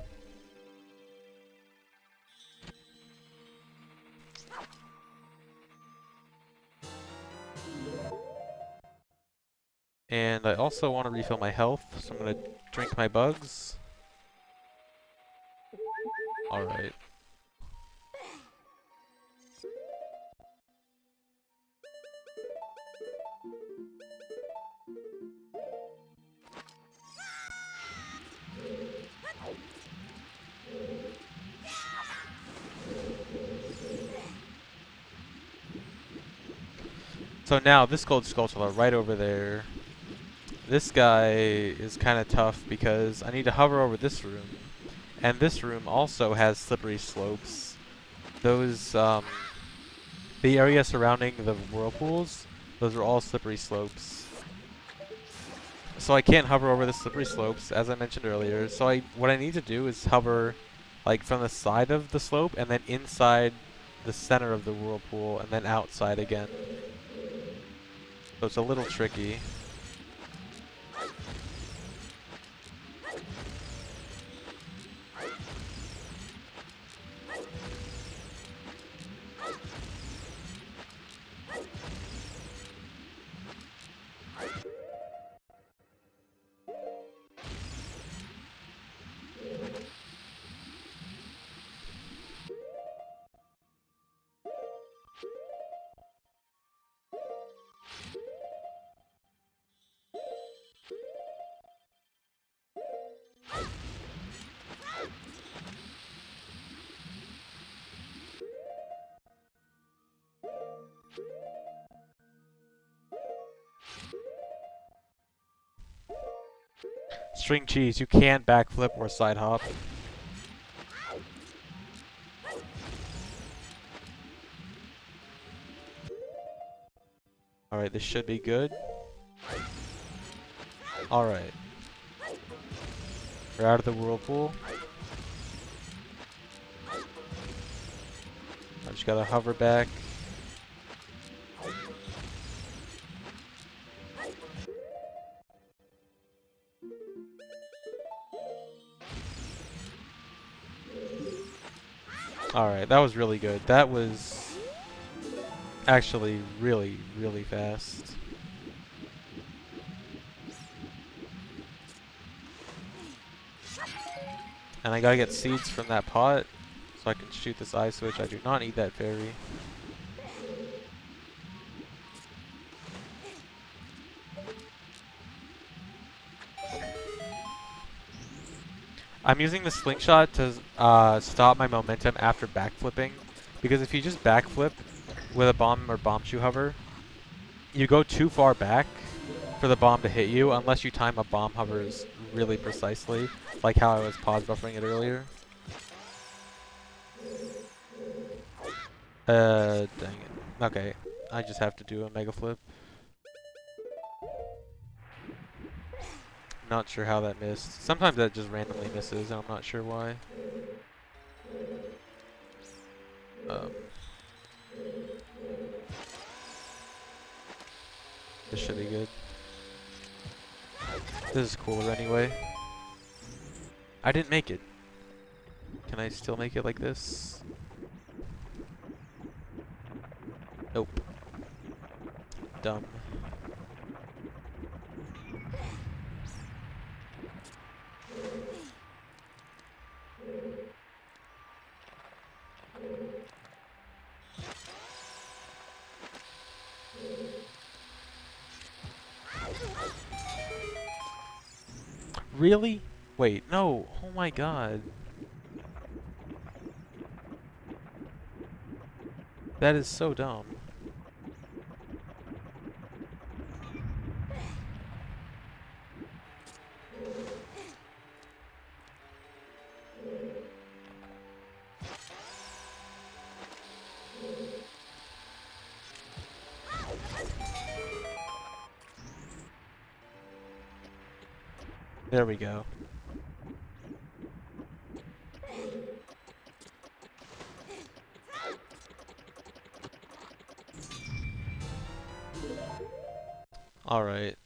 Speaker 1: And I also want to refill my health, so I'm gonna drink my bugs. Alright. So now, this gold skulltula right over there. This guy is kind of tough because I need to hover over this room. And this room also has slippery slopes. Those, the area surrounding the whirlpools, those are all slippery slopes. So I can't hover over the slippery slopes, as I mentioned earlier. So what I need to do is hover, like, from the side of the slope, and then inside the center of the whirlpool, and then outside again. So it's a little tricky. String cheese, you can't backflip or side hop. Alright, this should be good. Alright. We're out of the whirlpool. I just gotta hover back. Alright, that was really good. That was actually really, really fast. And I gotta get seeds from that pot so I can shoot this eye switch. I do not need that fairy. I'm using the slingshot to stop my momentum after backflipping, because if you just backflip with a bomb or bomb shoe hover, you go too far back for the bomb to hit you unless you time a bomb hovers really precisely, like how I was pause buffering it earlier. Dang it. Okay, I just have to do a mega flip. Not sure how that missed. Sometimes that just randomly misses, and I'm not sure why. This should be good. This is cooler anyway. I didn't make it. Can I still make it like this? Nope. Dumb. Really? Wait, no. Oh my god. That is so dumb. There we go. Alright.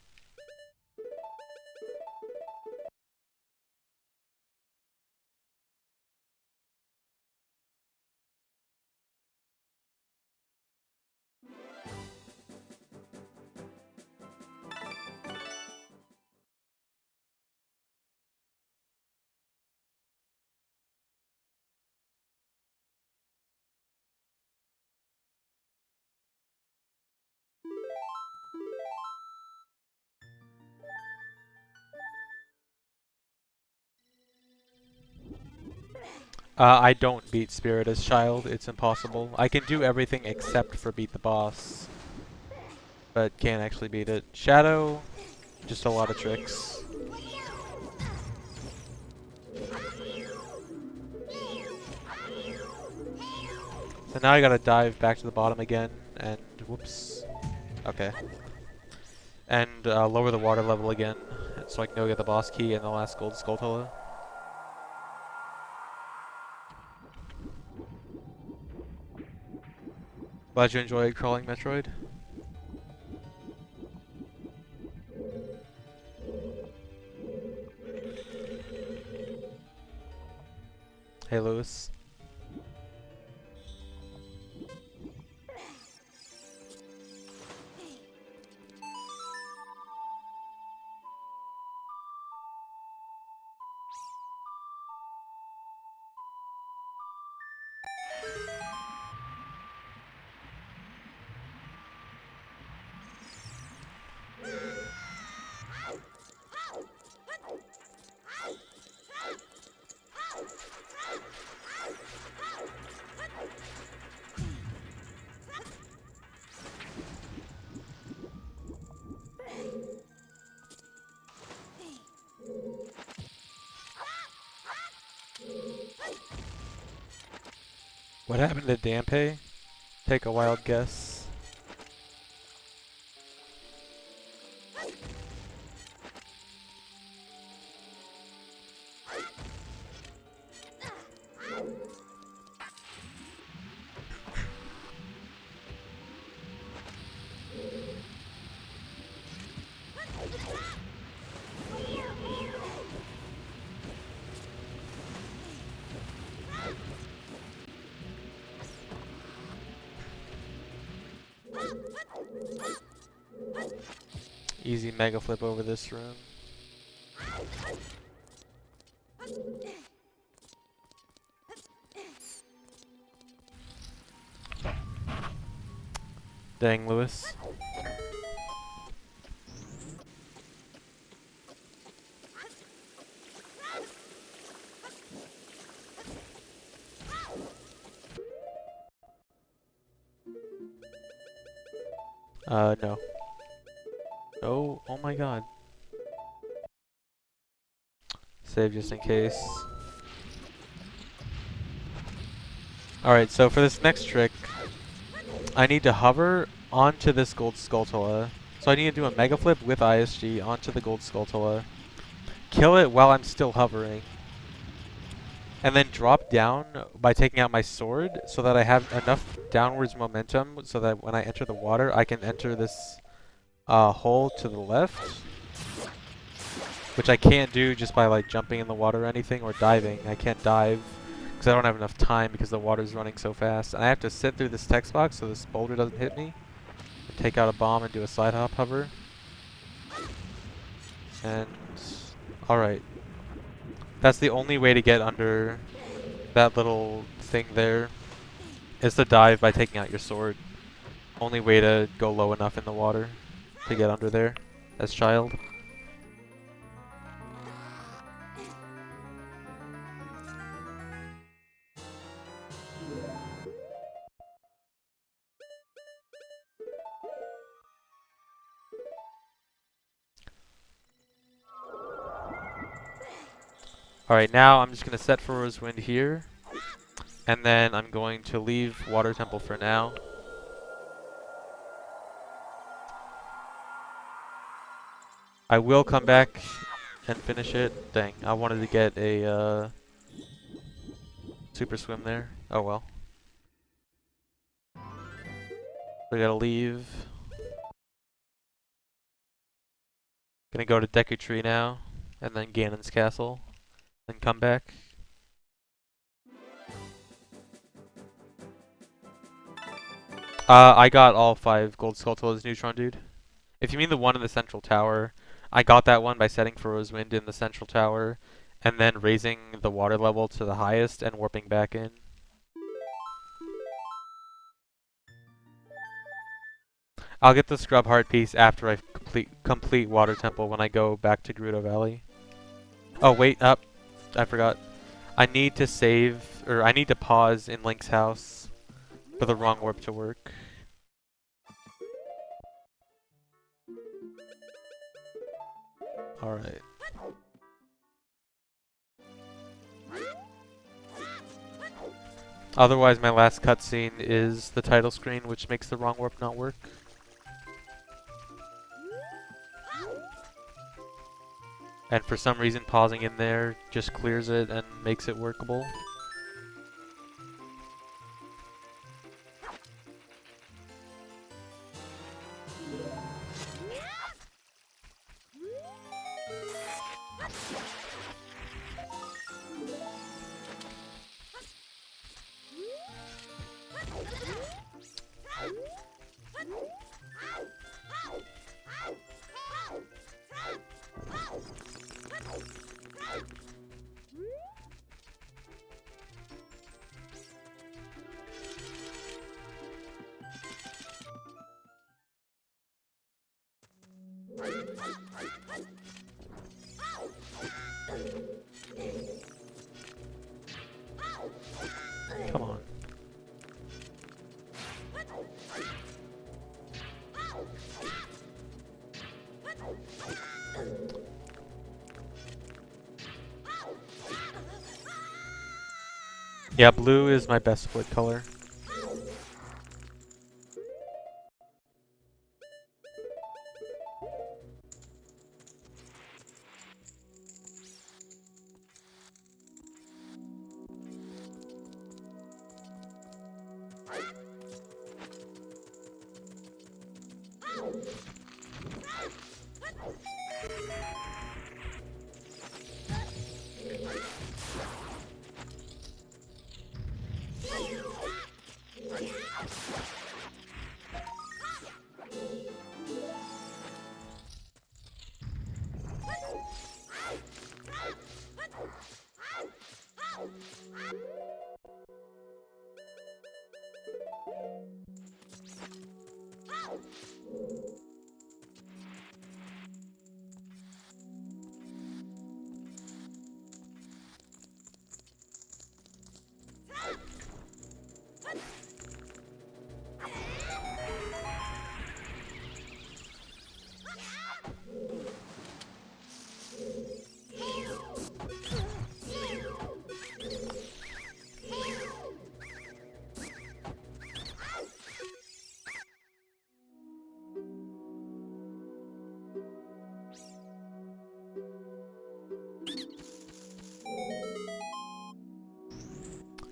Speaker 1: I don't beat Spirit as Child. It's impossible. I can do everything except for beat the boss, but can't actually beat it. Shadow, just a lot of tricks. So now I gotta dive back to the bottom again, and whoops. Okay. And lower the water level again, so I can go get the boss key and the last gold Skulltula. Glad you enjoyed Crawling Metroid. Hey, Lewis. What happened to Dampe? Take a wild guess. Easy mega flip over this room. Dang, Lewis. No. Oh my god. Save just in case. Alright, so for this next trick, I need to hover onto this gold Skulltula. So I need to do a mega flip with ISG onto the gold Skulltula. Kill it while I'm still hovering. And then drop down by taking out my sword so that I have enough downwards momentum so that when I enter the water, I can enter this hole to the left. Which I can't do just by like jumping in the water or anything or diving. I can't dive because I don't have enough time because the water's running so fast. And I have to sit through this text box so this boulder doesn't hit me. And take out a bomb and do a side hop hover. And alright. That's the only way to get under that little thing there, is to dive by taking out your sword. Only way to go low enough in the water to get under there as Child. Alright, now I'm just going to set for Rosewind here. And then I'm going to leave Water Temple for now. I will come back and finish it. Dang, I wanted to get a super swim there. Oh well. We gotta leave. Gonna go to Deku Tree now, and then Ganon's Castle, then come back. I got all 5 gold Skulltulas Neutron Dude. If you mean the one in the central tower, I got that one by setting for Rosewind in the central tower, and then raising the water level to the highest and warping back in. I'll get the Scrub Heart piece after I complete Water Temple when I go back to Gerudo Valley. Oh wait, up. I forgot. I need to save, or I need to pause in Link's house for the wrong warp to work. Alright. Otherwise, my last cutscene is the title screen, which makes the wrong warp not work. And for some reason, pausing in there just clears it and makes it workable. Come on. Yeah, blue is my best split color.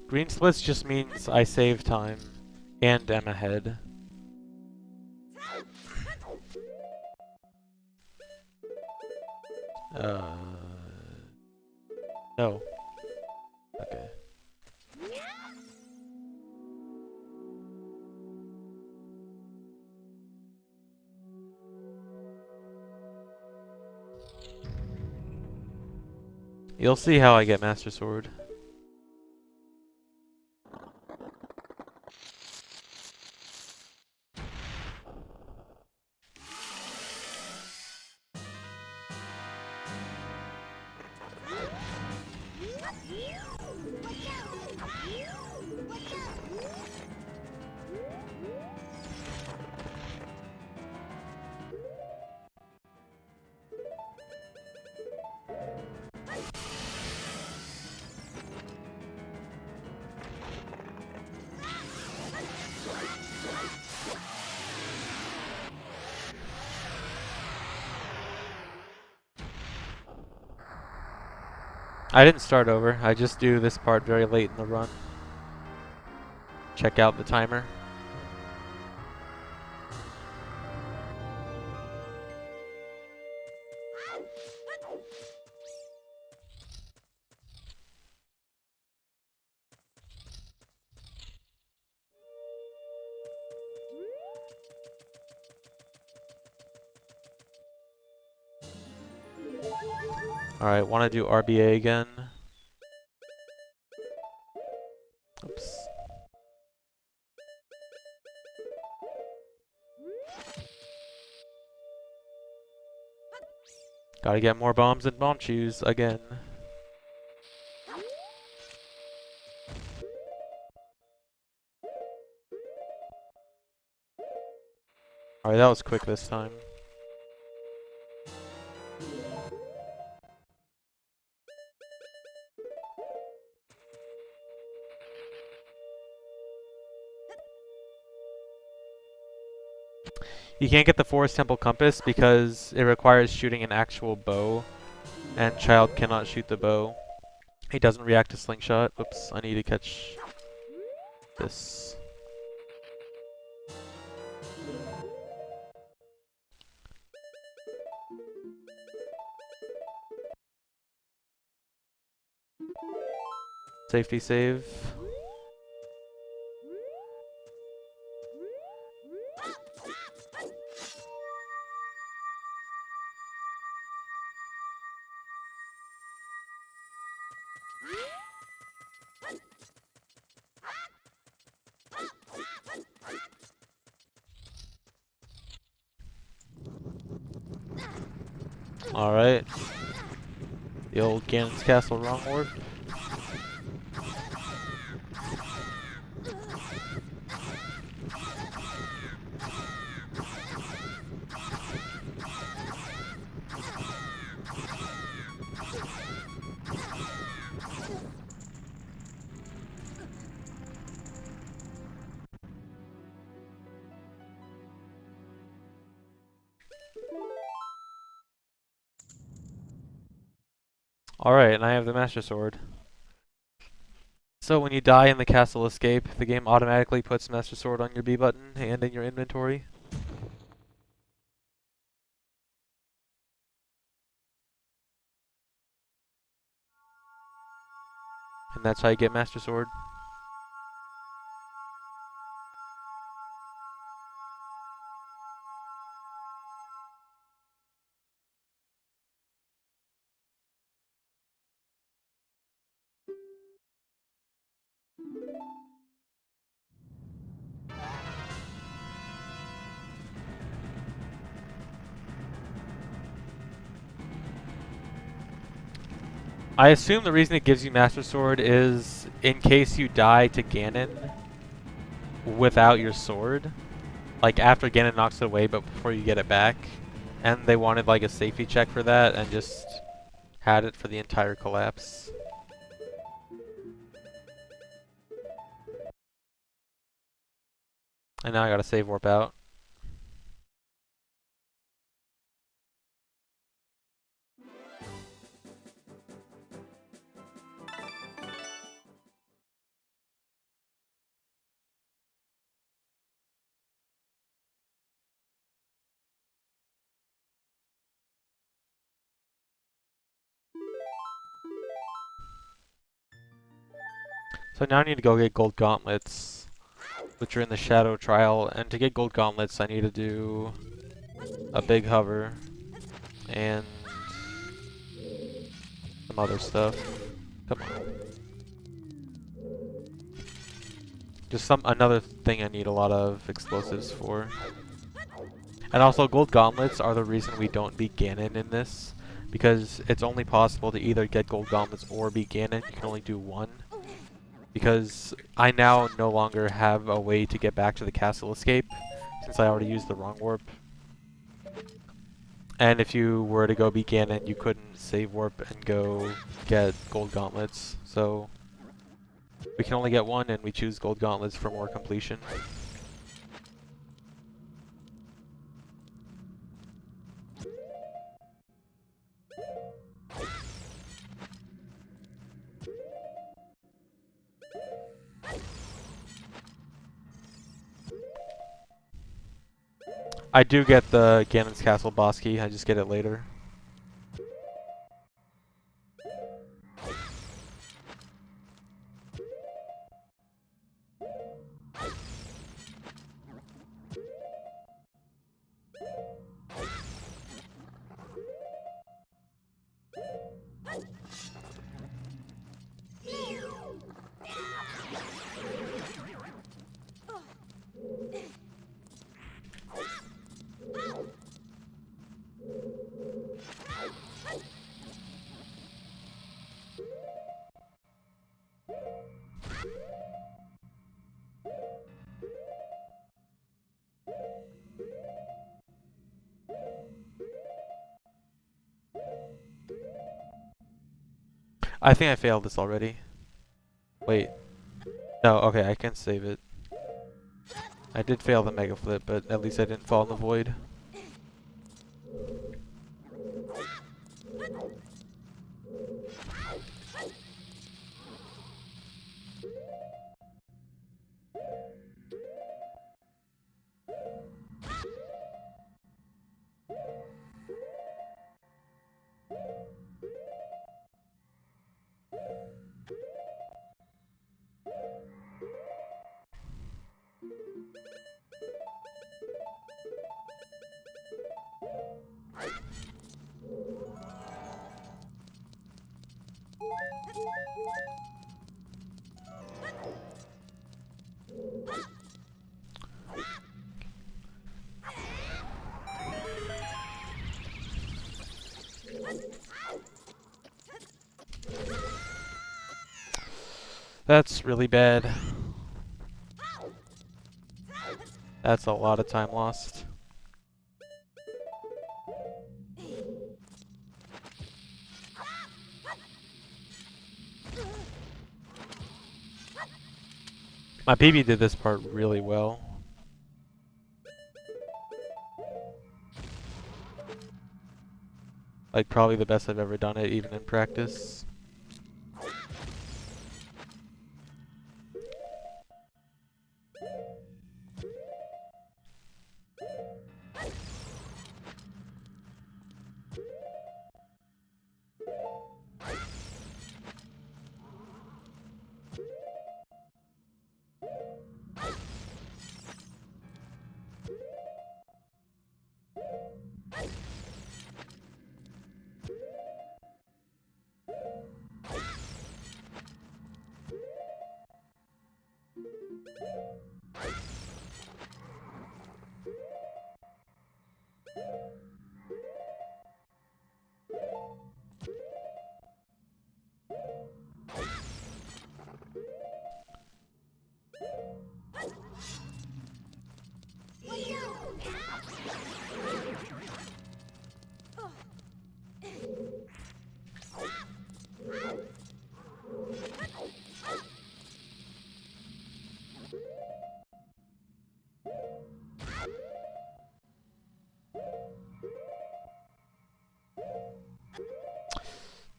Speaker 1: Green splits just means I save time and am ahead. No. Okay. You'll see how I get Master Sword. I didn't start over. I just do this part very late in the run. Check out the timer. Alright, want to do RBA again. Oops. Gotta get more bombs and bomb chews again. Alright, that was quick this time. You can't get the Forest Temple Compass because it requires shooting an actual bow, and Child cannot shoot the bow. He doesn't react to slingshot. Oops, I need to catch this. Safety save. Alright. The old Ganon's Castle wrong word. Alright, and I have the Master Sword. So when you die in the castle escape, the game automatically puts Master Sword on your B button and in your inventory. And that's how you get Master Sword. I assume the reason it gives you Master Sword is in case you die to Ganon without your sword. Like after Ganon knocks it away but before you get it back. And they wanted like a safety check for that and just had it for the entire collapse. And now I gotta save warp out. So now I need to go get gold gauntlets, which are in the Shadow Trial. And to get gold gauntlets, I need to do a big hover and some other stuff. Come on. Just another thing I need a lot of explosives for. And also gold gauntlets are the reason we don't beat Ganon in this. Because it's only possible to either get gold gauntlets or beat Ganon. You can only do one. Because I now no longer have a way to get back to the castle escape, since I already used the wrong warp. And if you were to go beat Ganon, you couldn't save warp and go get gold gauntlets. So we can only get one, and we choose gold gauntlets for more completion. I do get the Ganon's Castle boss key, I just get it later. I think I failed this already. Wait. No, okay, I can save it. I did fail the mega flip, but at least I didn't fall in the void. That's really bad. That's a lot of time lost. My PB did this part really well. Like, probably the best I've ever done it, even in practice.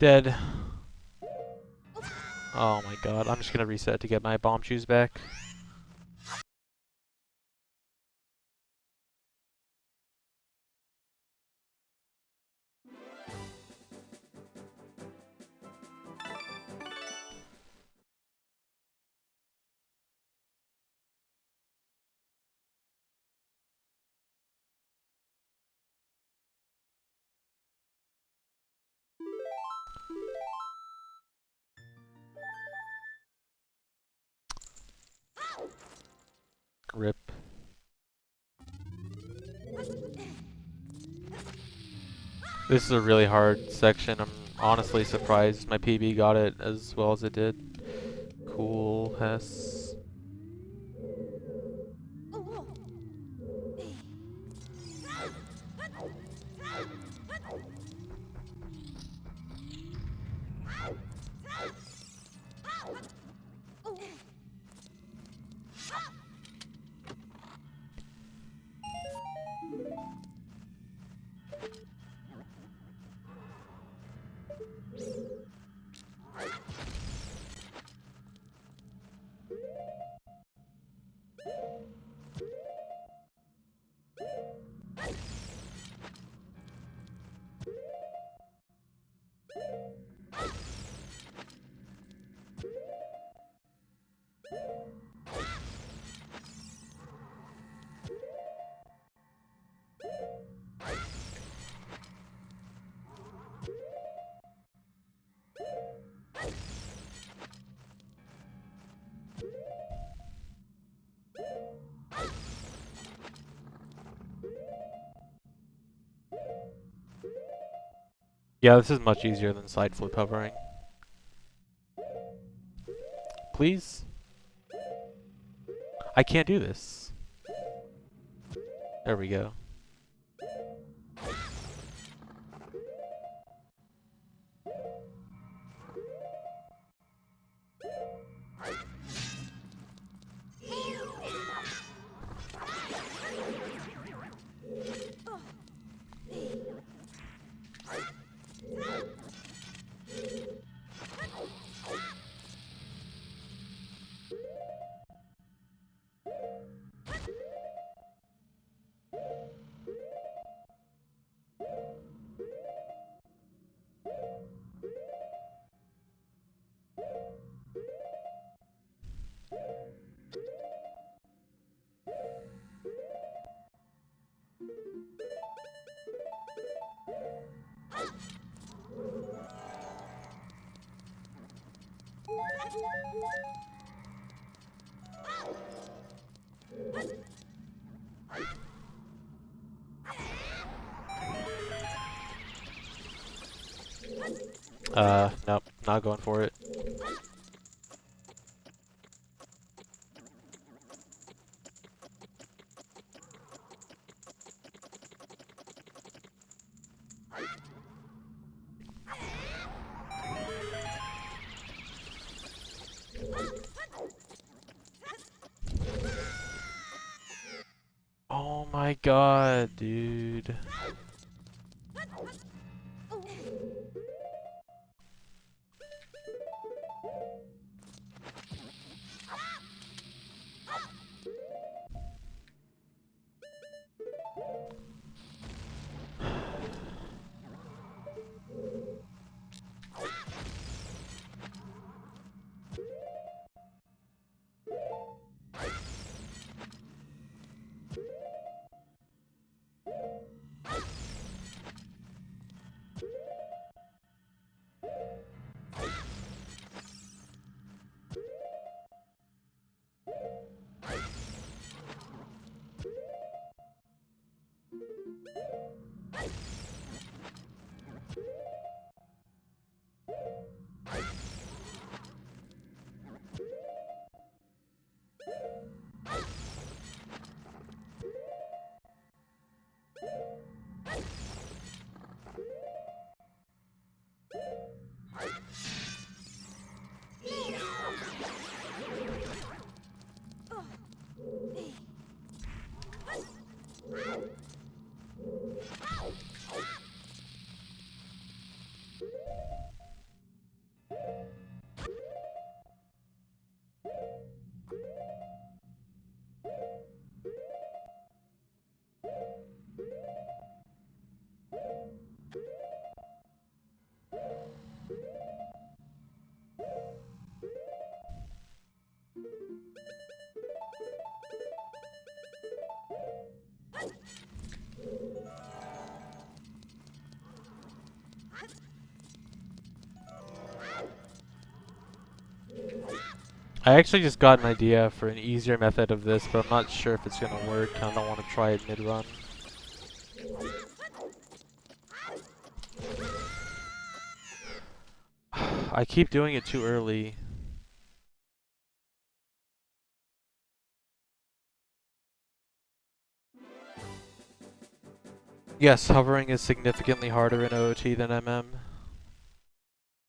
Speaker 1: Dead. Oh my god, I'm just gonna reset to get my bomb shoes back. Rip. This is a really hard section. I'm honestly surprised my PB got it as well as it did. Cool, Hess. Yeah, this is much easier than side flip hovering. Please? I can't do this. There we go. Nope, not going for it. Oh my god, dude. I actually just got an idea for an easier method of this, but I'm not sure if it's gonna work. I don't want to try it mid-run. I keep doing it too early. Yes, hovering is significantly harder in OOT than MM.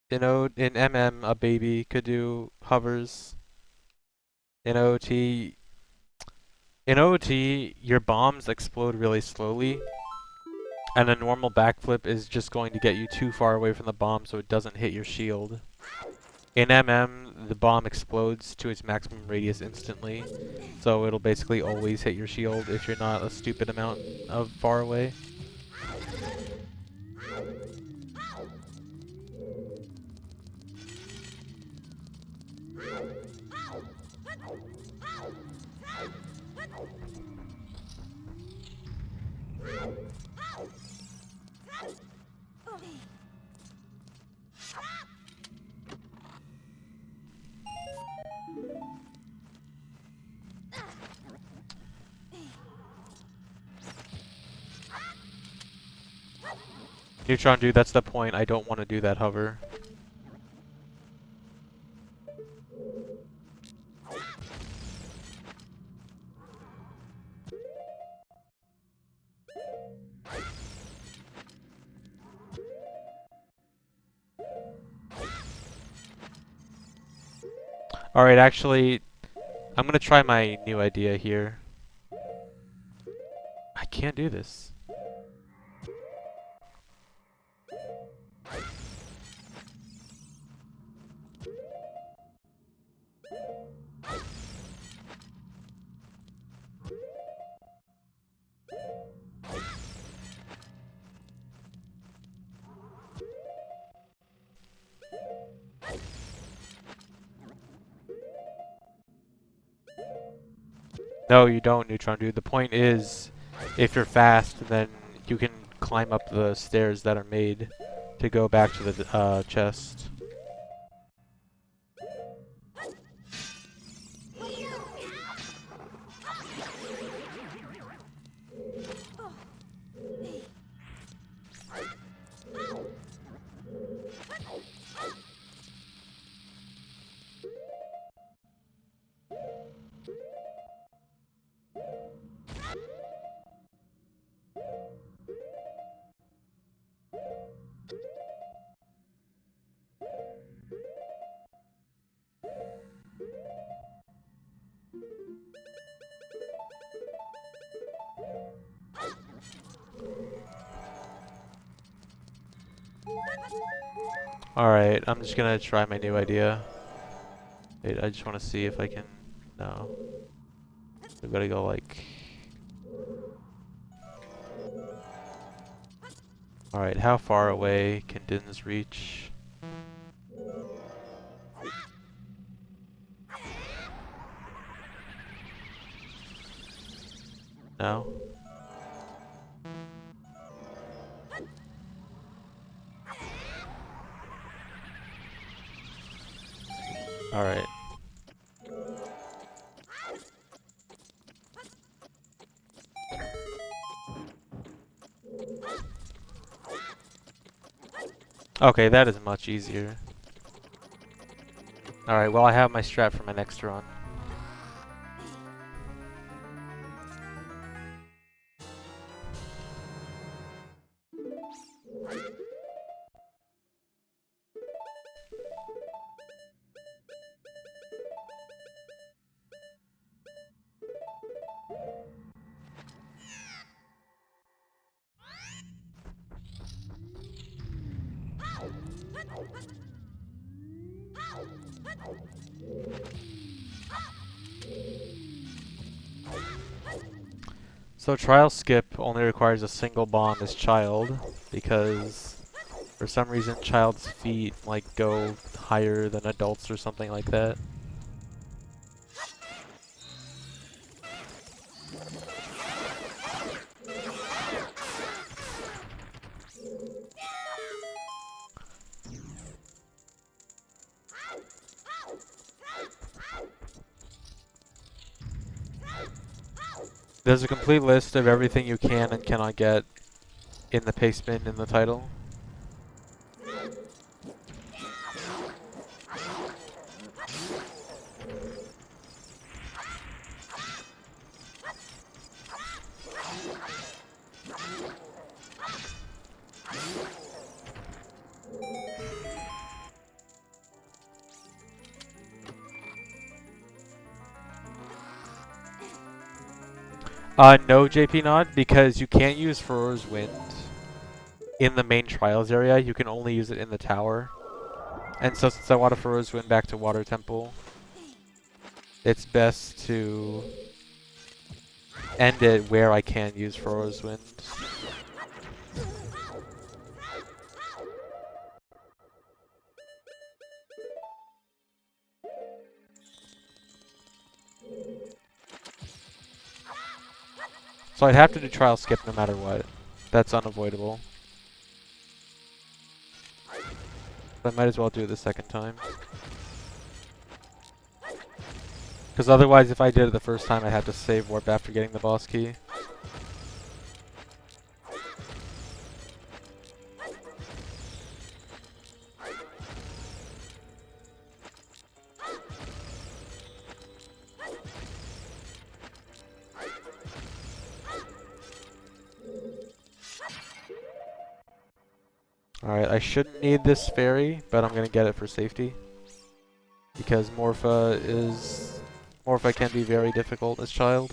Speaker 1: In MM, a baby could do hovers. In OOT, your bombs explode really slowly, and a normal backflip is just going to get you too far away from the bomb so it doesn't hit your shield. In MM, the bomb explodes to its maximum radius instantly, so it'll basically always hit your shield if you're not a stupid amount of far away. Neutron dude, that's the point. I don't want to do that hover. Alright, actually, I'm gonna try my new idea here. I can't do this. No, you don't, Neutron dude. The point is, if you're fast, then you can climb up the stairs that are made to go back to the chest. Alright, I'm just gonna try my new idea. Wait, I just want to see if I can... No. We gotta go like... Alright, how far away can Din's reach? No? Alright. Okay, that is much easier. Alright, well I have my strat for my next run. So trial skip only requires a single bomb as child, because for some reason child's feet like go higher than adults or something like that. There's a complete list of everything you can and cannot get in the paste bin in the title. No, JP Nod, because you can't use Furor's Wind in the main trials area. You can only use it in the tower. And so since I want to Furor's Wind back to Water Temple, it's best to end it where I can use Furor's Wind. So I'd have to do trial skip no matter what. That's unavoidable. But I might as well do it the second time. Because otherwise, if I did it the first time, I'd have to save warp after getting the boss key. Alright, I shouldn't need this fairy, but I'm gonna get it for safety. Because Morpha can be very difficult as child.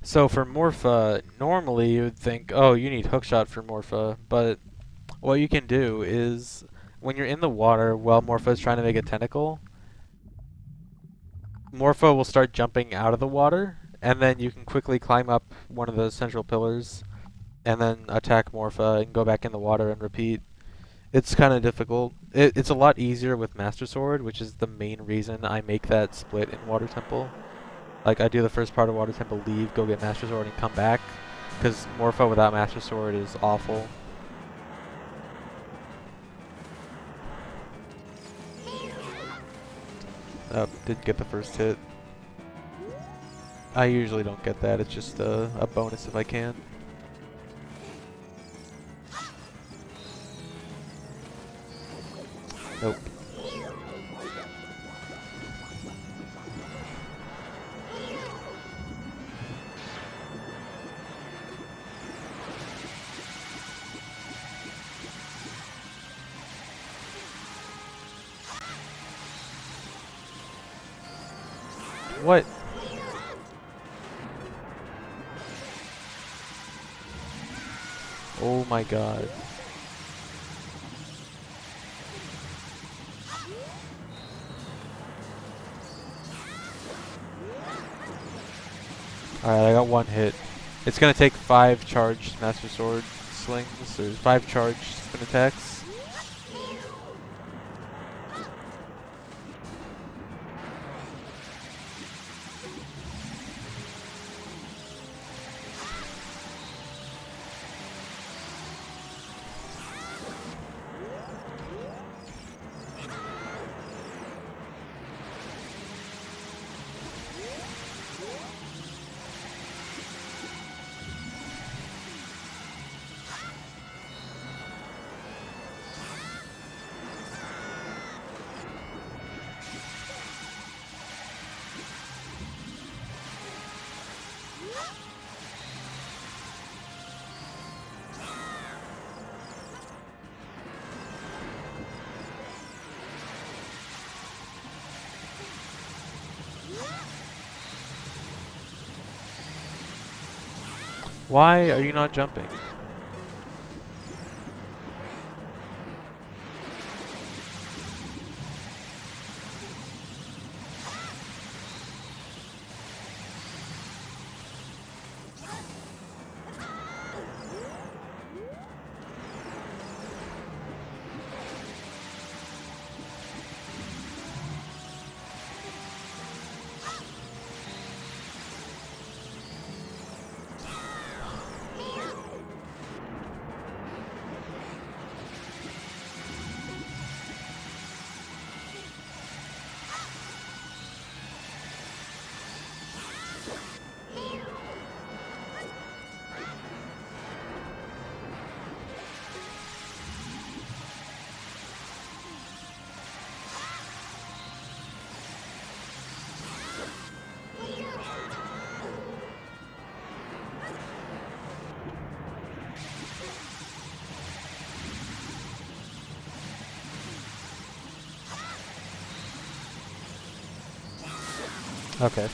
Speaker 1: So for Morpha, normally you would think, oh, you need hookshot for Morpha, but what you can do is, when you're in the water while Morpha is trying to make a tentacle, Morpha will start jumping out of the water, and then you can quickly climb up one of the central pillars, and then attack Morpha and go back in the water and repeat. It's kind of difficult. It's a lot easier with Master Sword, which is the main reason I make that split in Water Temple. Like, I do the first part of Water Temple, leave, go get Master Sword, and come back. Because Morpho without Master Sword is awful. Oh, didn't get the first hit. I usually don't get that, it's just a bonus if I can. Nope. What? Oh my god. Alright, I got one hit. It's gonna take 5 charged Master Sword slings, or 5 charged spin attacks. Why are you not jumping? Okay.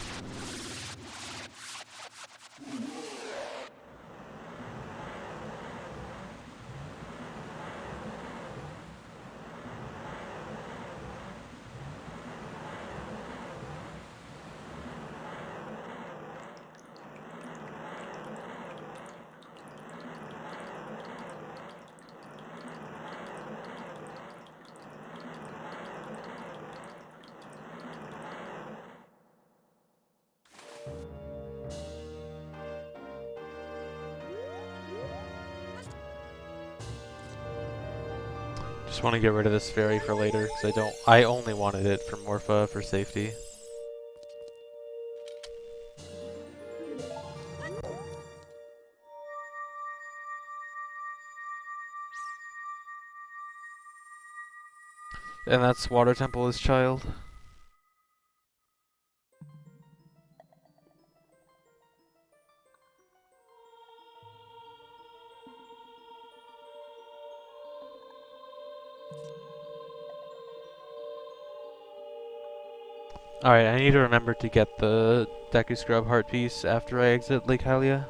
Speaker 1: Just want to get rid of this fairy for later, because I only wanted it for Morpha for safety. And that's Water Temple as child. Alright, I need to remember to get the Deku Scrub heart piece after I exit Lake Hylia.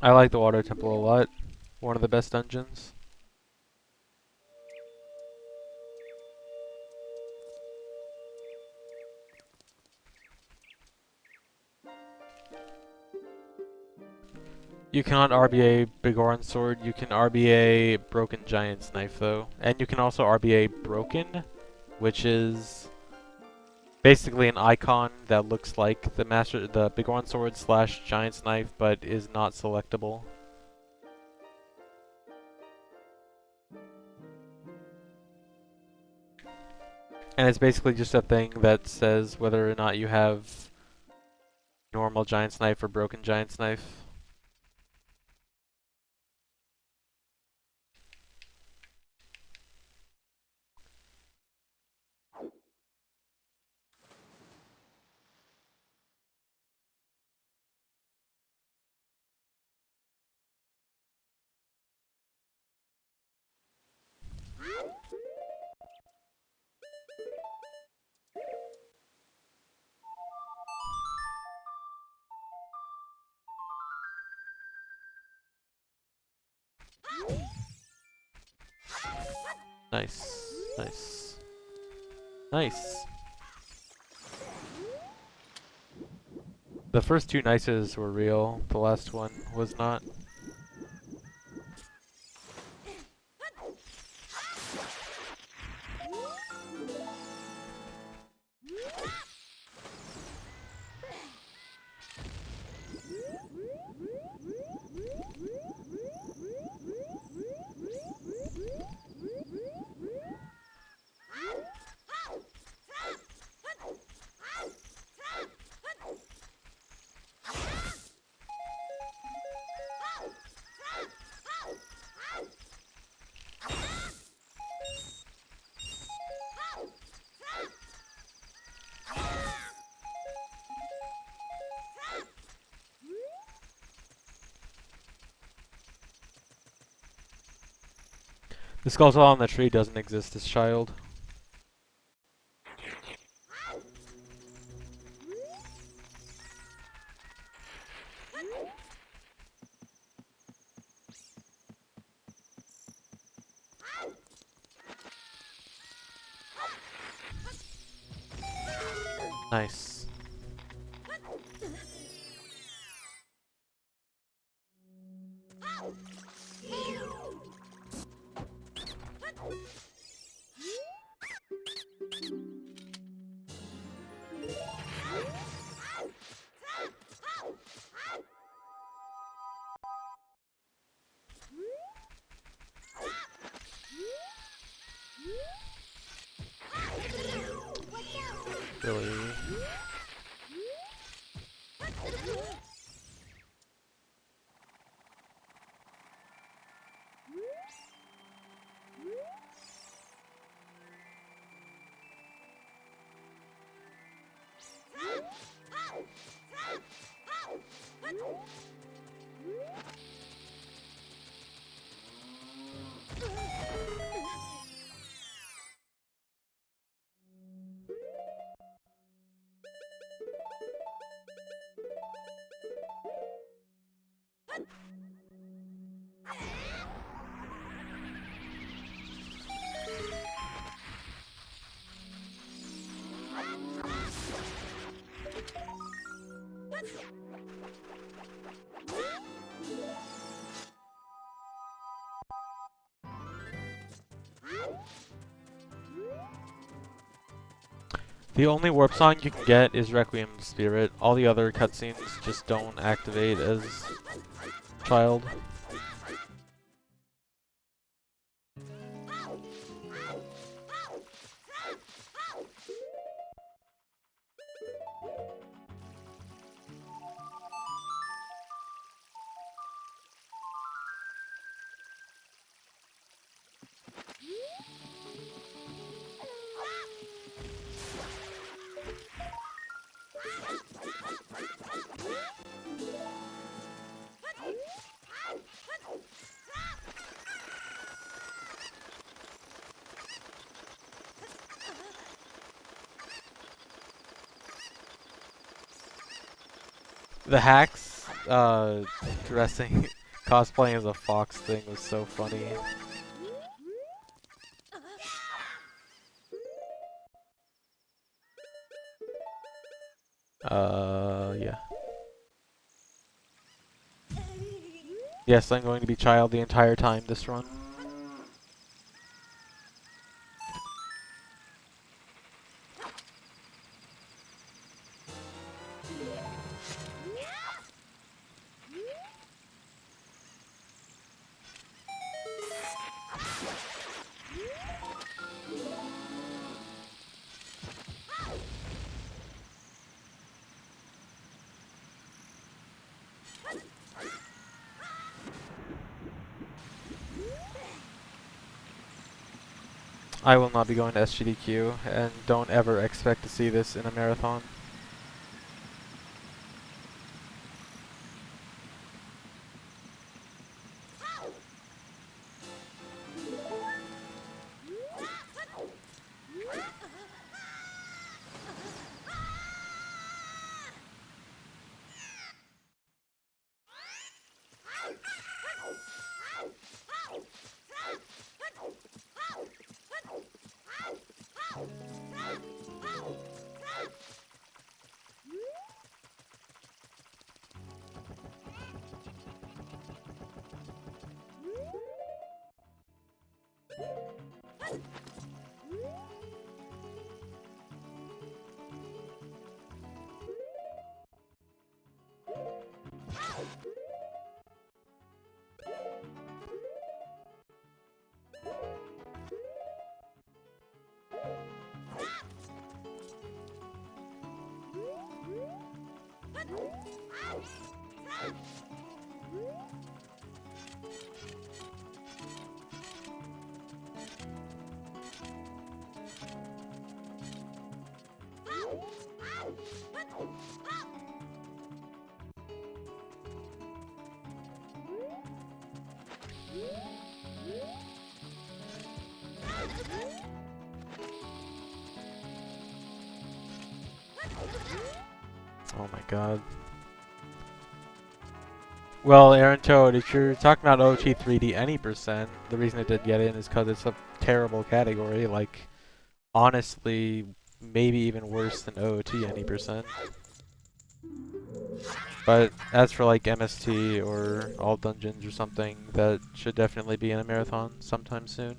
Speaker 1: I like the Water Temple a lot. One of the best dungeons. You cannot RBA Biggoron Sword, you can RBA Broken Giant's Knife though. And you can also RBA Broken, which is basically an icon that looks like the Biggoron Sword / Giant's Knife, but is not selectable. And it's basically just a thing that says whether or not you have normal Giant's Knife or Broken Giant's Knife. Nice. Nice. Nice. The first two nices were real, the last one was not. The Skulltula on the tree doesn't exist as child. Nice. Really? The only warp song you can get is Requiem of the Spirit. All the other cutscenes just don't activate as child. The hacks, dressing, cosplaying as a fox thing was so funny. Yeah. Yes, I'm going to be child the entire time this run. I will not be going to SGDQ, and don't ever expect to see this in a marathon. Oh my god. Well, Aaron Toad, if you're talking about OT 3D any percent, the reason it didn't get in is because it's a terrible category. Like, honestly, maybe even worse than OOT any percent. But as for like MST or all dungeons or something, that should definitely be in a marathon sometime soon.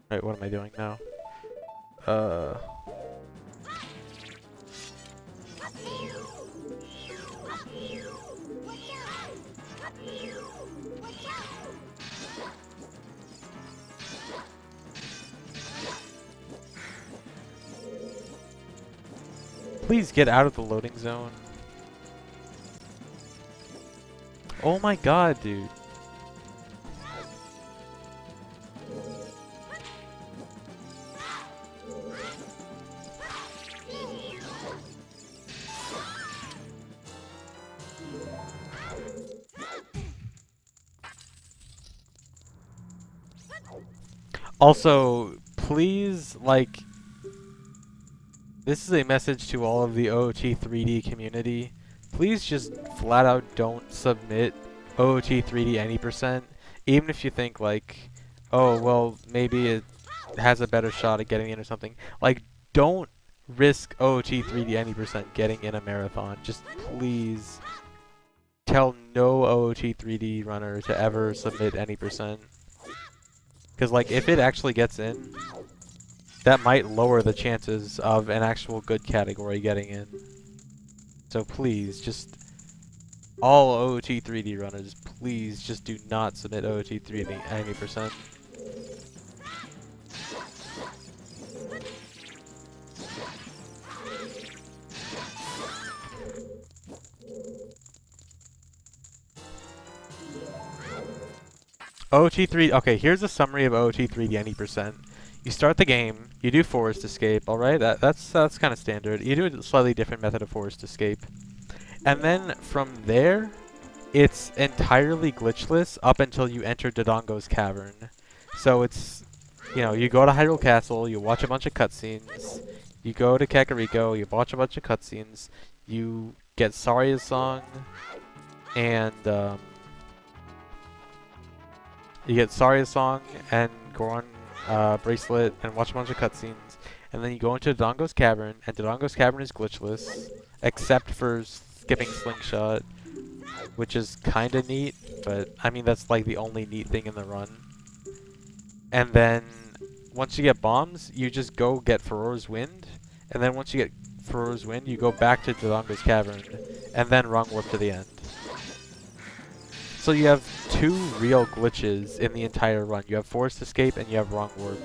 Speaker 1: Right, what am I doing now? Please get out of the loading zone. Oh my god, dude. Also, please, like, this is a message to all of the OOT 3D community. Please just flat out don't submit OOT 3D any percent, even if you think like, oh well, maybe it has a better shot at getting in or something. Like, don't risk OOT 3D any percent getting in a marathon. Just please tell no OOT 3D runner to ever submit any percent. Because like, if it actually gets in, that might lower the chances of an actual good category getting in. So please, just all OOT 3D runners, please just do not submit OOT 3D any percent. OT3, okay, here's a summary of OT3D any percent. You start the game, you do forest escape, alright? That's kind of standard. You do a slightly different method of forest escape. And then from there, it's entirely glitchless up until you enter Dodongo's Cavern. So it's, you know, you go to Hyrule Castle, you watch a bunch of cutscenes, you go to Kakariko, you watch a bunch of cutscenes, you get Saria's song, and you get Saria's song and Goron bracelet and watch a bunch of cutscenes, and then you go into Dodongo's Cavern, and Dodongo's Cavern is glitchless, except for skipping Slingshot, which is kinda neat, but I mean that's like the only neat thing in the run. And then once you get bombs, you just go get Farore's Wind, and then once you get Farore's Wind, you go back to Dodongo's Cavern, and then Wrong Warp to the end. So you have two real glitches in the entire run. You have Forest Escape and you have Wrong Warp.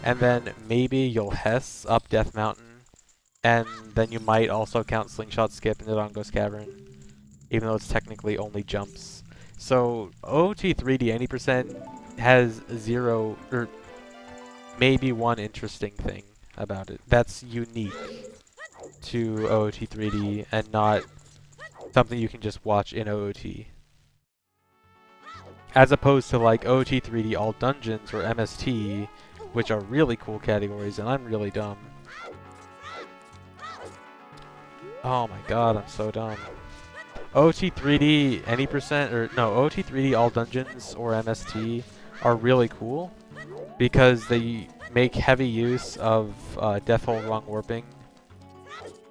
Speaker 1: And then maybe you'll Hess up Death Mountain, and then you might also count Slingshot Skip in Dodongo's Cavern, even though it's technically only jumps. So OOT 3D any percent has zero, or maybe one interesting thing about it that's unique to OOT 3D and not something you can just watch in OOT. As opposed to like OOT 3D All Dungeons or MST, which are really cool categories, and I'm really dumb. Oh my god, I'm so dumb. OOT 3D any percent, or no, OOT 3D All Dungeons or MST are really cool because they make heavy use of Death Hole Wrong Warping,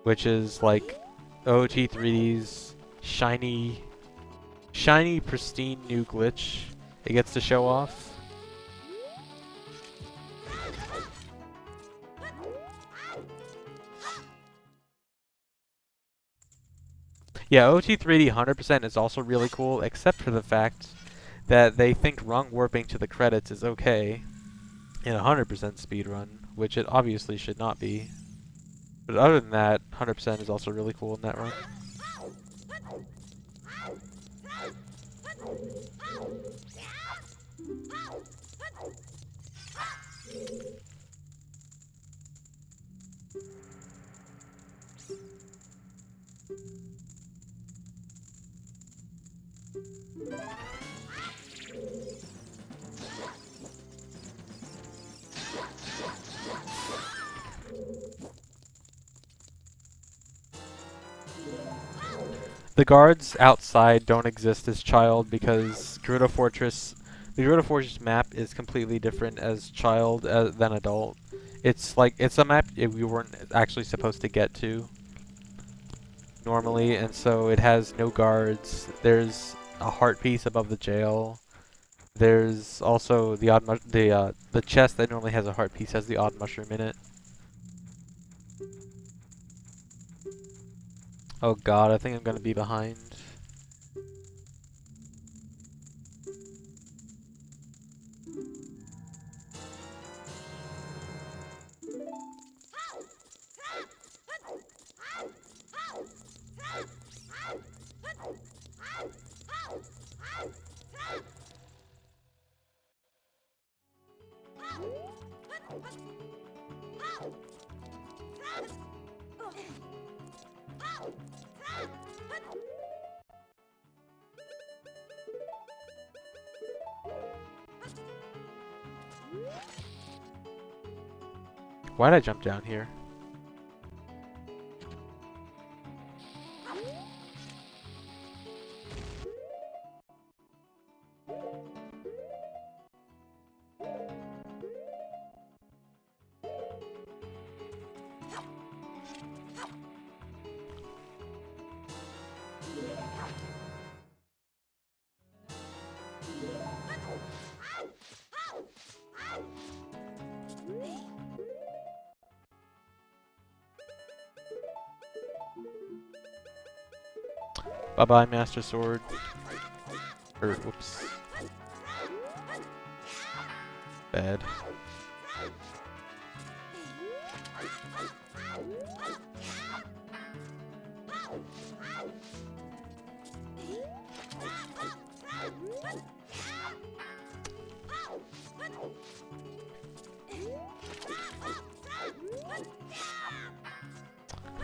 Speaker 1: which is like OOT 3D's shiny, pristine new glitch it gets to show off. Yeah, OT 3D 100% is also really cool, except for the fact that they think wrong warping to the credits is okay in 100% speedrun, which it obviously should not be. But other than that, 100% is also really cool in that run. The guards outside don't exist as child because the Gerudo Fortress map is completely different as child than adult. It's like, it's a map we weren't actually supposed to get to normally, and so it has no guards. There's a heart piece above the jail. There's also the odd the chest that normally has a heart piece has the odd mushroom in it. Oh god, I think I'm gonna be behind. Why'd I jump down here? Bye-bye, Master Sword. Whoops. Bad.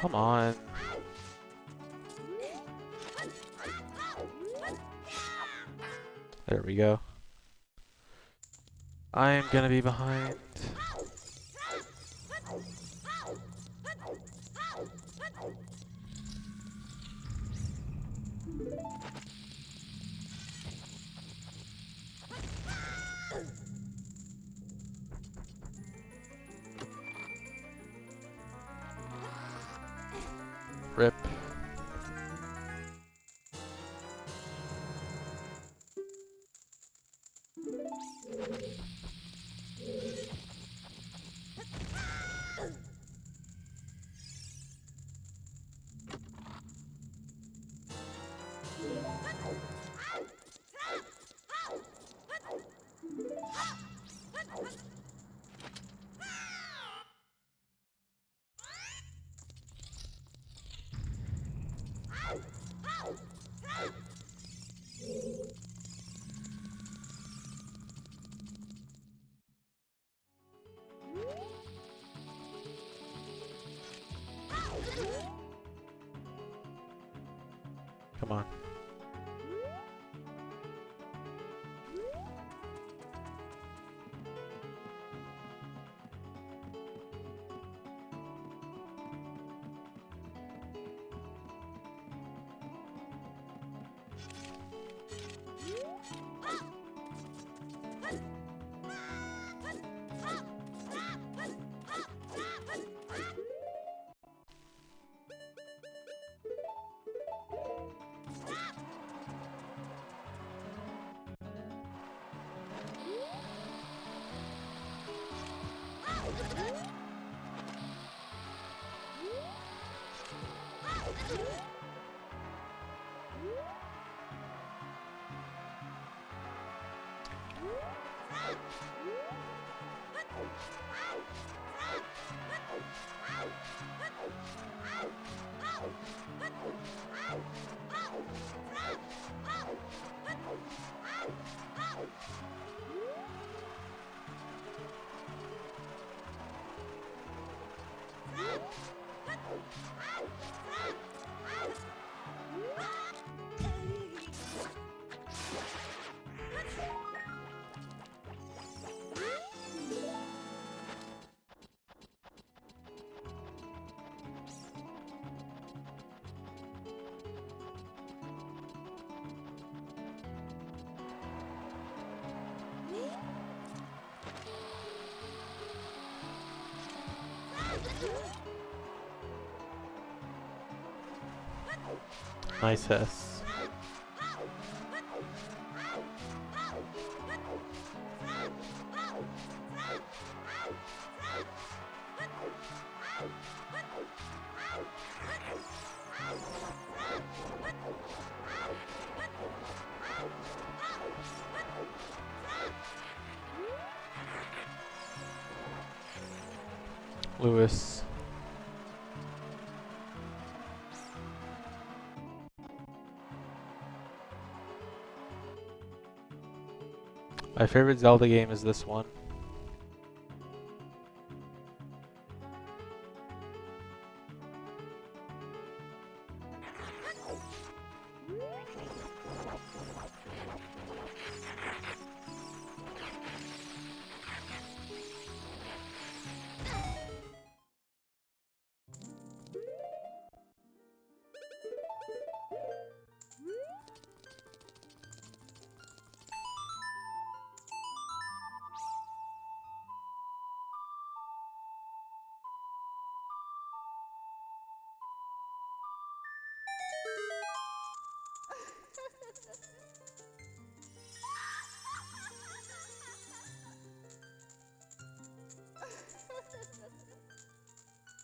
Speaker 1: Come on. There we go. I am gonna be behind. Rip. Come on. Nice S. Lewis. My favorite Zelda game is this one.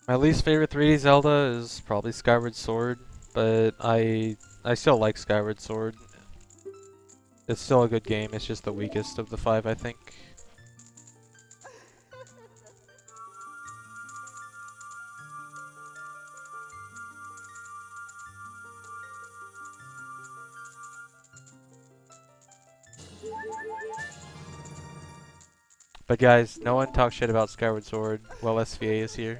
Speaker 1: My least favorite 3D Zelda is probably Skyward Sword, but I still like Skyward Sword. It's still a good game, it's just the weakest of the 5, I think. But guys, no one talks shit about Skyward Sword while SVA is here.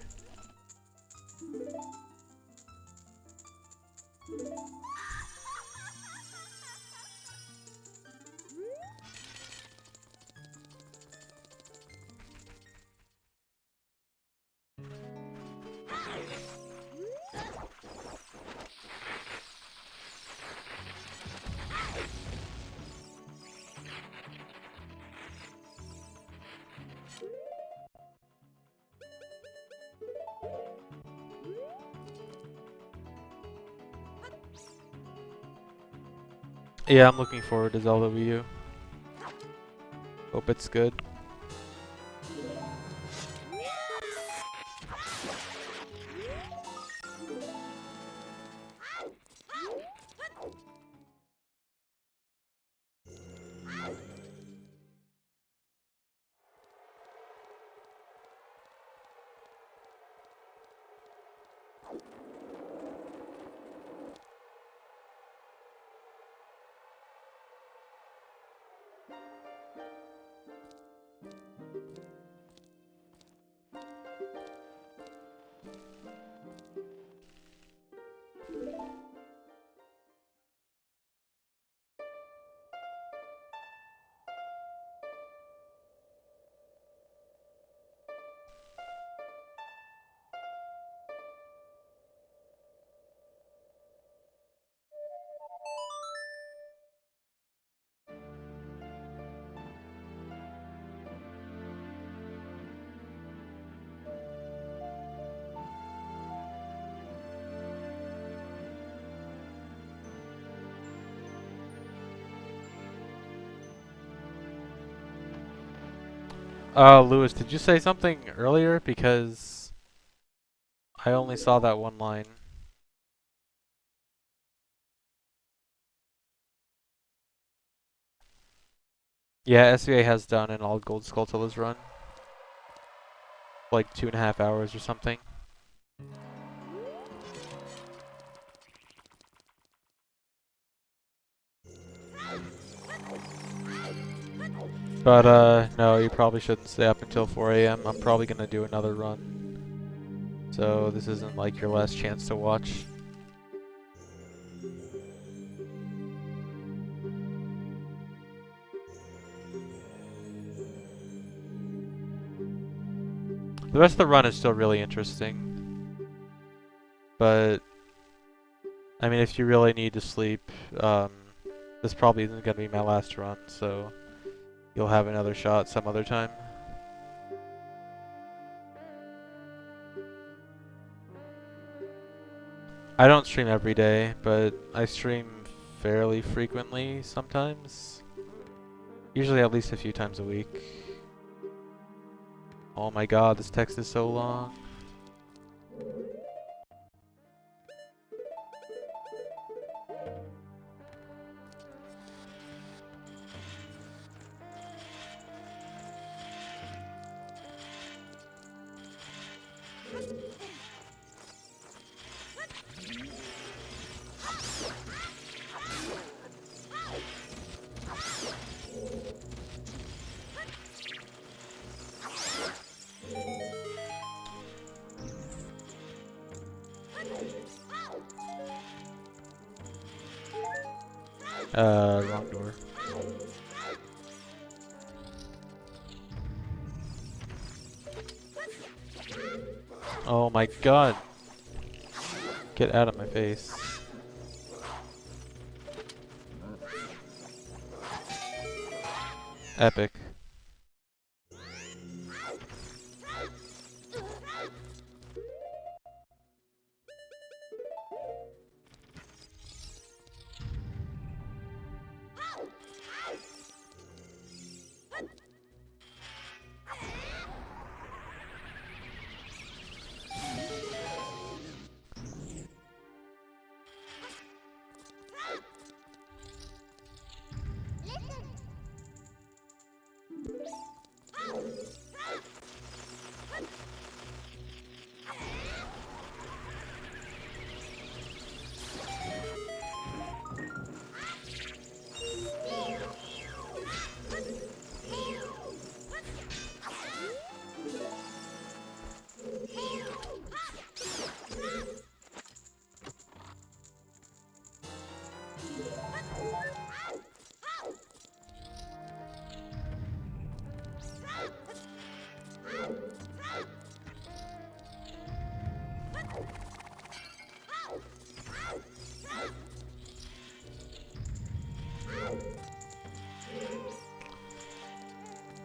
Speaker 1: Yeah, I'm looking forward to Zelda Wii U. Hope it's good. Lewis, did you say something earlier? Because I only saw that one line. Yeah, SVA has done an all gold Skulltulas run. Like 2.5 hours or something. But no, you probably shouldn't stay up until 4 AM. I'm probably gonna do another run. So this isn't like your last chance to watch. The rest of the run is still really interesting. But, I mean, if you really need to sleep, this probably isn't gonna be my last run, so you'll have another shot some other time. I don't stream every day, but I stream fairly frequently sometimes. Usually at least a few times a week. Oh my god, this text is so long. Wrong door. Oh my god. Get out of my face. Epic.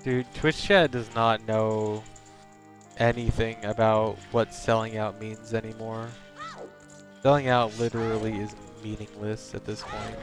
Speaker 1: Dude, Twitch chat does not know anything about what selling out means anymore. Selling out literally is meaningless at this point.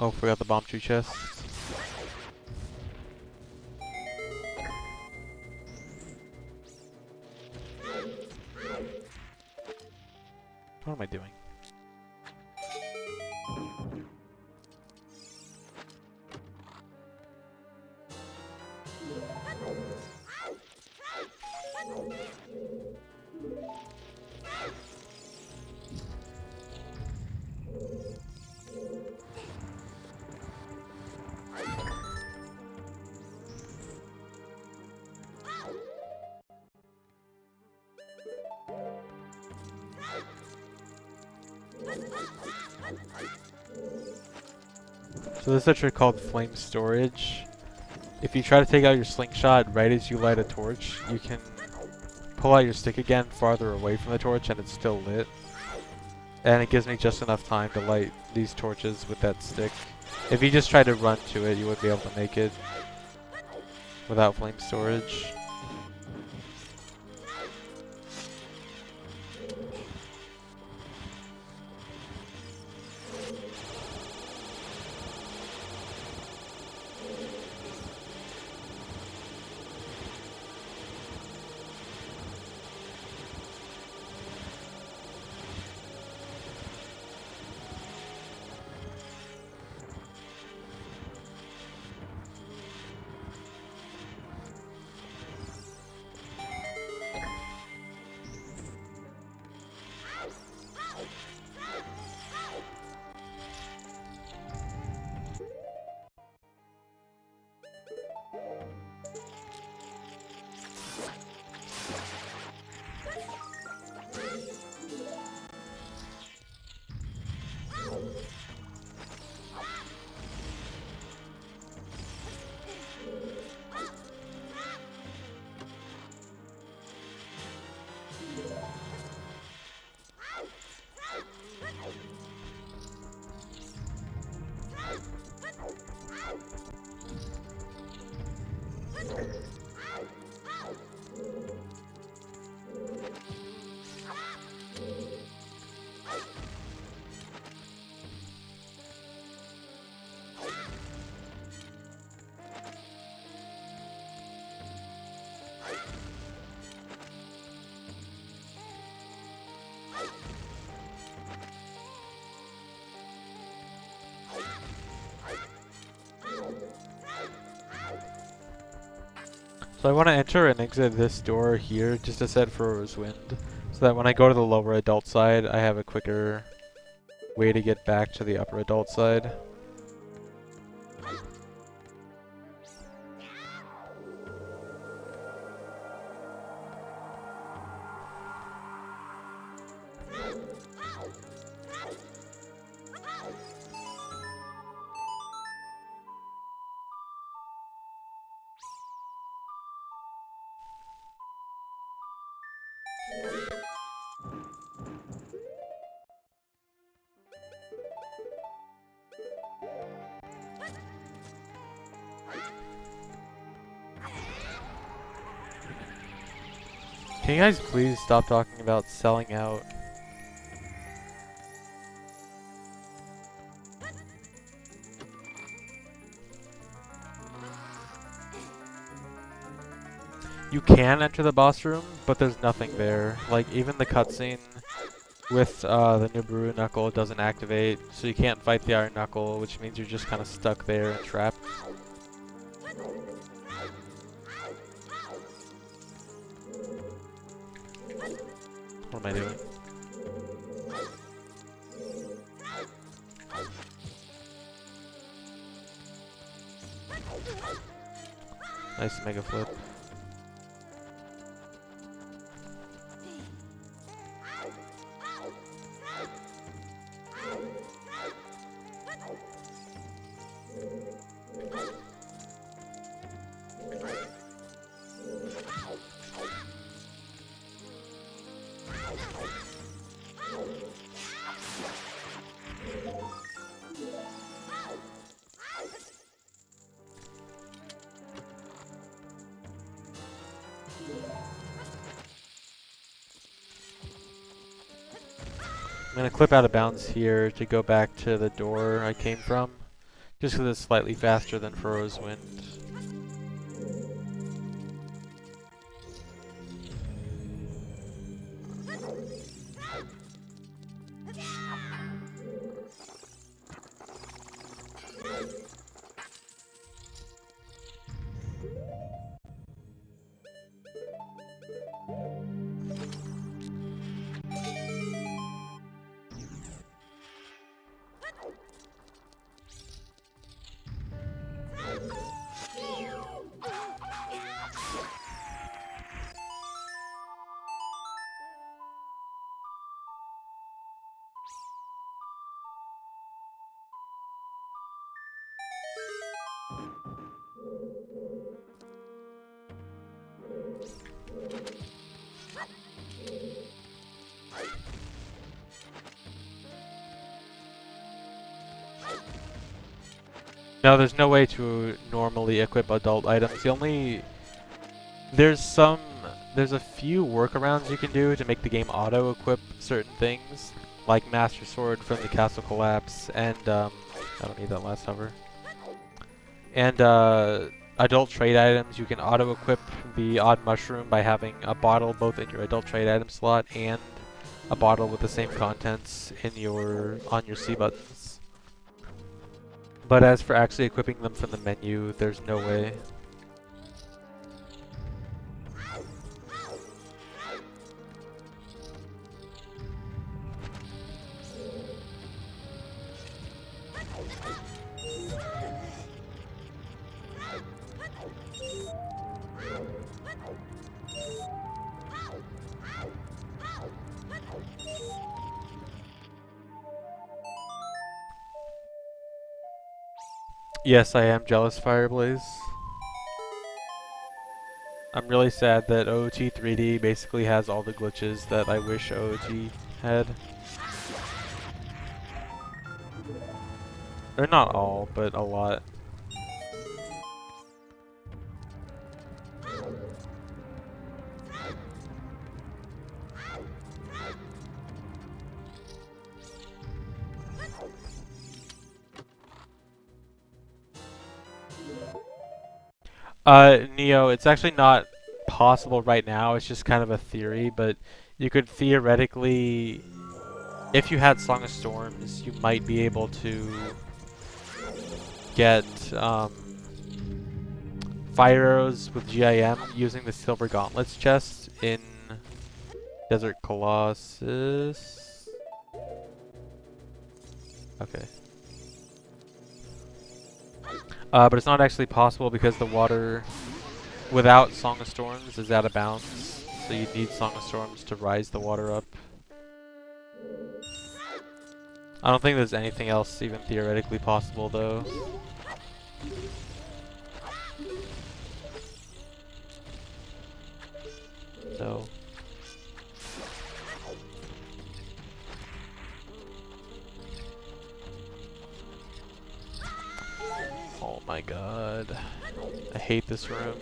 Speaker 1: Oh, forgot the bomb tree chest. What am I doing? So this is a trick called flame storage. If you try to take out your slingshot right as you light a torch, you can pull out your stick again farther away from the torch and it's still lit. And it gives me just enough time to light these torches with that stick. If you just tried to run to it, you wouldn't be able to make it without flame storage. So I want to enter and exit this door here just to set for Wind, so that when I go to the lower adult side, I have a quicker way to get back to the upper adult side. Can you guys please stop talking about selling out? You can enter the boss room, but there's nothing there. Like, even the cutscene with the Nibiru Knuckle doesn't activate, so you can't fight the Iron Knuckle, which means you're just kind of stuck there and trapped. What am I doing? Nice mega flip. I'm gonna clip out of bounds here to go back to the door I came from, just because it's slightly faster than Furrow's Wind. No, there's no way to normally equip adult items. There's a few workarounds you can do to make the game auto-equip certain things, like Master Sword from the Castle Collapse, and I don't need that last hover. And adult trade items, you can auto-equip the Odd Mushroom by having a bottle both in your adult trade item slot and a bottle with the same contents on your C buttons. But as for actually equipping them from the menu, there's no way. Yes, I am jealous, Fireblaze. I'm really sad that OOT 3D basically has all the glitches that I wish OOT had. Or not all, but a lot. Neo, it's actually not possible right now, it's just kind of a theory, but you could theoretically, if you had Song of Storms, you might be able to get fire arrows with GIM using the Silver Gauntlets chest in Desert Colossus. Okay. But it's not actually possible because the water without Song of Storms is out of bounds. So you need Song of Storms to rise the water up. I don't think there's anything else even theoretically possible though. So. Oh my god. I hate this room.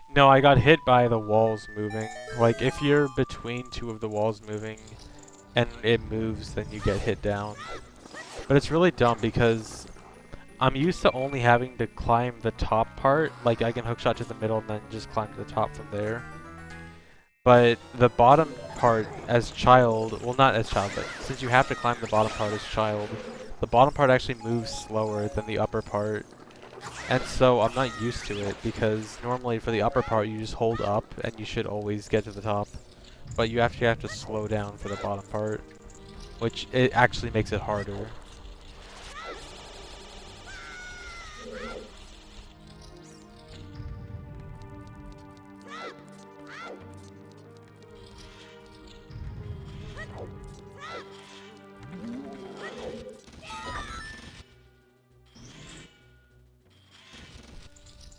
Speaker 1: No, I got hit by the walls moving. Like, if you're between two of the walls moving and it moves, then you get hit down. But it's really dumb because I'm used to only having to climb the top part. Like, I can hookshot to the middle and then just climb to the top from there. But the bottom part as child, well, not as child, but since you have to climb the bottom part as child, the bottom part actually moves slower than the upper part. And so I'm not used to it because normally for the upper part you just hold up and you should always get to the top. But you actually have to slow down for the bottom part, which it actually makes it harder.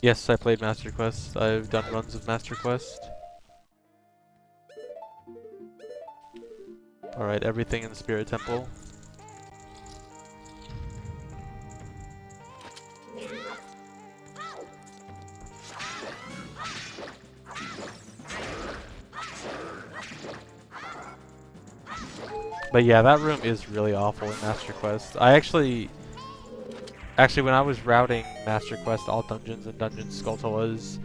Speaker 1: Yes, I played Master Quest. I've done runs of Master Quest. Alright, everything in the Spirit Temple. But yeah, that room is really awful in Master Quest. Actually, when I was routing Master Quest all dungeons and Dungeon Skulltulas,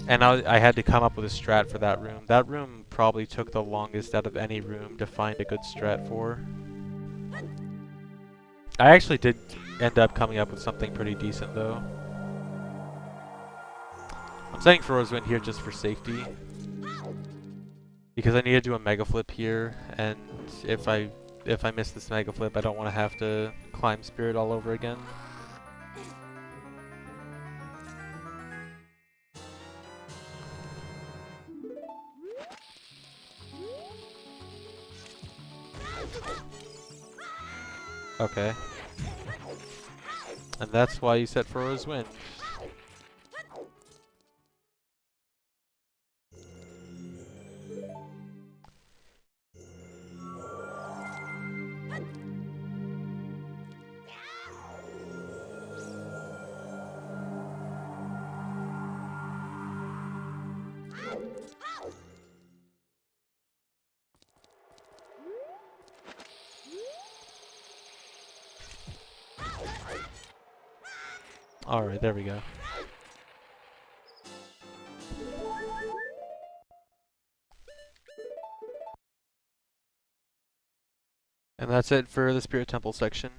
Speaker 1: and I had to come up with a strat for that room. That room probably took the longest out of any room to find a good strat for. I actually did end up coming up with something pretty decent though. I'm setting Furrow's Wind here just for safety, because I need to do a mega flip here, and if I miss this mega flip, I don't want to have to climb Spirit all over again. Okay. And that's why you set Furrow's Wind. Alright, there we go. And that's it for the Spirit Temple section.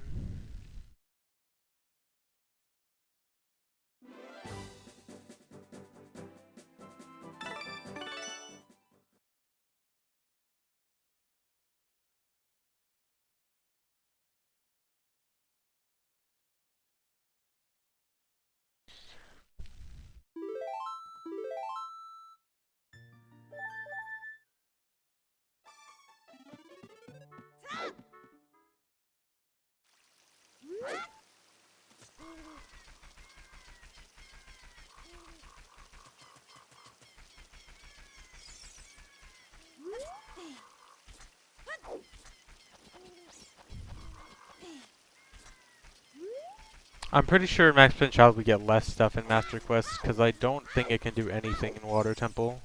Speaker 1: I'm pretty sure Max Pin Child would get less stuff in Master Quest, because I don't think it can do anything in Water Temple.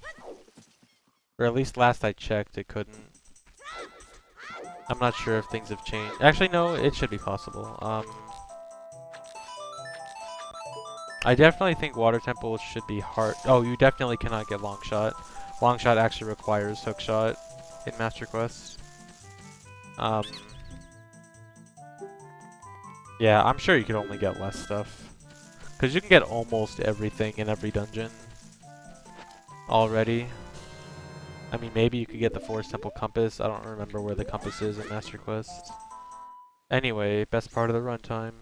Speaker 1: Or at least last I checked, it couldn't. I'm not sure if things have changed. Actually, no, it should be possible. I definitely think Water Temple should be hard. Oh, you definitely cannot get Long Shot. Long Shot actually requires Hook Shot in Master Quest. Yeah, I'm sure you could only get less stuff. Because you can get almost everything in every dungeon already. I mean, maybe you could get the Forest Temple Compass. I don't remember where the compass is in Master Quest. Anyway, best part of the runtime.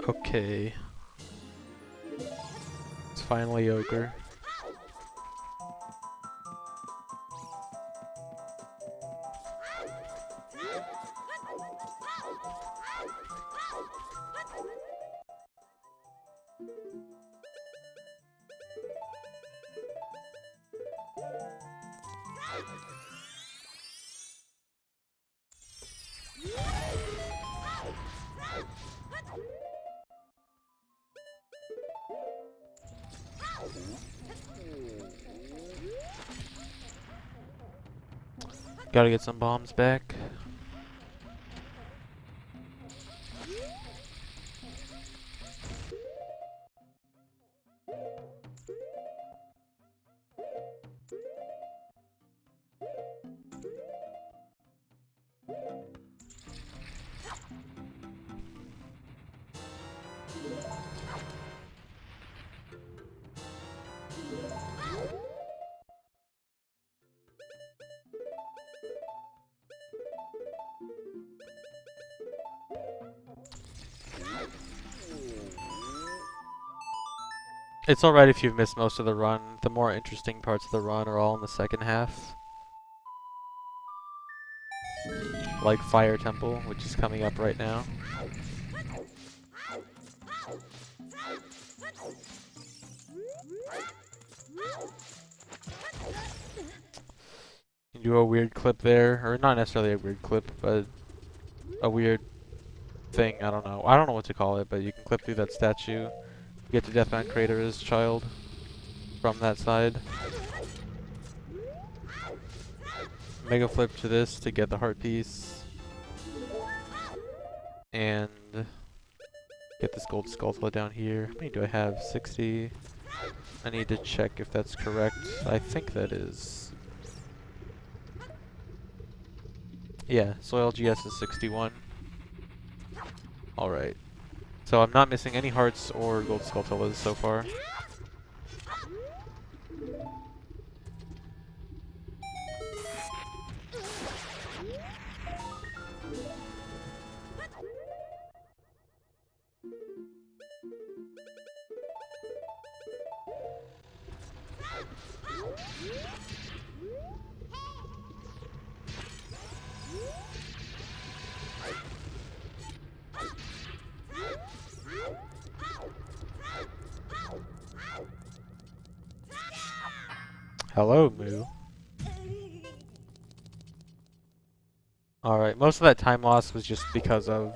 Speaker 1: Okay. It's finally Ogre. Gotta get some bombs back. It's alright if you've missed most of the run. The more interesting parts of the run are all in the second half. Like Fire Temple, which is coming up right now. You do a weird clip there, or not necessarily a weird clip, but a weird thing, I don't know what to call it, but you can clip through that statue, get to Deathman Crater's child from that side. Mega flip to this to get the heart piece. And get this gold skulltula down here. How many do I have? 60. I need to check if that's correct. I think that is. Yeah, Soil GS is 61. Alright. So I'm not missing any hearts or gold skulltulas so far. Hello, Moo. Alright, most of that time loss was just because of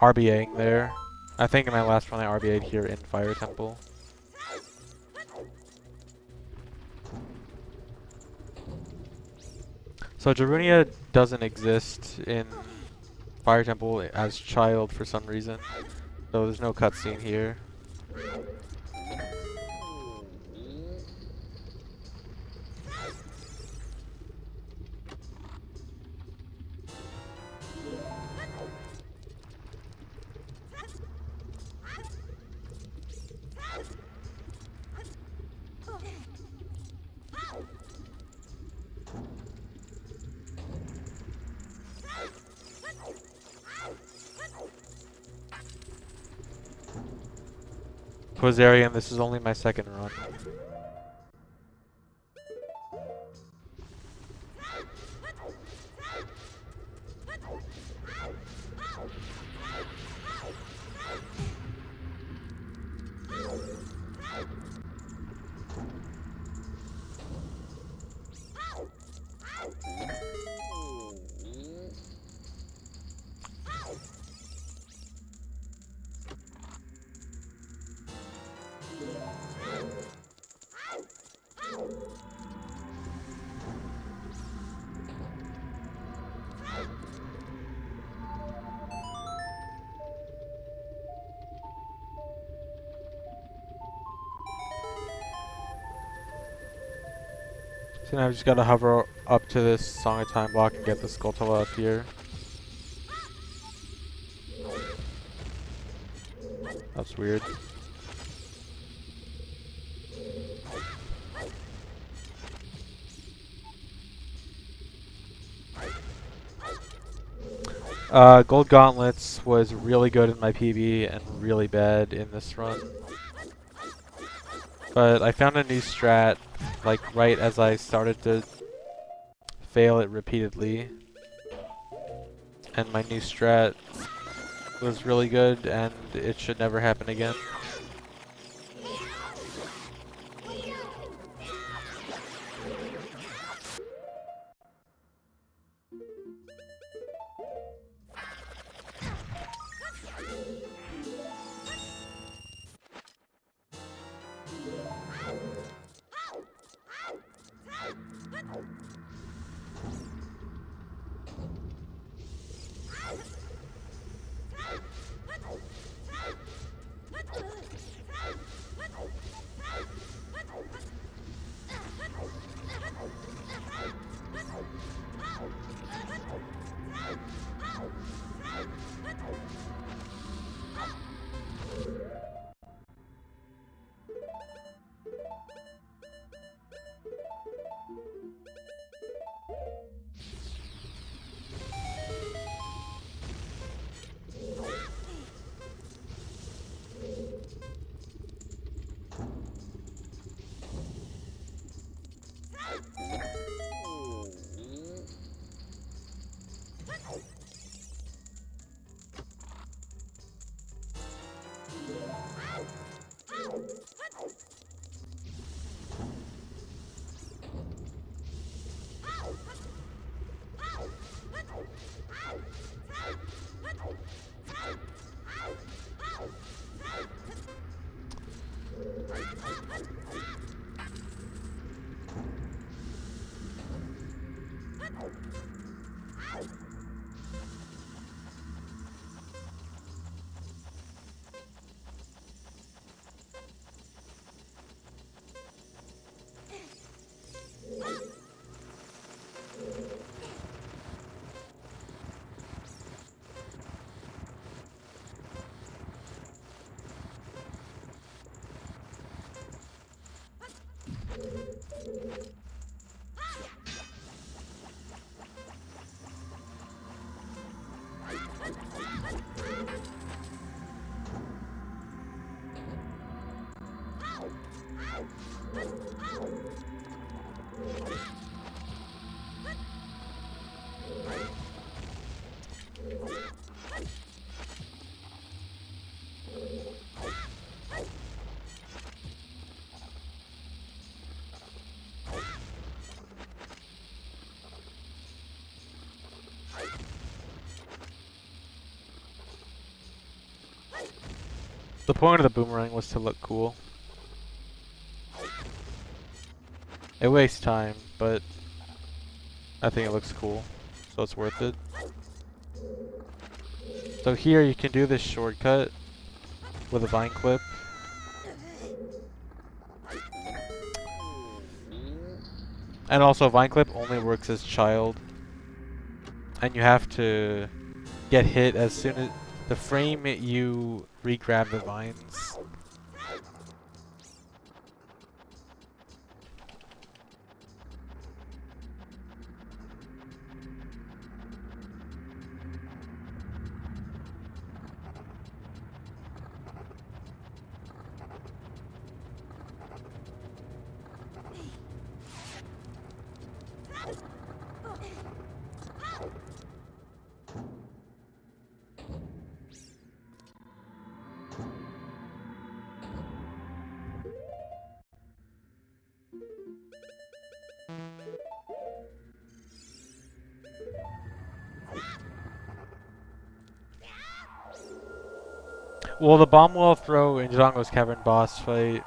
Speaker 1: RBAing there. I think in my last run I RBA'd here in Fire Temple. So Darunia doesn't exist in Fire Temple as child for some reason. So there's no cutscene here. Quasarian, this is only my second run. So now I've just got to hover up to this Song of Time block and get the Skulltula up here. That's weird. Gold Gauntlets was really good in my PB and really bad in this run. But I found a new strat, like right as I started to fail it repeatedly. And my new strat was really good and it should never happen again. The point of the boomerang was to look cool. It wastes time, but I think it looks cool, so it's worth it. So here you can do this shortcut with a vine clip. And also vine clip only works as child. And you have to get hit as soon as the frame you re-grab the vines. Well, the bomb wall throw in Django's Cavern boss fight,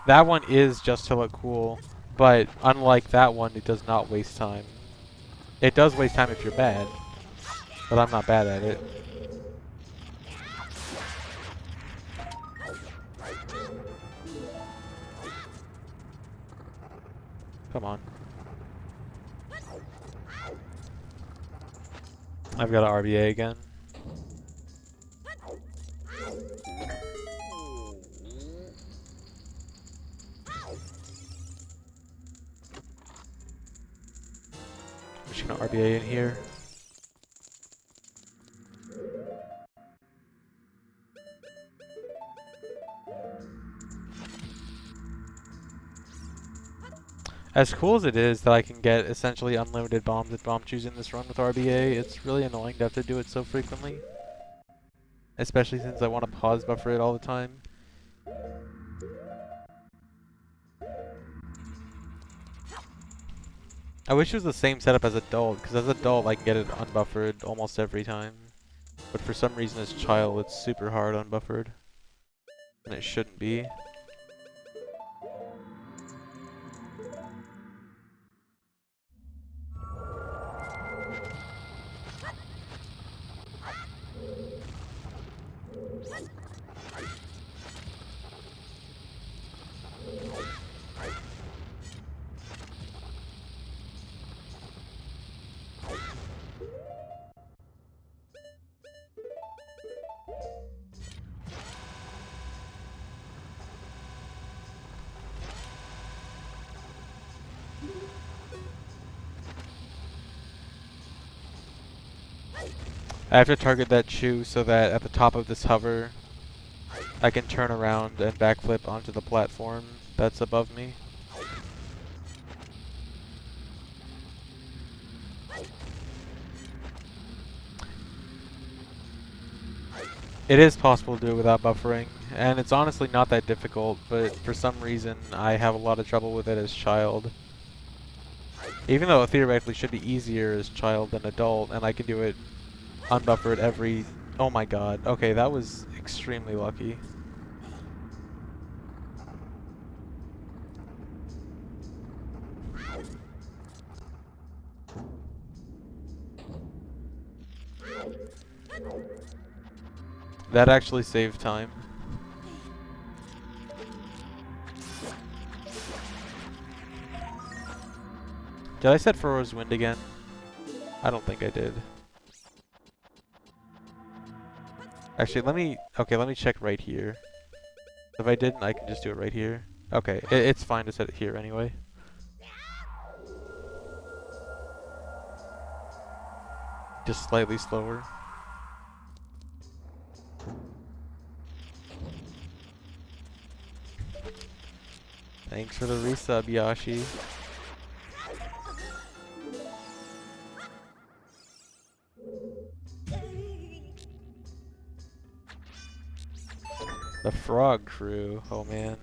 Speaker 1: that one is just to look cool, but unlike that one, it does not waste time. It does waste time if you're bad, but I'm not bad at it. Come on. I've got an RBA again. I'm just gonna RBA in here. As cool as it is that I can get essentially unlimited bombs and bomb chews in this run with RBA, it's really annoying to have to do it so frequently. Especially since I want to pause buffer it all the time. I wish it was the same setup as adult, because as adult I can get it unbuffered almost every time. But for some reason as child it's super hard unbuffered. And it shouldn't be. I have to target that chew so that at the top of this hover I can turn around and backflip onto the platform that's above me. It is possible to do it without buffering, and it's honestly not that difficult, but for some reason I have a lot of trouble with it as child. Even though it theoretically should be easier as child than adult, and I can do it unbuffered every... Oh my god. Okay, that was extremely lucky. That actually saved time. Did I set Furrow's Wind again? I don't think I did. Actually, let me check right here. If I didn't, I can just do it right here. Okay, it's fine to set it here anyway. Just slightly slower. Thanks for the resub, Yashi. The Frog Crew, oh man.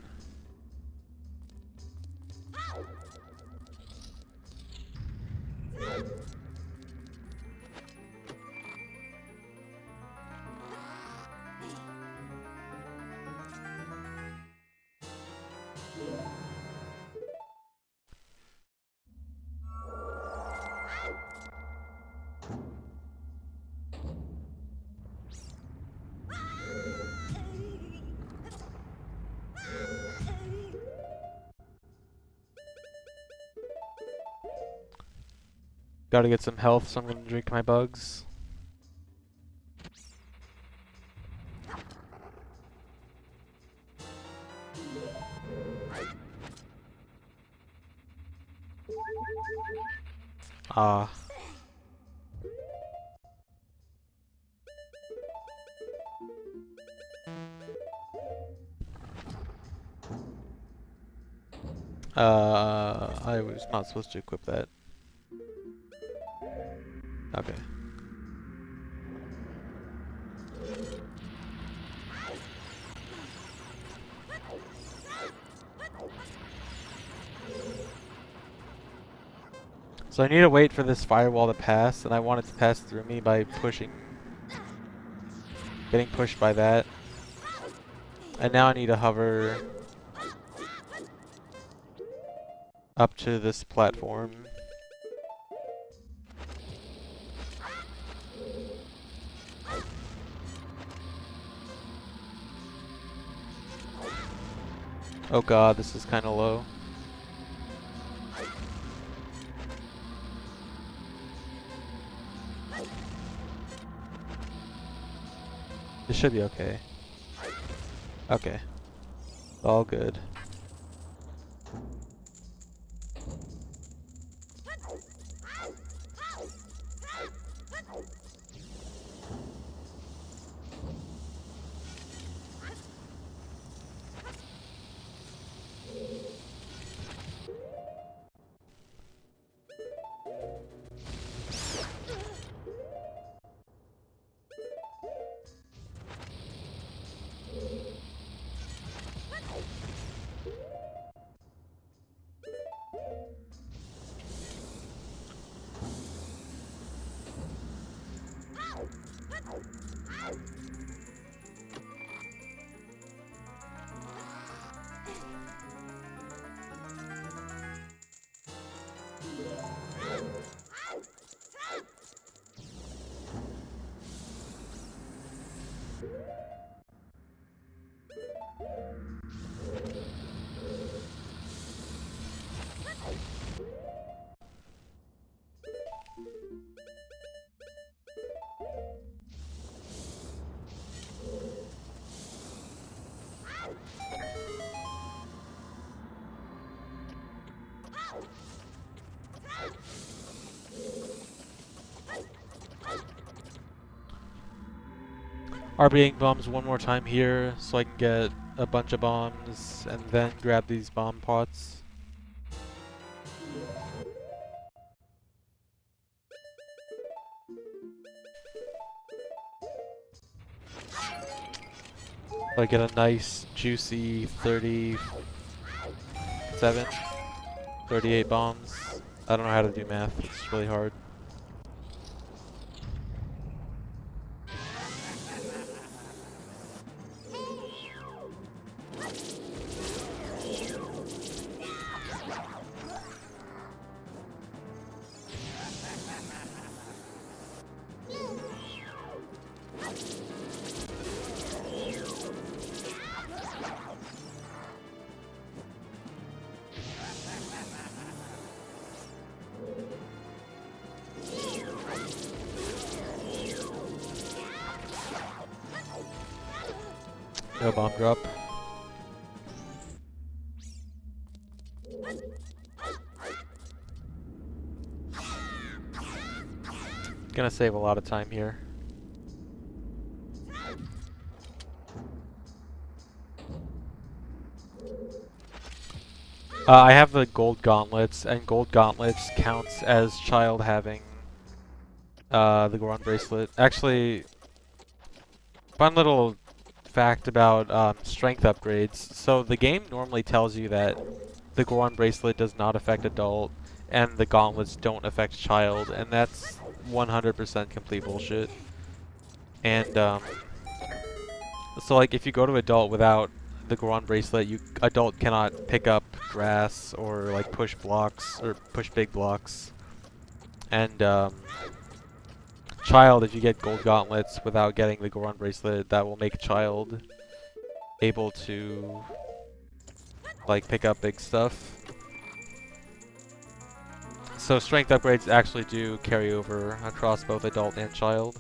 Speaker 1: Gotta get some health, so I'm gonna drink my bugs. Ah. I was not supposed to equip that. Okay. So I need to wait for this firewall to pass, and I want it to pass through me by pushing, getting pushed by that. And now I need to hover up to this platform. Oh god, this is kind of low. This should be okay. Okay. All good. RBing bombs one more time here so I can get a bunch of bombs and then grab these bomb pots. So I get a nice juicy 37, 38 bombs. I don't know how to do math, it's really hard. No bomb drop. Gonna save a lot of time here. I have the gold gauntlets, and gold gauntlets counts as child having the Goron bracelet. Actually, fun little fact about strength upgrades. So the game normally tells you that the Goron bracelet does not affect adult, and the gauntlets don't affect child, and that's 100% complete bullshit. And so like if you go to adult without the Goron bracelet, adult cannot pick up grass or like push blocks or push big blocks. And child, if you get gold gauntlets without getting the Goron bracelet, that will make child able to like pick up big stuff. So strength upgrades actually do carry over across both adult and child,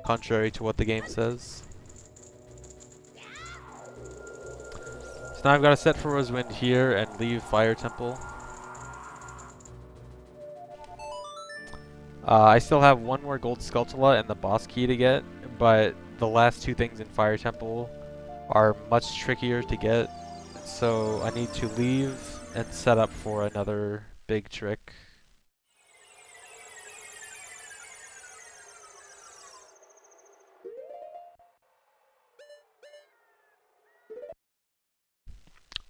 Speaker 1: contrary to what the game says. So now I've got to set for Rosewind here and leave Fire Temple. I still have one more gold Skulltula and the boss key to get, but the last two things in Fire Temple are much trickier to get, so I need to leave and set up for another big trick.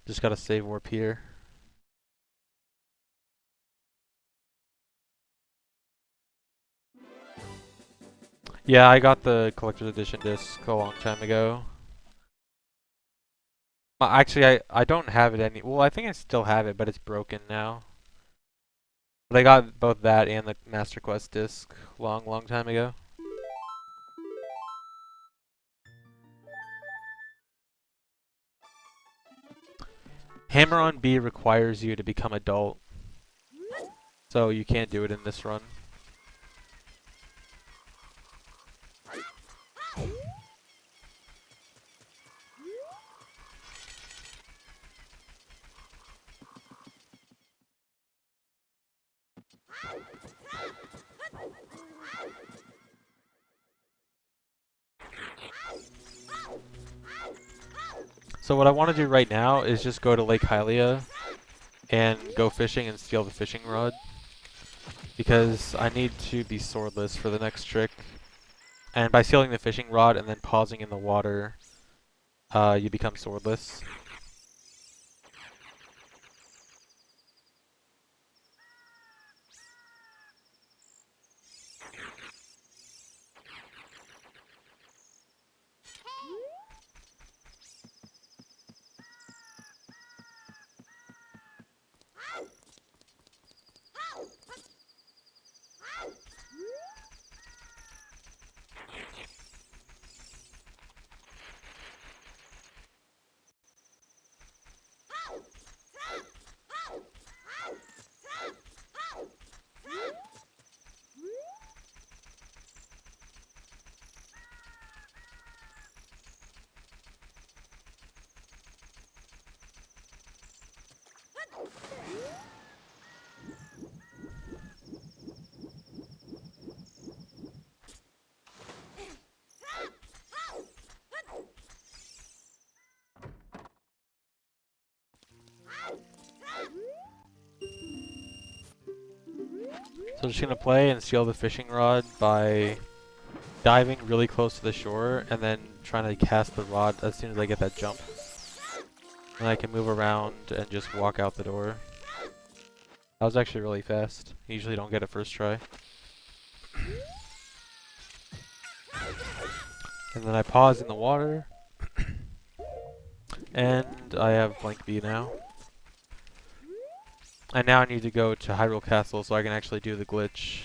Speaker 1: Just gotta save warp here. Yeah, I got the collector's edition disc a long time ago. Actually, I don't have it any. Well, I think I still have it, but it's broken now. But I got both that and the Master Quest disc long time ago. Hammer on B requires you to become adult, so you can't do it in this run. So what I want to do right now is just go to Lake Hylia and go fishing and steal the fishing rod, because I need to be swordless for the next trick. And by stealing the fishing rod and then pausing in the water, you become swordless. So I'm just gonna play and steal the fishing rod by diving really close to the shore and then trying to cast the rod as soon as I get that jump. And I can move around and just walk out the door. That was actually really fast. Usually don't get it first try. And then I pause in the water. And I have blank B now. And now I need to go to Hyrule Castle so I can actually do the glitch.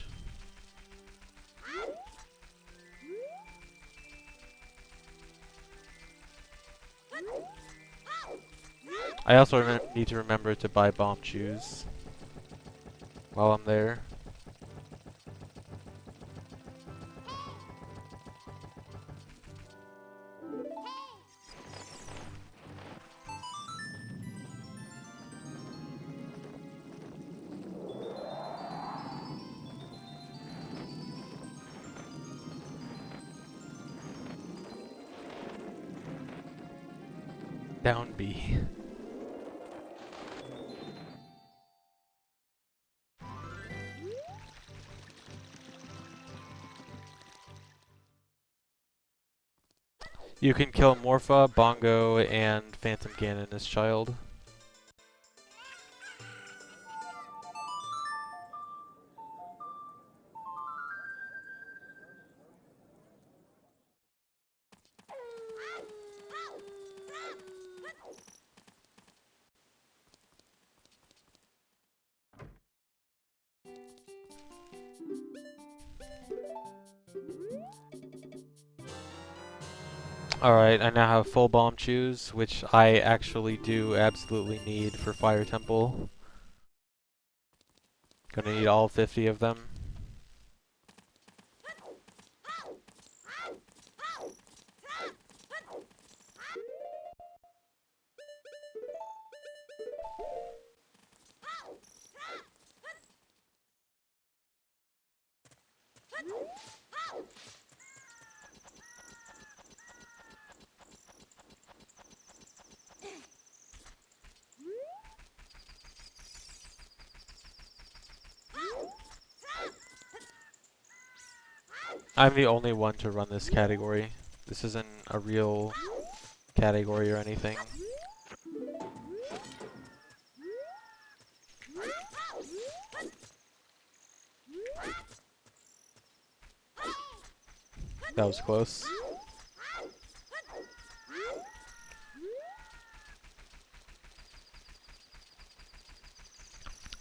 Speaker 1: I also need to remember to buy bomb shoes while I'm there. Down B. You can kill Morpha, Bongo, and Phantom Ganon as child. Alright, I now have full bomb shoes, which I actually do absolutely need for Fire Temple. Gonna need all 50 of them. I'm the only one to run this category. This isn't a real category or anything. That was close.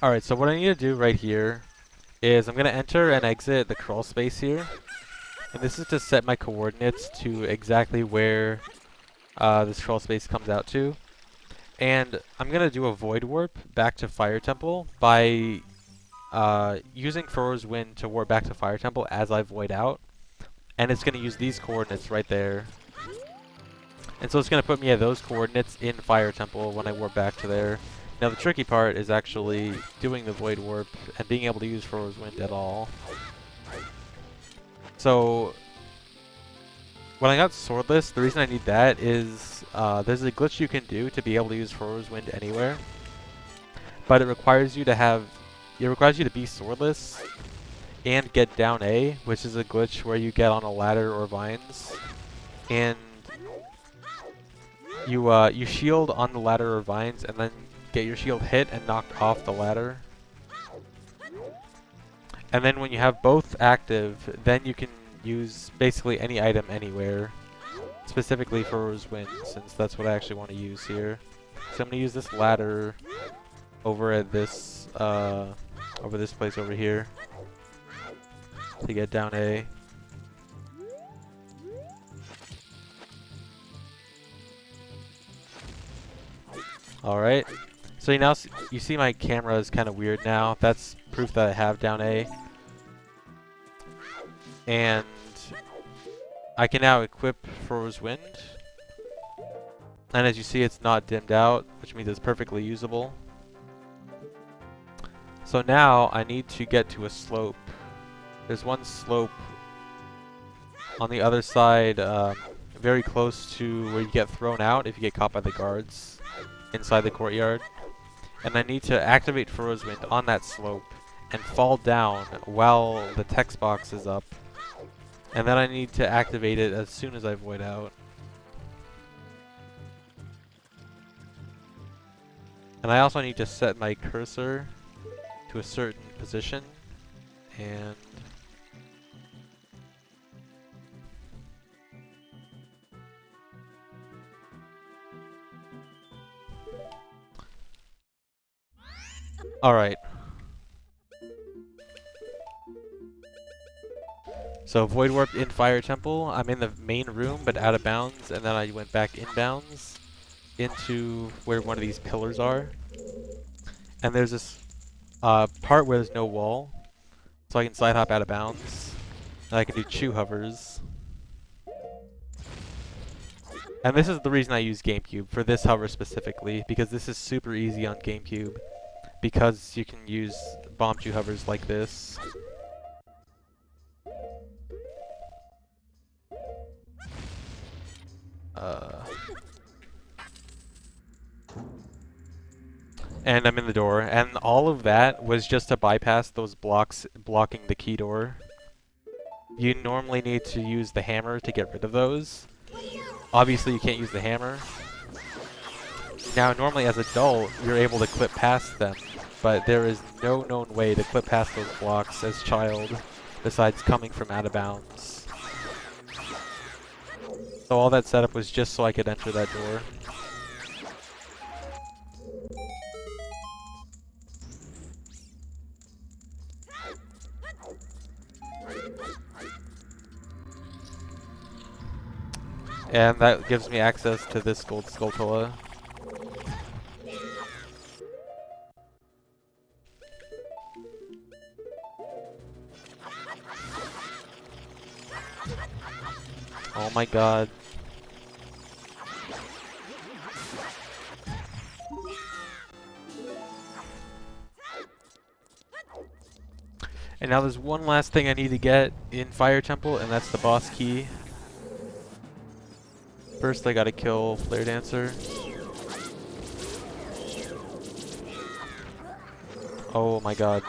Speaker 1: Alright, so what I need to do right here is I'm going to enter and exit the crawl space here. And this is to set my coordinates to exactly where this crawl space comes out to. And I'm going to do a void warp back to Fire Temple by using Furrow's Wind to warp back to Fire Temple as I void out. And it's going to use these coordinates right there. And so it's going to put me at those coordinates in Fire Temple when I warp back to there. Now the tricky part is actually doing the void warp and being able to use Furrow's Wind at all. So when I got Swordless, the reason I need that is there's a glitch you can do to be able to use Furrow's Wind anywhere. But it requires you to be swordless and get down A, which is a glitch where you get on a ladder or vines. And you shield on the ladder or vines and then get your shield hit and knocked off the ladder. And then when you have both active, then you can use basically any item anywhere, specifically Furrow's Wind, since that's what I actually want to use here. So I'm going to use this ladder over at this place over here to get down A. Alright. So you see my camera is kind of weird now. That's proof that I have down A. And I can now equip Furrow's Wind. And as you see, it's not dimmed out, which means it's perfectly usable. So now I need to get to a slope. There's one slope on the other side, very close to where you get thrown out if you get caught by the guards inside the courtyard. And I need to activate Furrow's Wind on that slope and fall down while the text box is up. And then I need to activate it as soon as I void out. And I also need to set my cursor to a certain position. And alright. So Void Warped in Fire Temple. I'm in the main room but out of bounds, and then I went back inbounds into where one of these pillars are. And there's this part where there's no wall, so I can side hop out of bounds. And I can do chew hovers. And this is the reason I use GameCube, for this hover specifically, because this is super easy on GameCube. Because you can use bomb chew hovers like this. And I'm in the door, and all of that was just to bypass those blocks blocking the key door. You normally need to use the hammer to get rid of those. Obviously you can't use the hammer. Now normally as adult you're able to clip past them, but there is no known way to clip past those blocks as child besides coming from out of bounds. So all that setup was just so I could enter that door. And that gives me access to this gold Skulltula. Oh my god. And now there's one last thing I need to get in Fire Temple, and that's the boss key. First I gotta kill Flare Dancer. Oh my god,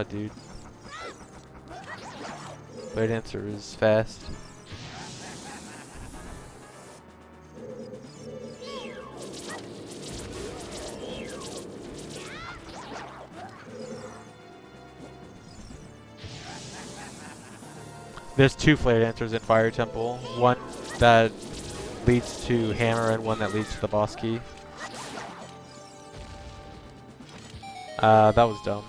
Speaker 1: dude. Flare Dancer is fast. There's two Flare Dancers in Fire Temple. One that leads to Hammer and one that leads to the boss key. That was dumb.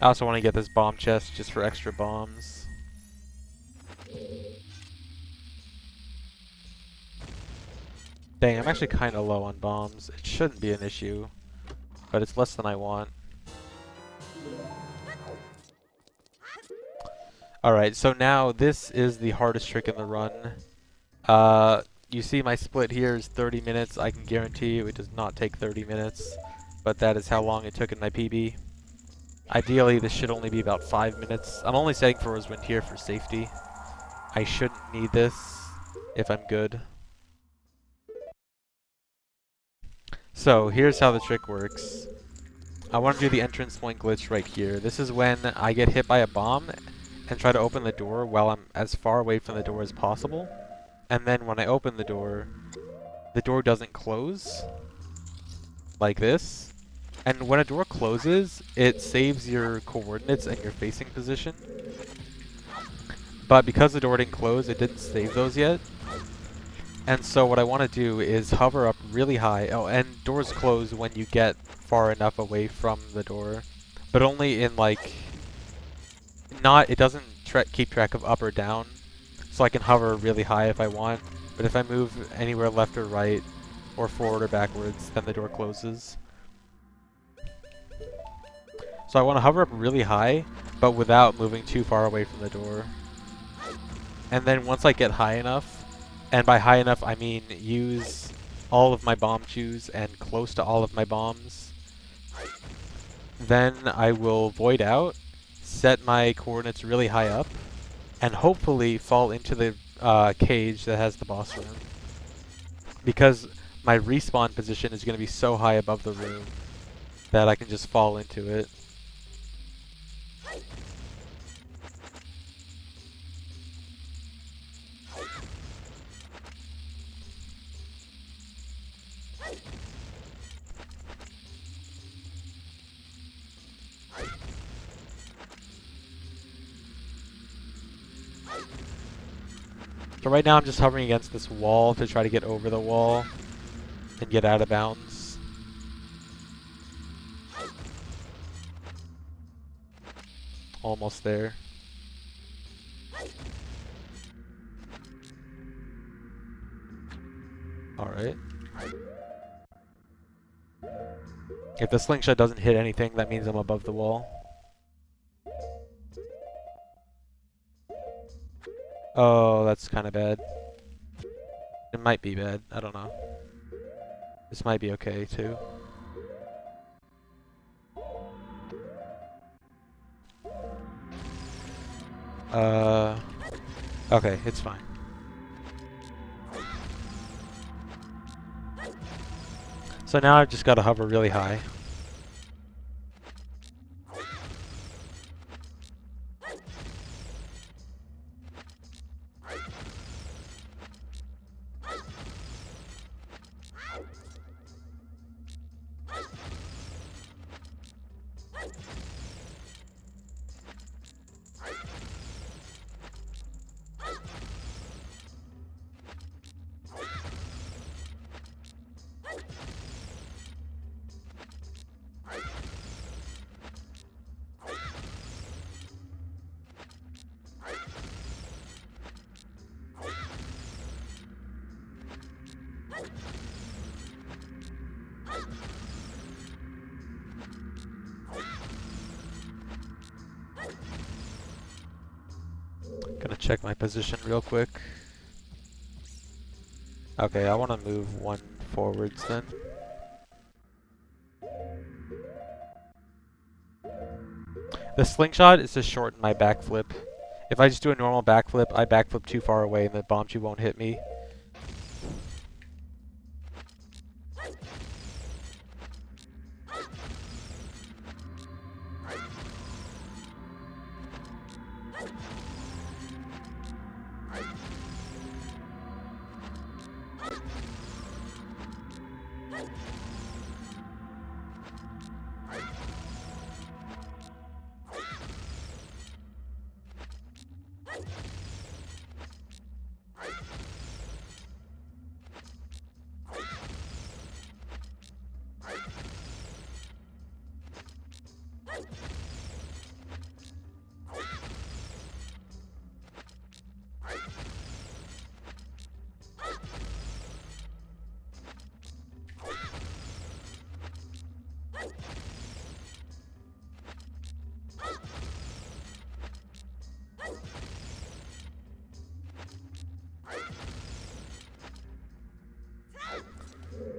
Speaker 1: I also want to get this bomb chest just for extra bombs. Dang, I'm actually kind of low on bombs. It shouldn't be an issue, but it's less than I want. Alright, so now this is the hardest trick in the run. You see my split here is 30 minutes. I can guarantee you it does not take 30 minutes, but that is how long it took in my PB. Ideally, this should only be about 5 minutes. I'm only setting for Rosewind here for safety. I shouldn't need this if I'm good. So, here's how the trick works. I want to do the entrance point glitch right here. This is when I get hit by a bomb and try to open the door while I'm as far away from the door as possible. And then when I open the door doesn't close. Like this. And when a door closes, it saves your coordinates and your facing position. But because the door didn't close, it didn't save those yet. And so what I want to do is hover up really high. Oh, and doors close when you get far enough away from the door. But only in like... it doesn't keep track of up or down, so I can hover really high if I want, but if I move anywhere left or right, or forward or backwards, then the door closes. So I want to hover up really high, but without moving too far away from the door. And then once I get high enough, and by high enough I mean use all of my bomb chews and close to all of my bombs, then I will void out, set my coordinates really high up, and hopefully fall into the cage that has the boss room. Because my respawn position is going to be so high above the room that I can just fall into it. So right now I'm just hovering against this wall to try to get over the wall and get out of bounds. Almost there. Alright. If the slingshot doesn't hit anything, that means I'm above the wall. Oh, that's kind of bad. It might be bad. I don't know. This might be okay, too. Okay, it's fine. So now I've just got to hover really high. Gonna check my position real quick. Okay, I want to move one forwards then. The slingshot is to shorten my backflip. If I just do a normal backflip, I backflip too far away and the bombchu won't hit me.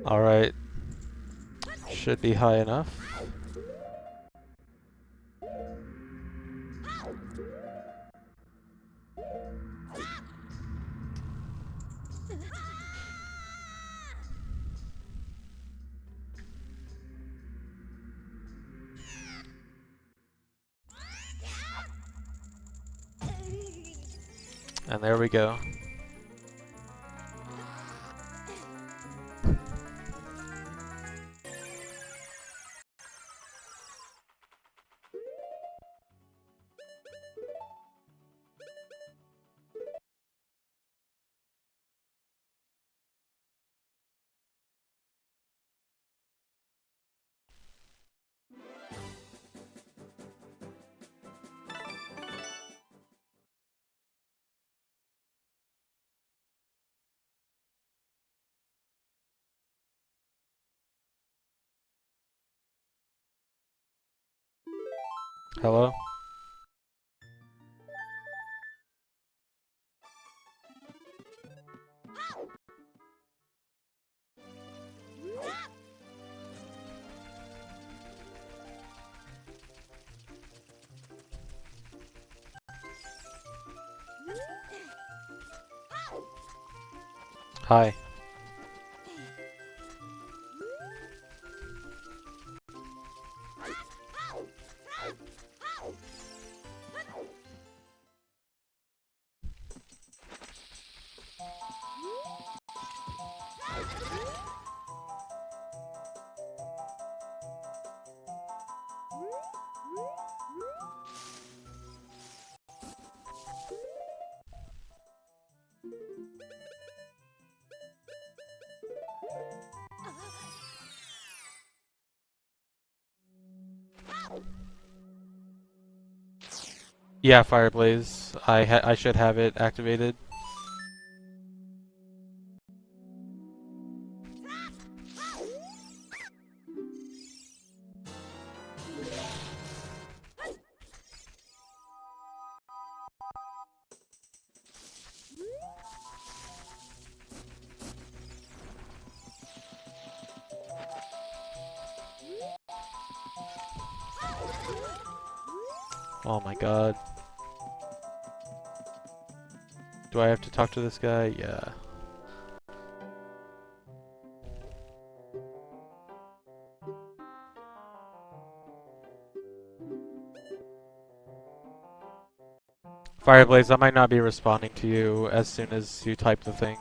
Speaker 1: Alright. Should be high enough. And there we go. Hello? Hi. Yeah, Fireblaze. I should have it activated. Oh my god. Do I have to talk to this guy? Yeah. Fireblaze, I might not be responding to you as soon as you type the thing.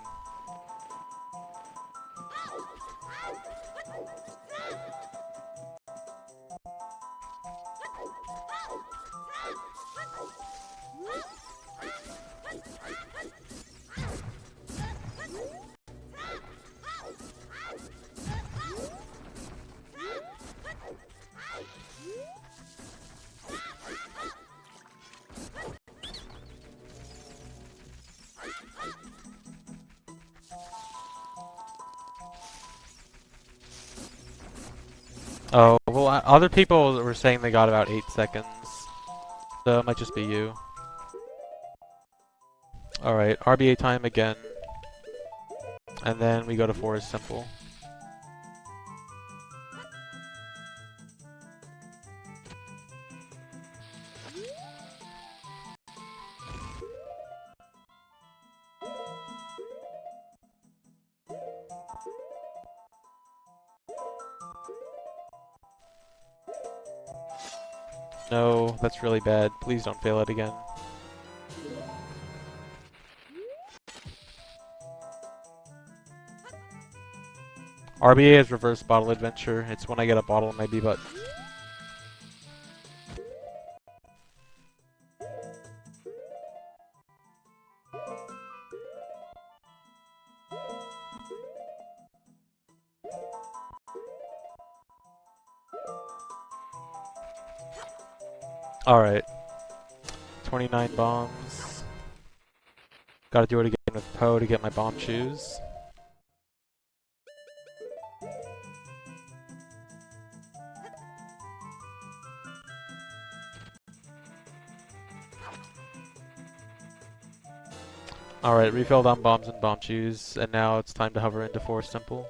Speaker 1: Oh, well, other people were saying they got about 8 seconds. So it might just be you. Alright, RBA time again. And then we go to Forest Temple. No, that's really bad. Please don't fail it again. RBA is Reverse Bottle Adventure. It's when I get a bottle in my B-butt. Alright. 29 bombs. Gotta do it again with Poe to get my bomb shoes. Alright, refilled on bombs and bomb shoes, and now it's time to hover into Forest Temple.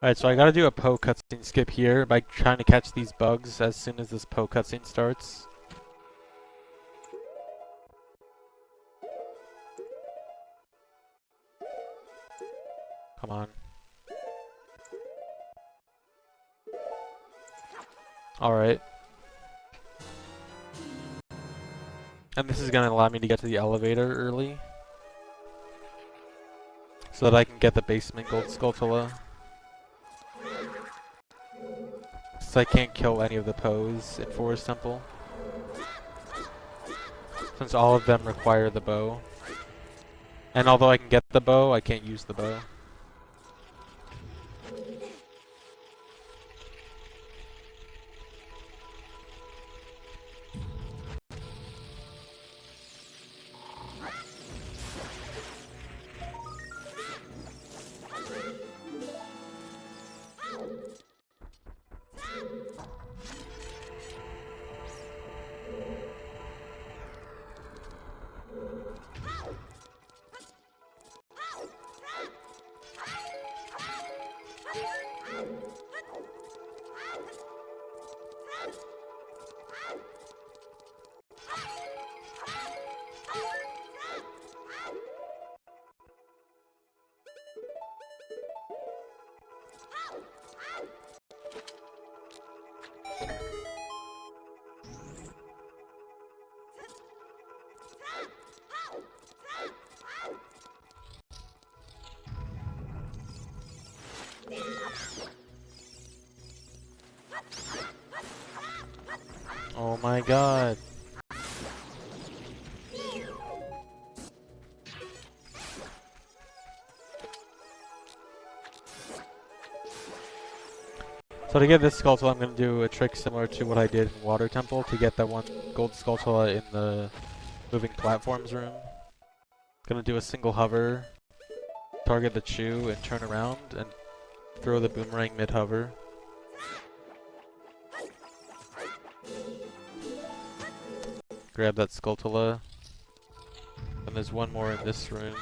Speaker 1: Alright, so I gotta do a Poe cutscene skip here by trying to catch these bugs as soon as this Poe cutscene starts. Come on. Alright. And this is going to allow me to get to the elevator early, so that I can get the basement gold Skulltula. Since I can't kill any of the Poes in Forest Temple. Since all of them require the bow. And although I can get the bow, I can't use the bow. Oh my god. So to get this Skulltula, I'm going to do a trick similar to what I did in Water Temple to get that one gold Skulltula in the moving platforms room. Gonna do a single hover, target the Chew, and turn around and throw the boomerang mid-hover. Grab that Skulltula. And there's one more in this room.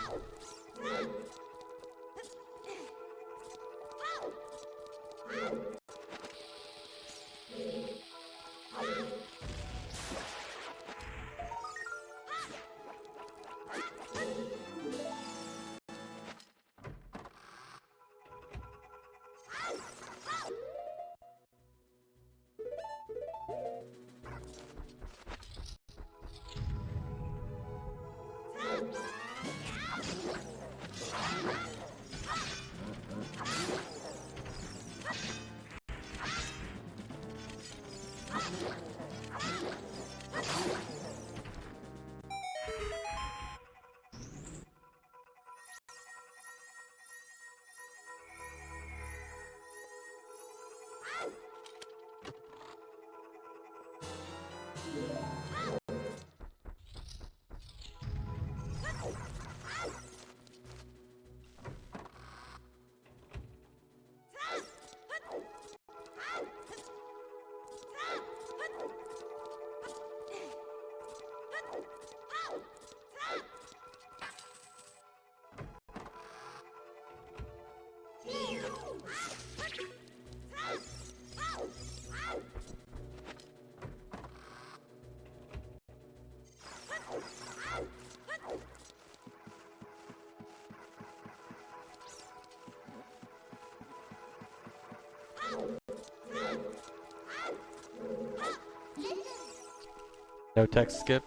Speaker 1: No text skip.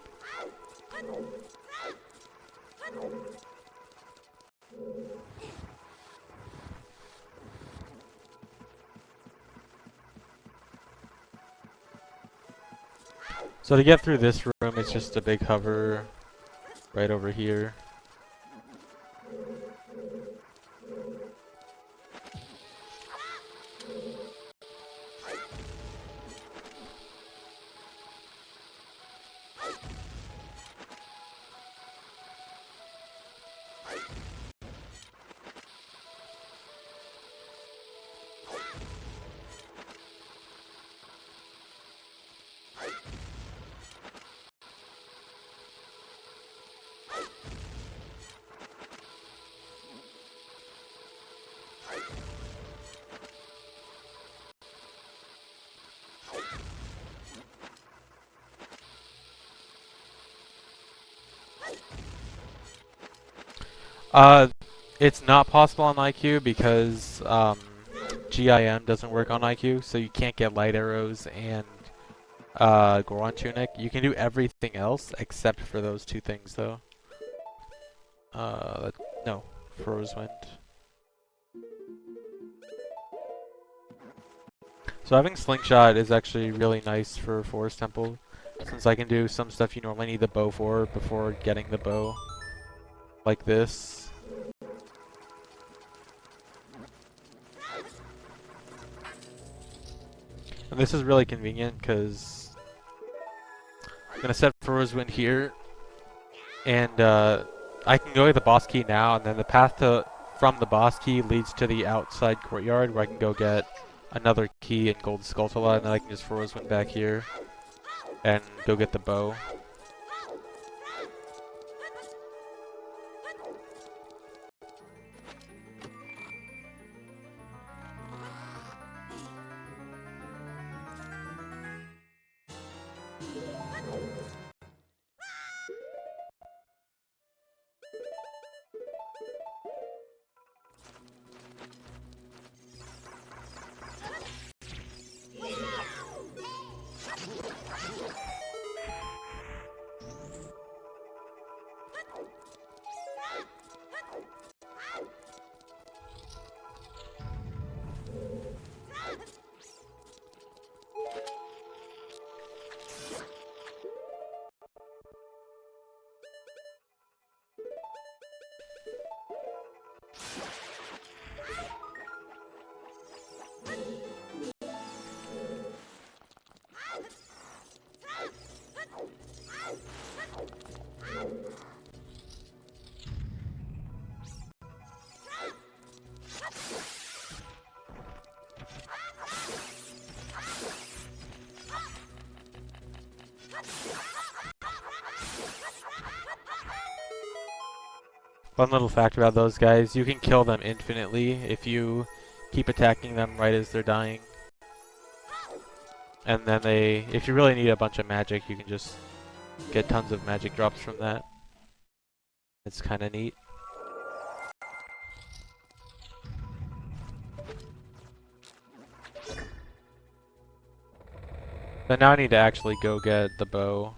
Speaker 1: So to get through this room, it's just a big hover right over here. It's not possible on IQ because GIM doesn't work on IQ, so you can't get light arrows and Goron Tunic. You can do everything else except for those two things, though. No, Frozewind. So having Slingshot is actually really nice for Forest Temple, since I can do some stuff you normally need the bow for before getting the bow, like this. And this is really convenient because I'm gonna set Frozewind here, and I can go get the boss key now, and then the path from the boss key leads to the outside courtyard where I can go get another key in Gold Skulltula, and then I can just Frozewind back here and go get the bow. Fun little fact about those guys, you can kill them infinitely if you keep attacking them right as they're dying. And then if you really need a bunch of magic, you can just get tons of magic drops from that. It's kind of neat. But now I need to actually go get the bow.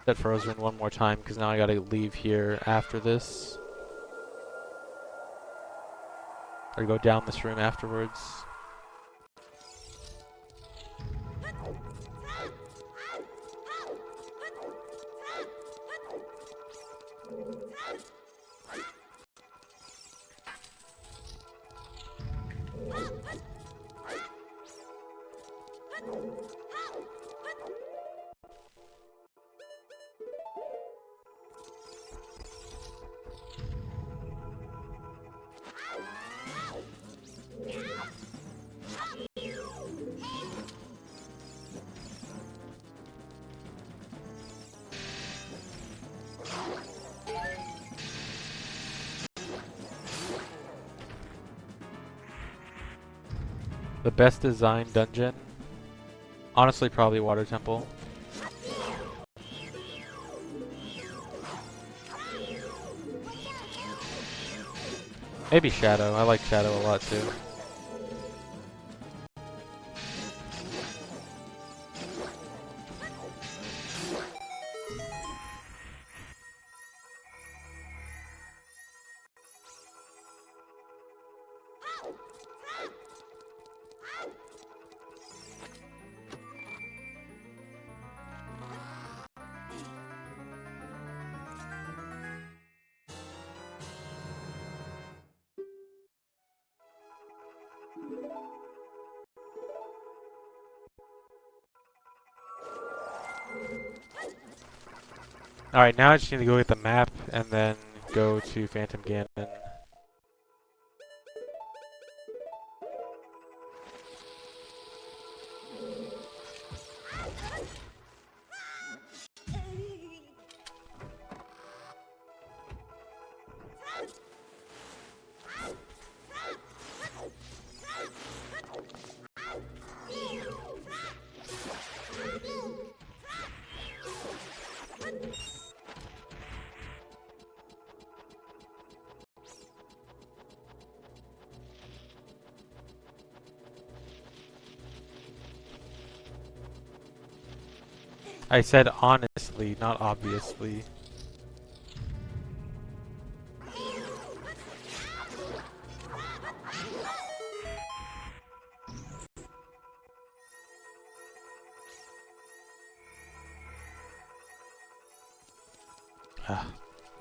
Speaker 1: Set Frozen one more time because now I gotta leave here after this. Or go down this room afterwards. The best designed dungeon? Honestly, probably Water Temple. Maybe Shadow. I like Shadow a lot too. Alright, now I just need to go get the map and then go to Phantom Ganon. I said honestly, not obviously.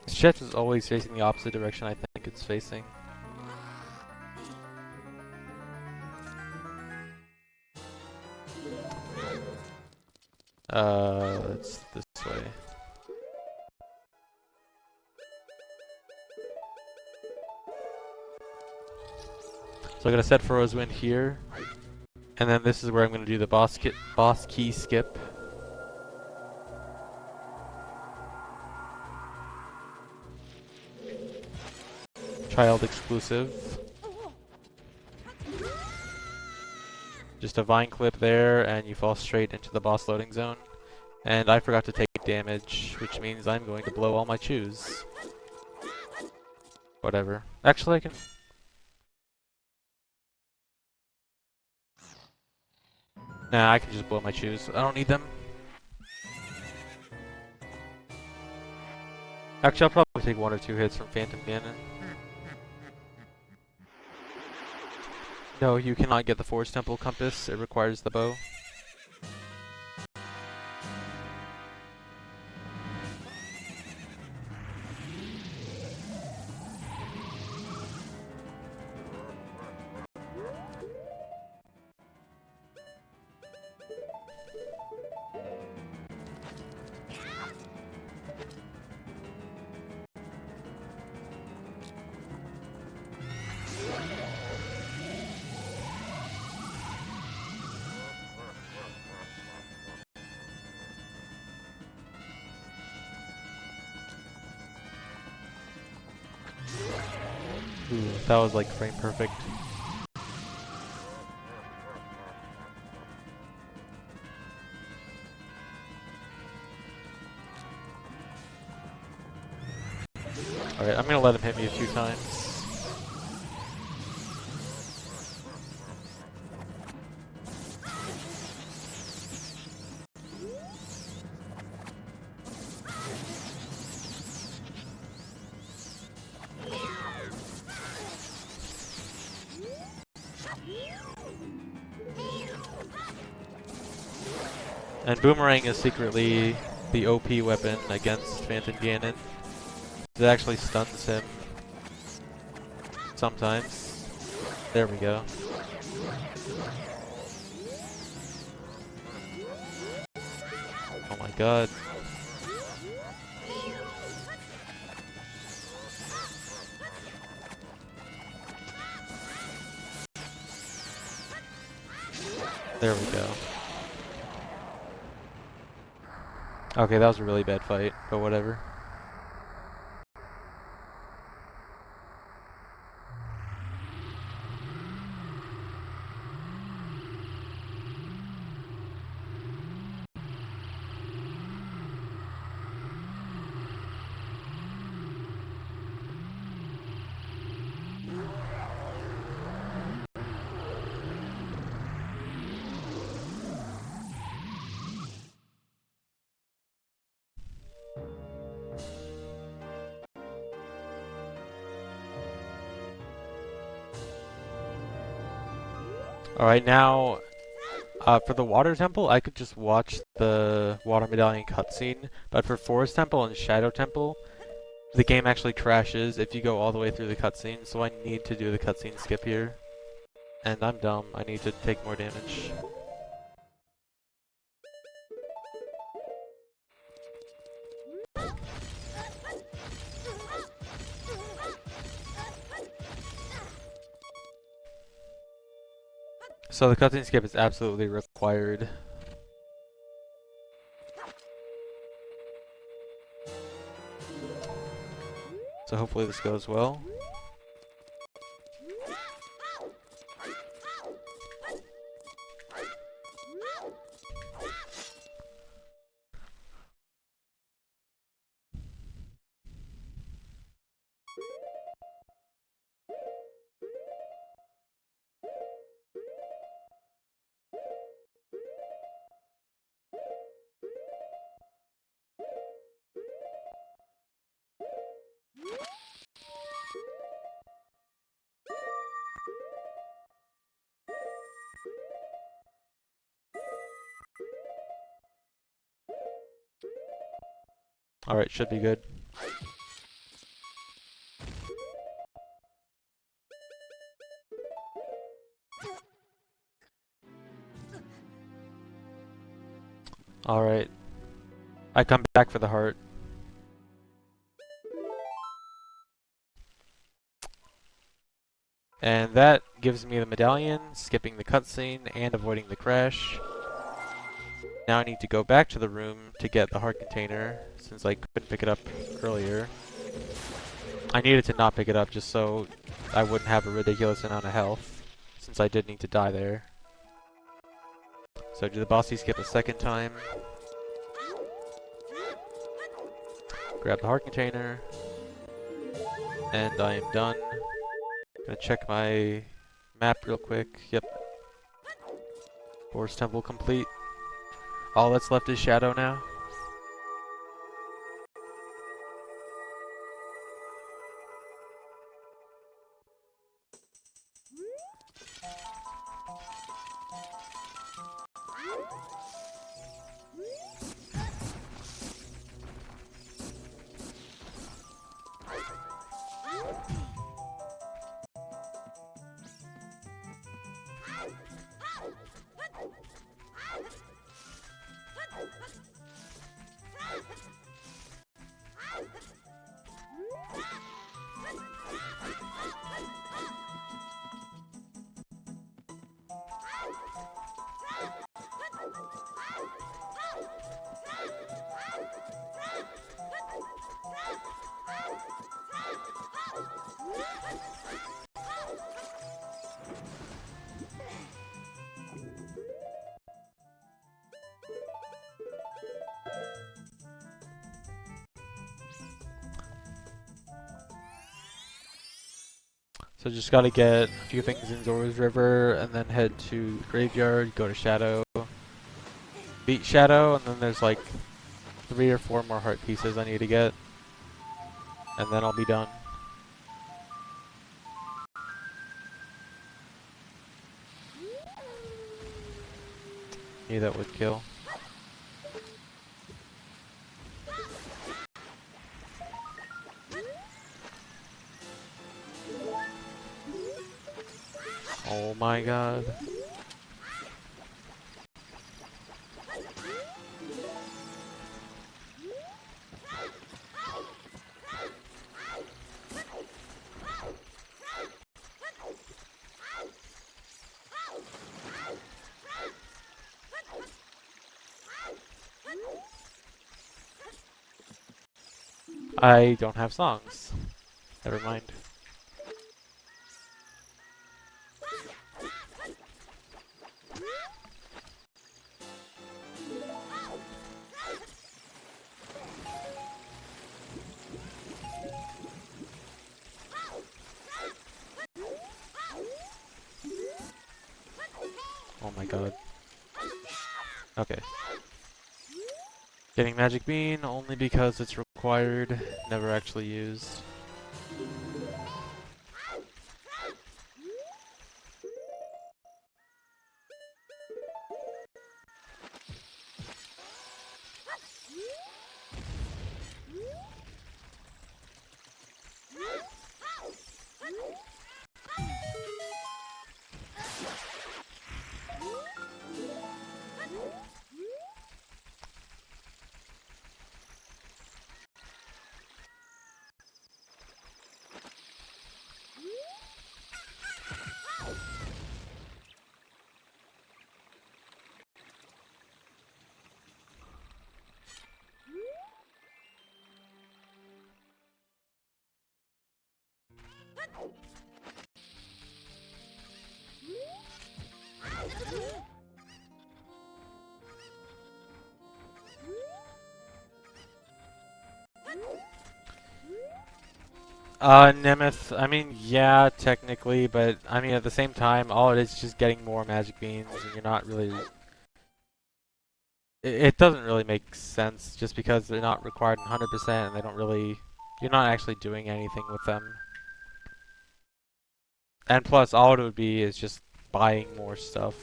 Speaker 1: This chest is always facing the opposite direction I think it's facing. It's this way. So I'm gonna set Furrow's Wind here, and then this is where I'm gonna do the boss key skip. Child exclusive. Just a vine clip there, and you fall straight into the boss loading zone. And I forgot to take damage, which means I'm going to blow all my chews. Whatever. Actually, I can... Nah, I can just blow my chews. I don't need them. Actually, I'll probably take 1 or 2 hits from Phantom Ganon. No, you cannot get the Forest Temple Compass. It requires the bow. Ooh, that was like frame perfect. Alright, I'm gonna let him hit me a few times. And Boomerang is secretly the OP weapon against Phantom Ganon. It actually stuns him sometimes. There we go. Oh my god. There we go. Okay, that was a really bad fight, but whatever. Alright, now, for the Water Temple, I could just watch the Water Medallion cutscene, but for Forest Temple and Shadow Temple, the game actually crashes if you go all the way through the cutscene, so I need to do the cutscene skip here. And I'm dumb, I need to take more damage. So the cutscene skip is absolutely required. So hopefully this goes well. Alright, should be good. Alright. I come back for the heart. And that gives me the medallion, skipping the cutscene and avoiding the crash. Now I need to go back to the room to get the heart container, since I couldn't pick it up earlier. I needed to not pick it up just so I wouldn't have a ridiculous amount of health, since I did need to die there. So do the bossy skip a second time. Grab the heart container. And I am done. Gonna check my map real quick. Yep. Forest Temple complete. All that's left is Shadow now. So just gotta get a few things in Zora's River and then head to the graveyard, go to Shadow, beat Shadow, and then there's like 3 or 4 more heart pieces I need to get. And then I'll be done. Knew that would kill. Oh my god. I don't have songs. Never mind. Oh my god. Okay. Getting Magic Bean only because it's required, never actually used. Nemeth, I mean, yeah, technically, but I mean, at the same time, all it is just getting more magic beans, and you're not really. It doesn't really make sense just because they're not required 100% and they don't really. You're not actually doing anything with them. And plus, all it would be is just buying more stuff.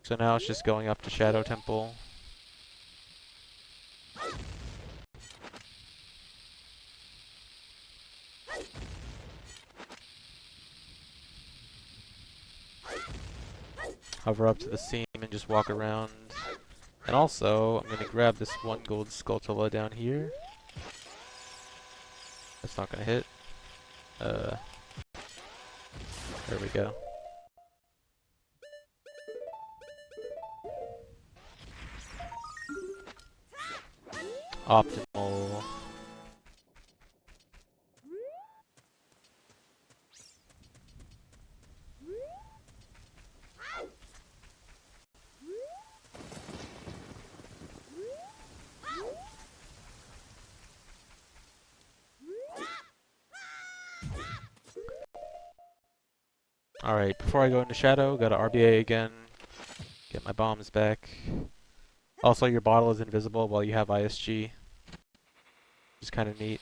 Speaker 1: So now it's just going up to Shadow Temple. Hover up to the seam and just walk around. And also, I'm going to grab this one gold Skulltula down here. That's not going to hit. There we go. Optimal. Alright, before I go into Shadow, gotta RBA again. Get my bombs back. Also, your bottle is invisible while you have ISG. Which is kind of neat.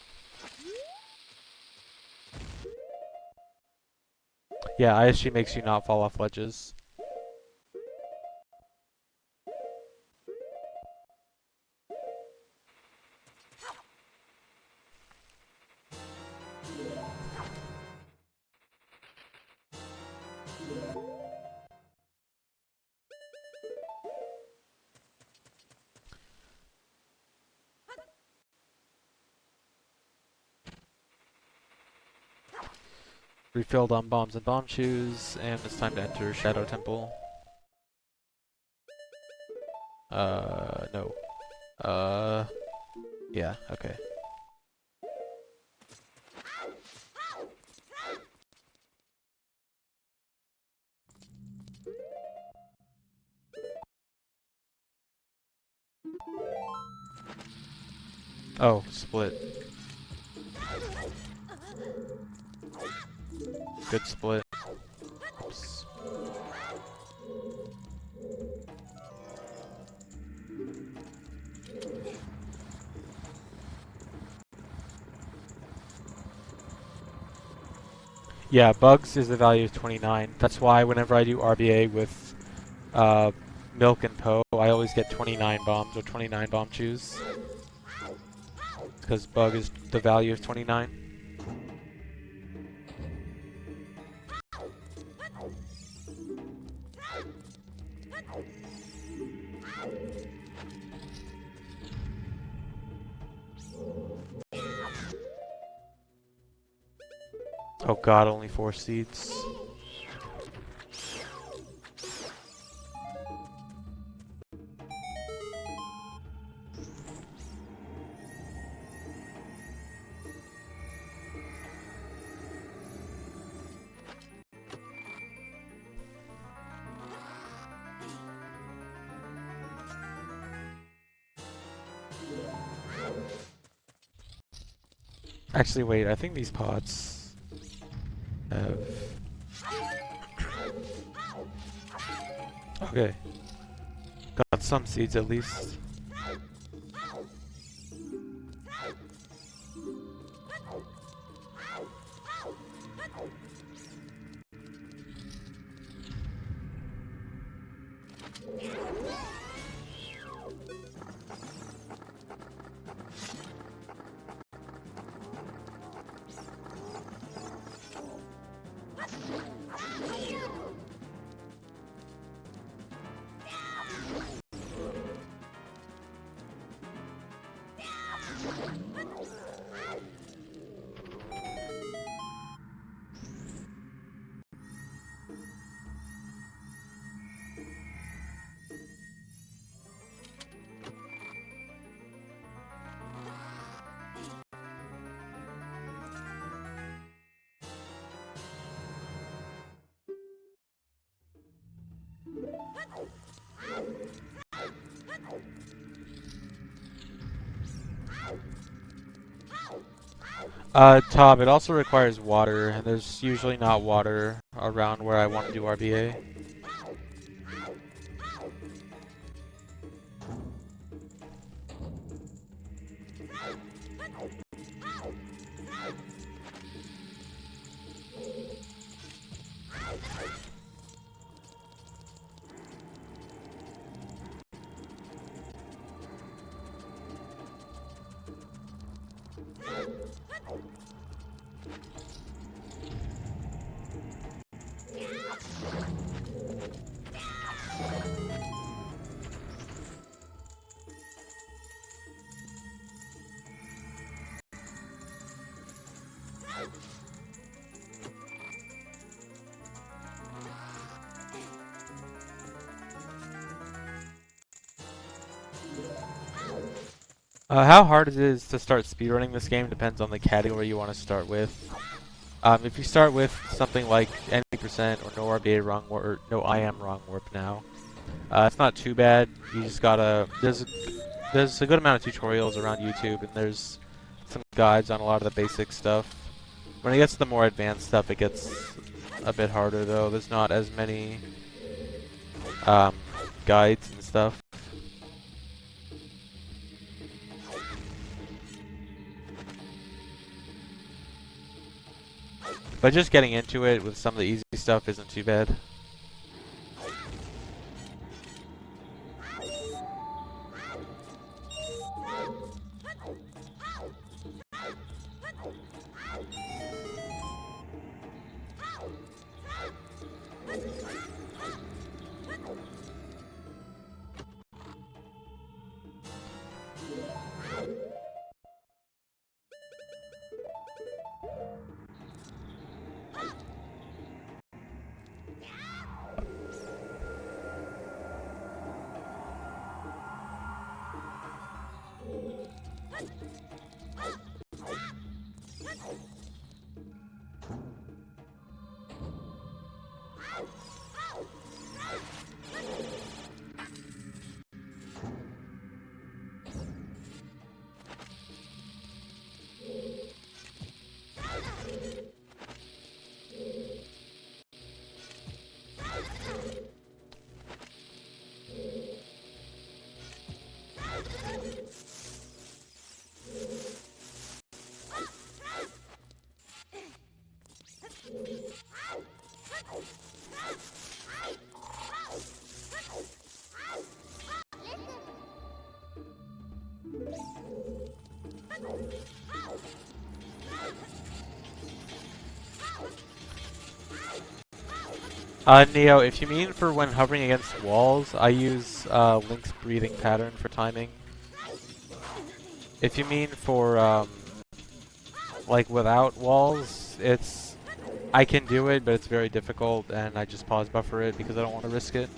Speaker 1: Yeah, ISG makes you not fall off ledges. Refilled on bombs and bomb shoes, and it's time to enter Shadow Temple. No. Yeah, okay. Oh, split. Good split. Oops. Yeah, bugs is the value of 29. That's why whenever I do RBA with Milk and Poe, I always get 29 bombs or 29 bomb chews. Because bug is the value of 29. Oh god, only 4 seeds. Actually, wait, I think these pots have... Okay. Got some seeds at least. Tom, it also requires water, and there's usually not water around where I want to do RBA. How hard it is to start speedrunning this game depends on the category you want to start with. If you start with something like 90% or no RBA wrong warp, or no I am wrong warp now, it's not too bad. You just gotta there's a good amount of tutorials around YouTube, and there's some guides on a lot of the basic stuff. When it gets to the more advanced stuff, it gets a bit harder though. There's not as many guides and stuff. But just getting into it with some of the easy stuff isn't too bad. Neo, if you mean for when hovering against walls, I use Link's breathing pattern for timing. If you mean for like without walls, I can do it, but it's very difficult, and I just pause buffer it because I don't want to risk it.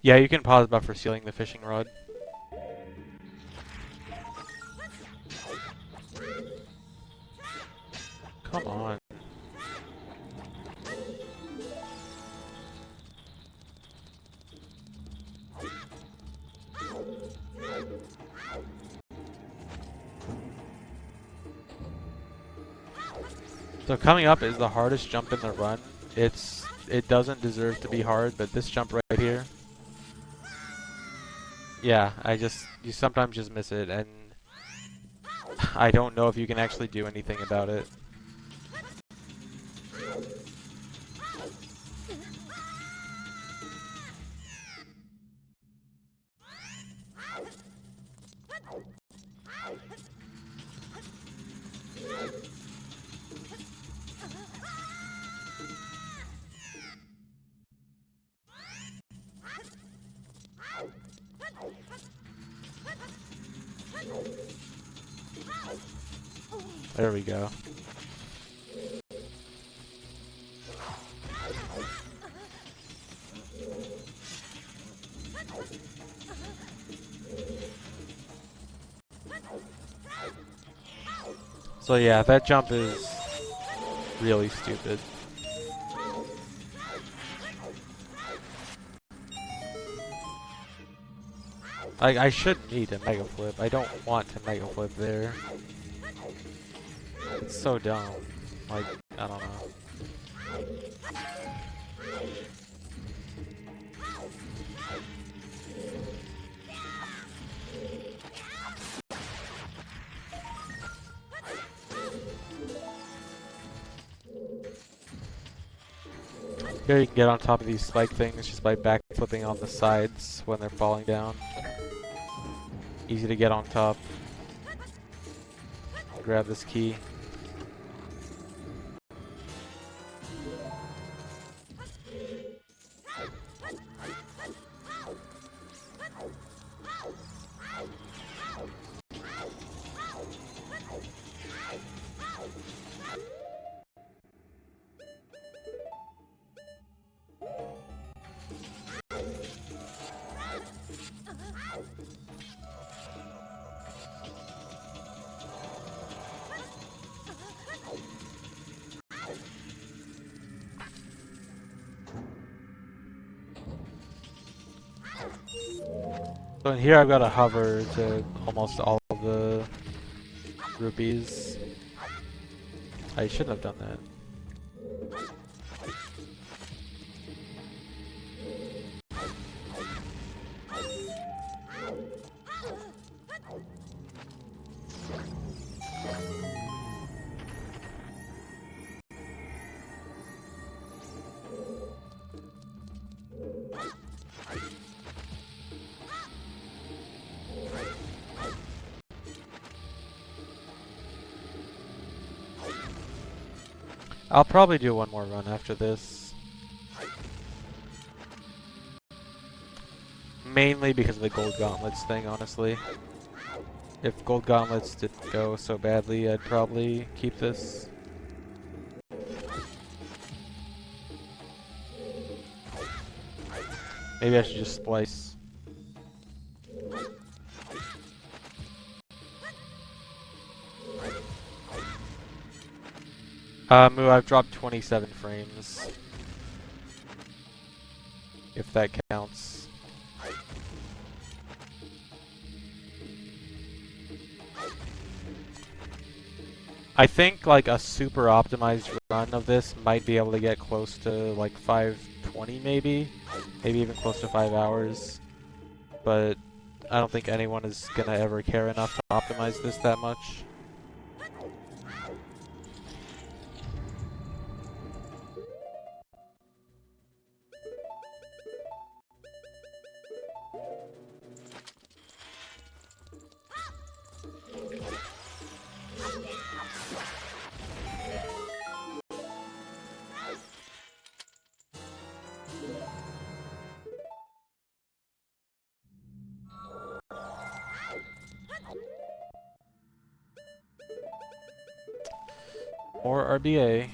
Speaker 1: Yeah, you can pause buffer sealing the fishing rod. Come on. So coming up is the hardest jump in the run. It doesn't deserve to be hard, but this jump right here, yeah, you sometimes just miss it, and I don't know if you can actually do anything about it. There we go. So yeah, that jump is really stupid. Like, I should need a Mega Flip. I don't want to Mega Flip there. It's so dumb. Like, I don't know. Here you can get on top of these spike things just by backflipping on the sides when they're falling down. Easy to get on top. Grab this key. So in here I've got to hover to almost all of the rupees. I shouldn't have done that. I'll probably do one more run after this. Mainly because of the gold gauntlets thing, honestly. If gold gauntlets didn't go so badly, I'd probably keep this. Maybe I should just splice. Moo, I've dropped 27 frames. If that counts. I think like a super optimized run of this might be able to get close to like 520 maybe. Maybe even close to 5 hours. But I don't think anyone is gonna ever care enough to optimize this that much. More RBA.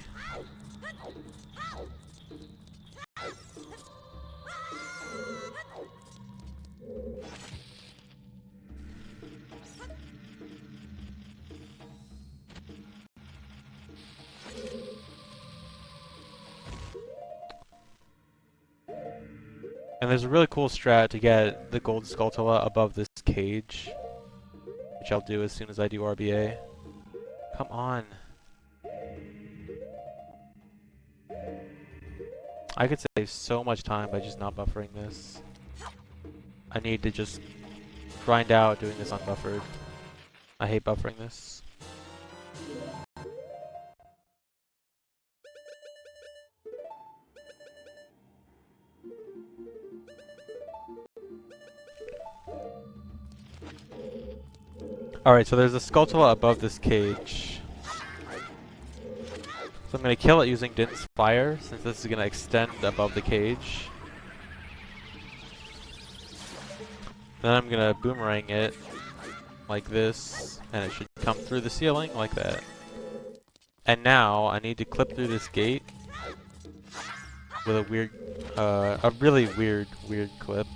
Speaker 1: And there's a really cool strat to get the gold Skulltula above this cage, which I'll do as soon as I do RBA. Come on. I could save so much time by just not buffering this. I need to just grind out doing this unbuffered. I hate buffering this. Alright, so there's a Skulltula above this cage. So I'm going to kill it using Din's Fire, since this is going to extend above the cage. Then I'm going to boomerang it like this, and it should come through the ceiling like that. And now I need to clip through this gate with a weird, a really weird clip.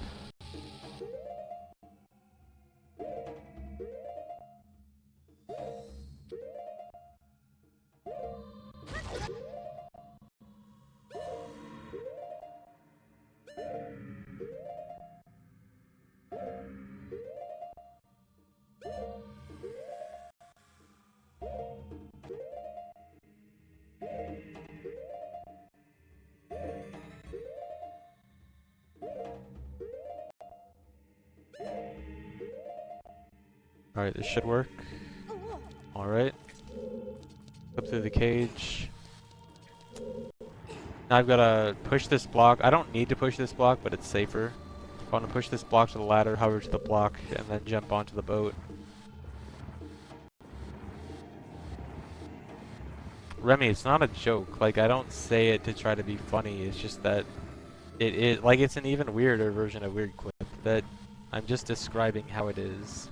Speaker 1: Alright, this should work. Alright. Up through the cage. Now I've got to push this block. I don't need to push this block, but it's safer. I want to push this block to the ladder, hover to the block, and then jump onto the boat. Remy, it's not a joke. Like, I don't say it to try to be funny. It's just that like, it's an even weirder version of Weird Clip. That I'm just describing how it is.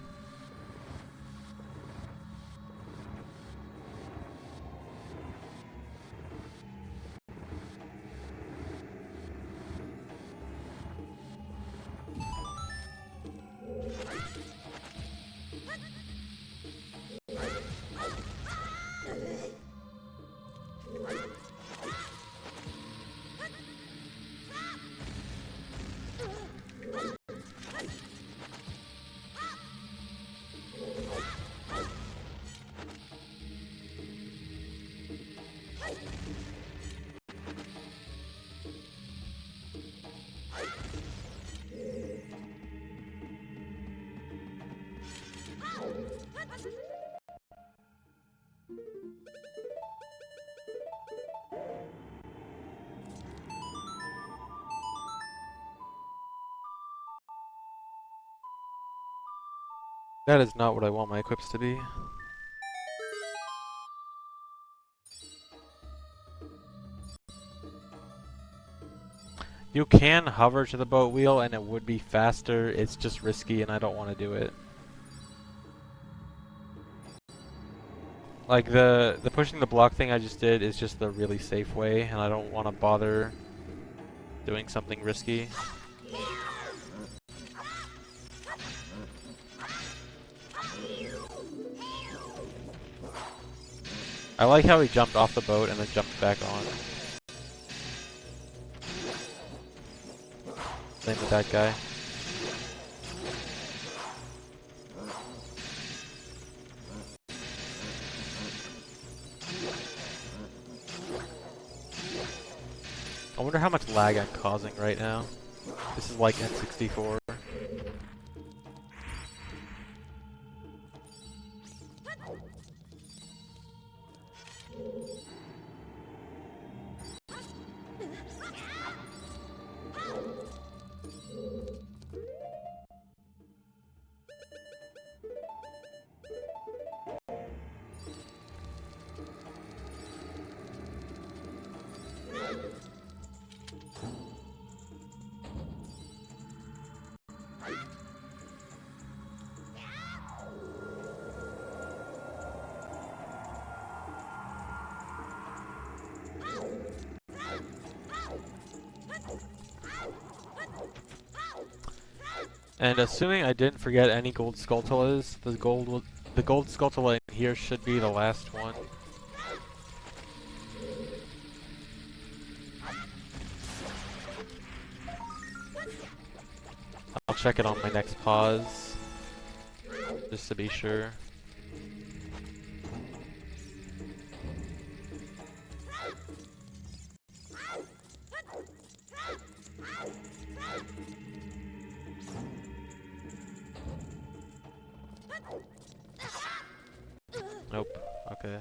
Speaker 1: That is not what I want my equips to be. You can hover to the boat wheel and it would be faster. It's just risky and I don't want to do it. Like the pushing the block thing I just did is just the really safe way and I don't want to bother doing something risky. I like how he jumped off the boat and then jumped back on. Same with that guy. I wonder how much lag I'm causing right now. This is like N64. And assuming I didn't forget any gold Skulltulas, the gold Skulltula in here should be the last one. I'll check it on my next pause, just to be sure. Nope. Okay.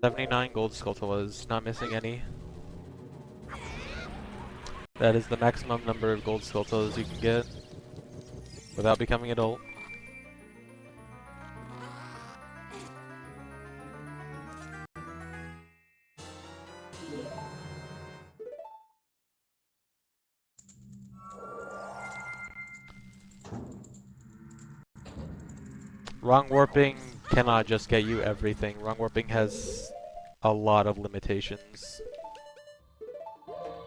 Speaker 1: 79 gold Skulltulas, not missing any. That is the maximum number of gold Skulltulas you can get without becoming adult. Wrong warping cannot just get you everything. Wrong warping has a lot of limitations.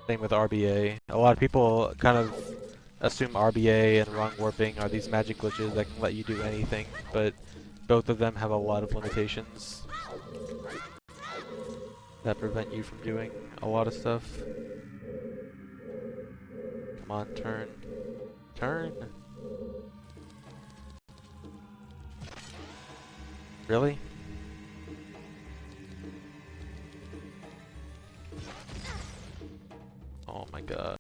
Speaker 1: Same with RBA. A lot of people kind of assume RBA and wrong warping are these magic glitches that can let you do anything, but both of them have a lot of limitations that prevent you from doing a lot of stuff. Come on, turn. Turn! Really? Oh my god.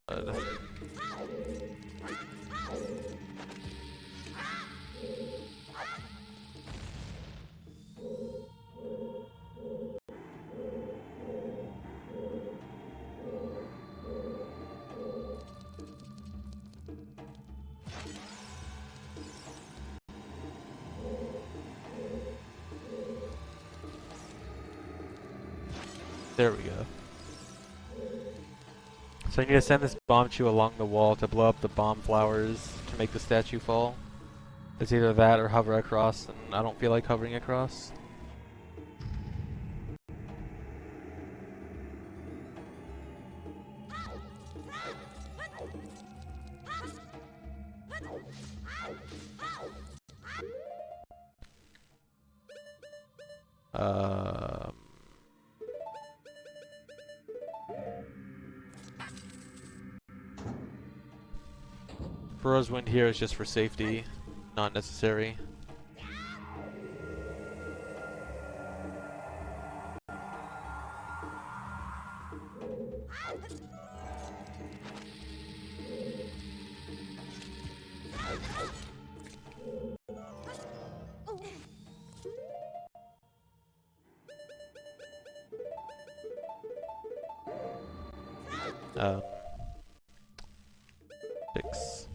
Speaker 1: There we go. So I need to send this bomb chew along the wall to blow up the bomb flowers to make the statue fall. It's either that or hover across, and I don't feel like hovering across. Um, Burrow's Wind here is just for safety, not necessary. Um, 6.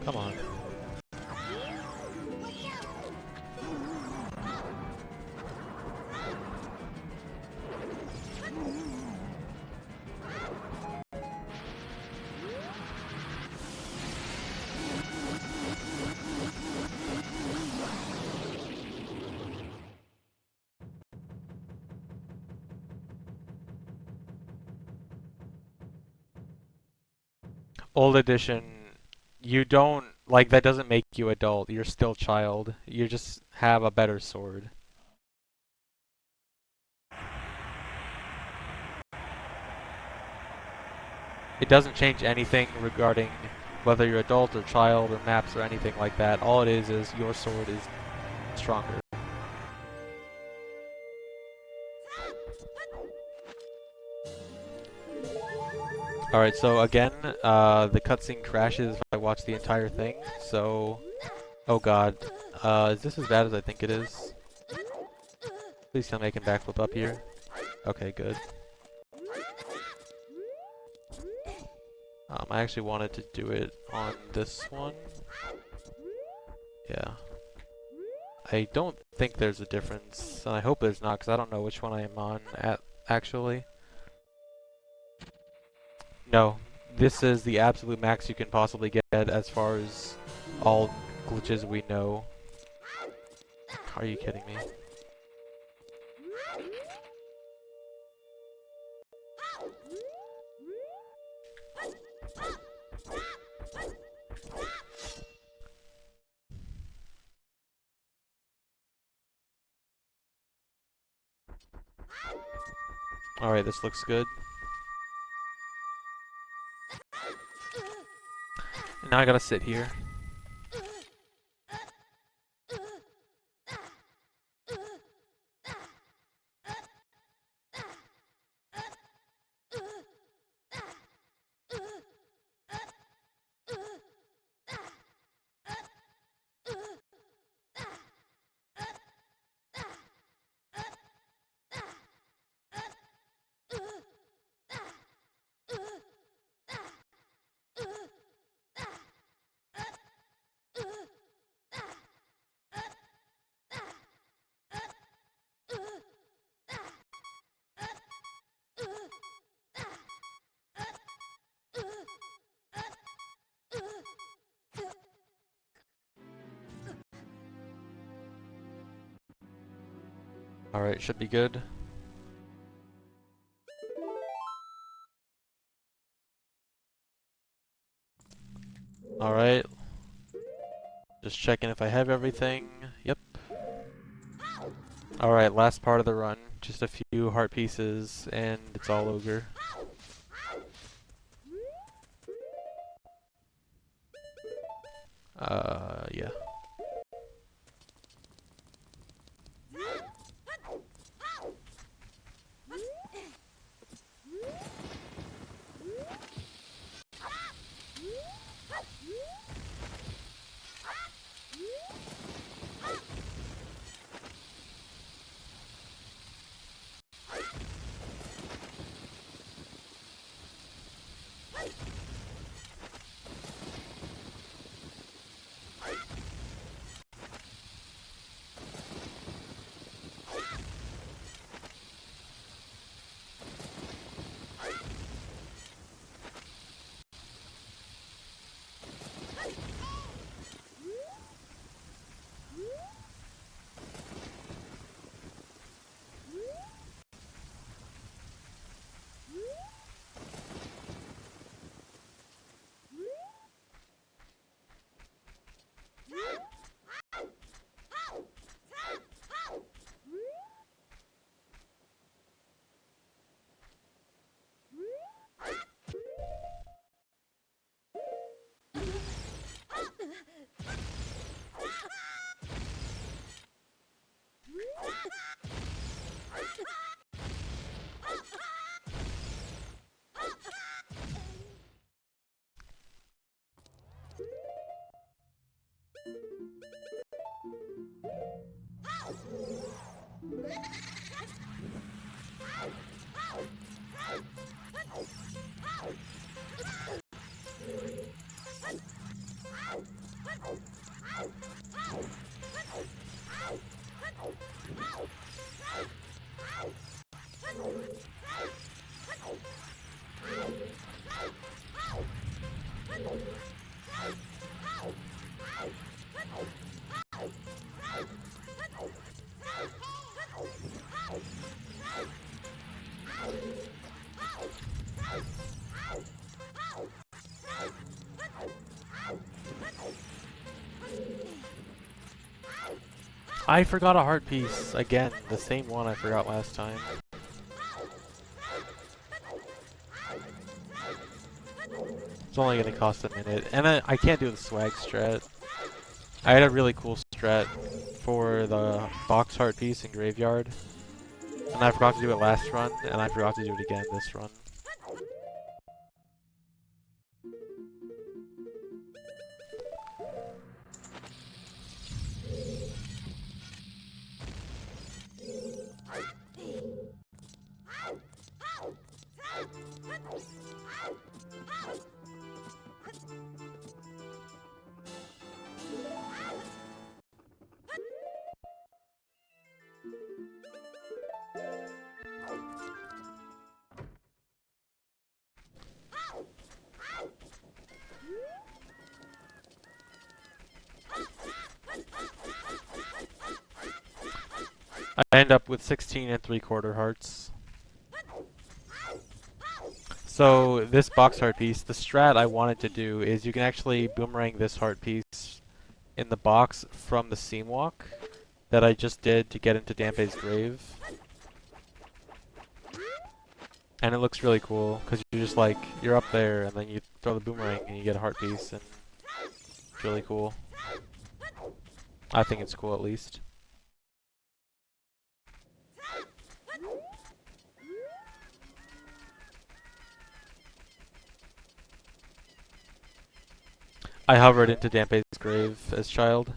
Speaker 1: Come on. Old edition, you don't, like, that doesn't make you adult. You're still child. You just have a better sword. It doesn't change anything regarding whether you're adult or child or maps or anything like that. All it is your sword is stronger. Alright, so again, the cutscene crashes if I watch the entire thing, so... Oh god. Is this as bad as I think it is? Please tell me I can backflip up here. Okay, good. I actually wanted to do it on this one. Yeah. I don't think there's a difference, and I hope there's not, because I don't know which one I am on at, actually. No, this is the absolute max you can possibly get as far as all glitches we know. Are you kidding me? Alright, this looks good. Now I gotta sit here. Alright, should be good. Alright. Just checking if I have everything. Alright, last part of the run. Just a few heart pieces, and it's all ogre. Yeah. I forgot a heart piece. Again, the same one I forgot last time. It's only gonna cost a minute. And I can't do the swag strat. I had a really cool strat for the box heart piece in Graveyard. And I forgot to do it last run, and I forgot to do it again this run. I end up with 16 and 3/4 hearts. So this box heart piece, the strat I wanted to do is you can actually boomerang this heart piece in the box from the seam walk that I just did to get into Dampe's grave. And it looks really cool because you're just like, you're up there and then you throw the boomerang and you get a heart piece, and it's really cool. I think it's cool at least. I hovered into Dampe's grave as child.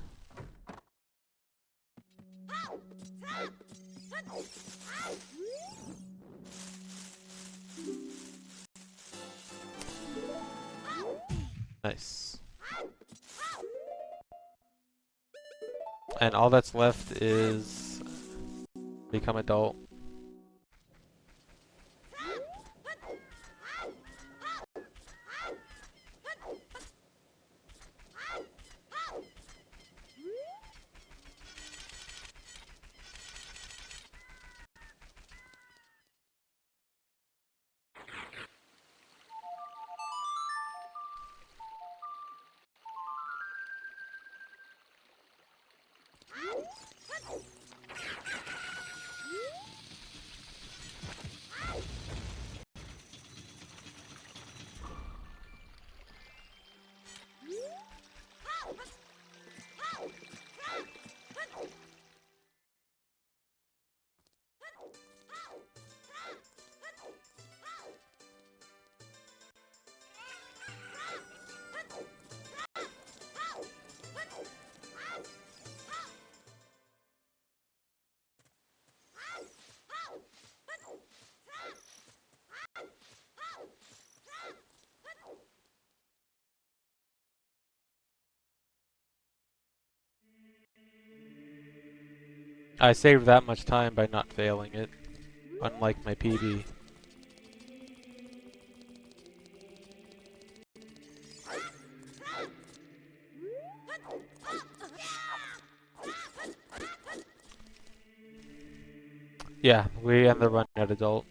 Speaker 1: Nice. And all that's left is become adult. I saved that much time by not failing it, unlike my PB. Yeah, we end the run at adult.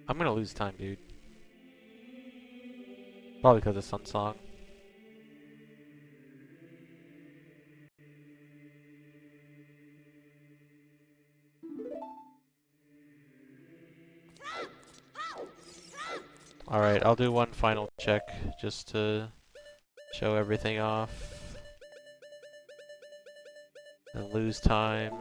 Speaker 1: I'm gonna lose time, dude. Probably because of Sun Song. Alright, I'll do one final check just to show everything off. And lose time.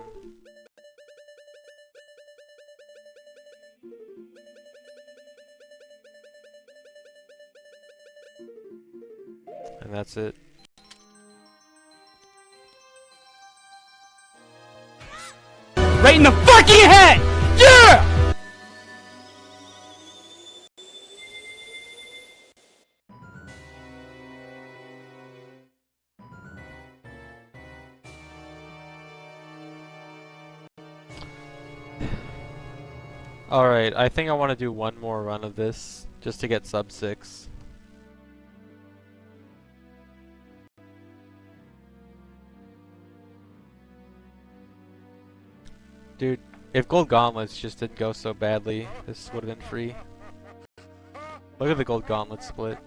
Speaker 1: And that's it.
Speaker 2: Right in the fucking head! Yeah!
Speaker 1: Alright, I think I want to do one more run of this, just to get sub 6. Dude, if Gold Gauntlets just didn't go so badly, this would have been free. Look at the Gold Gauntlet split.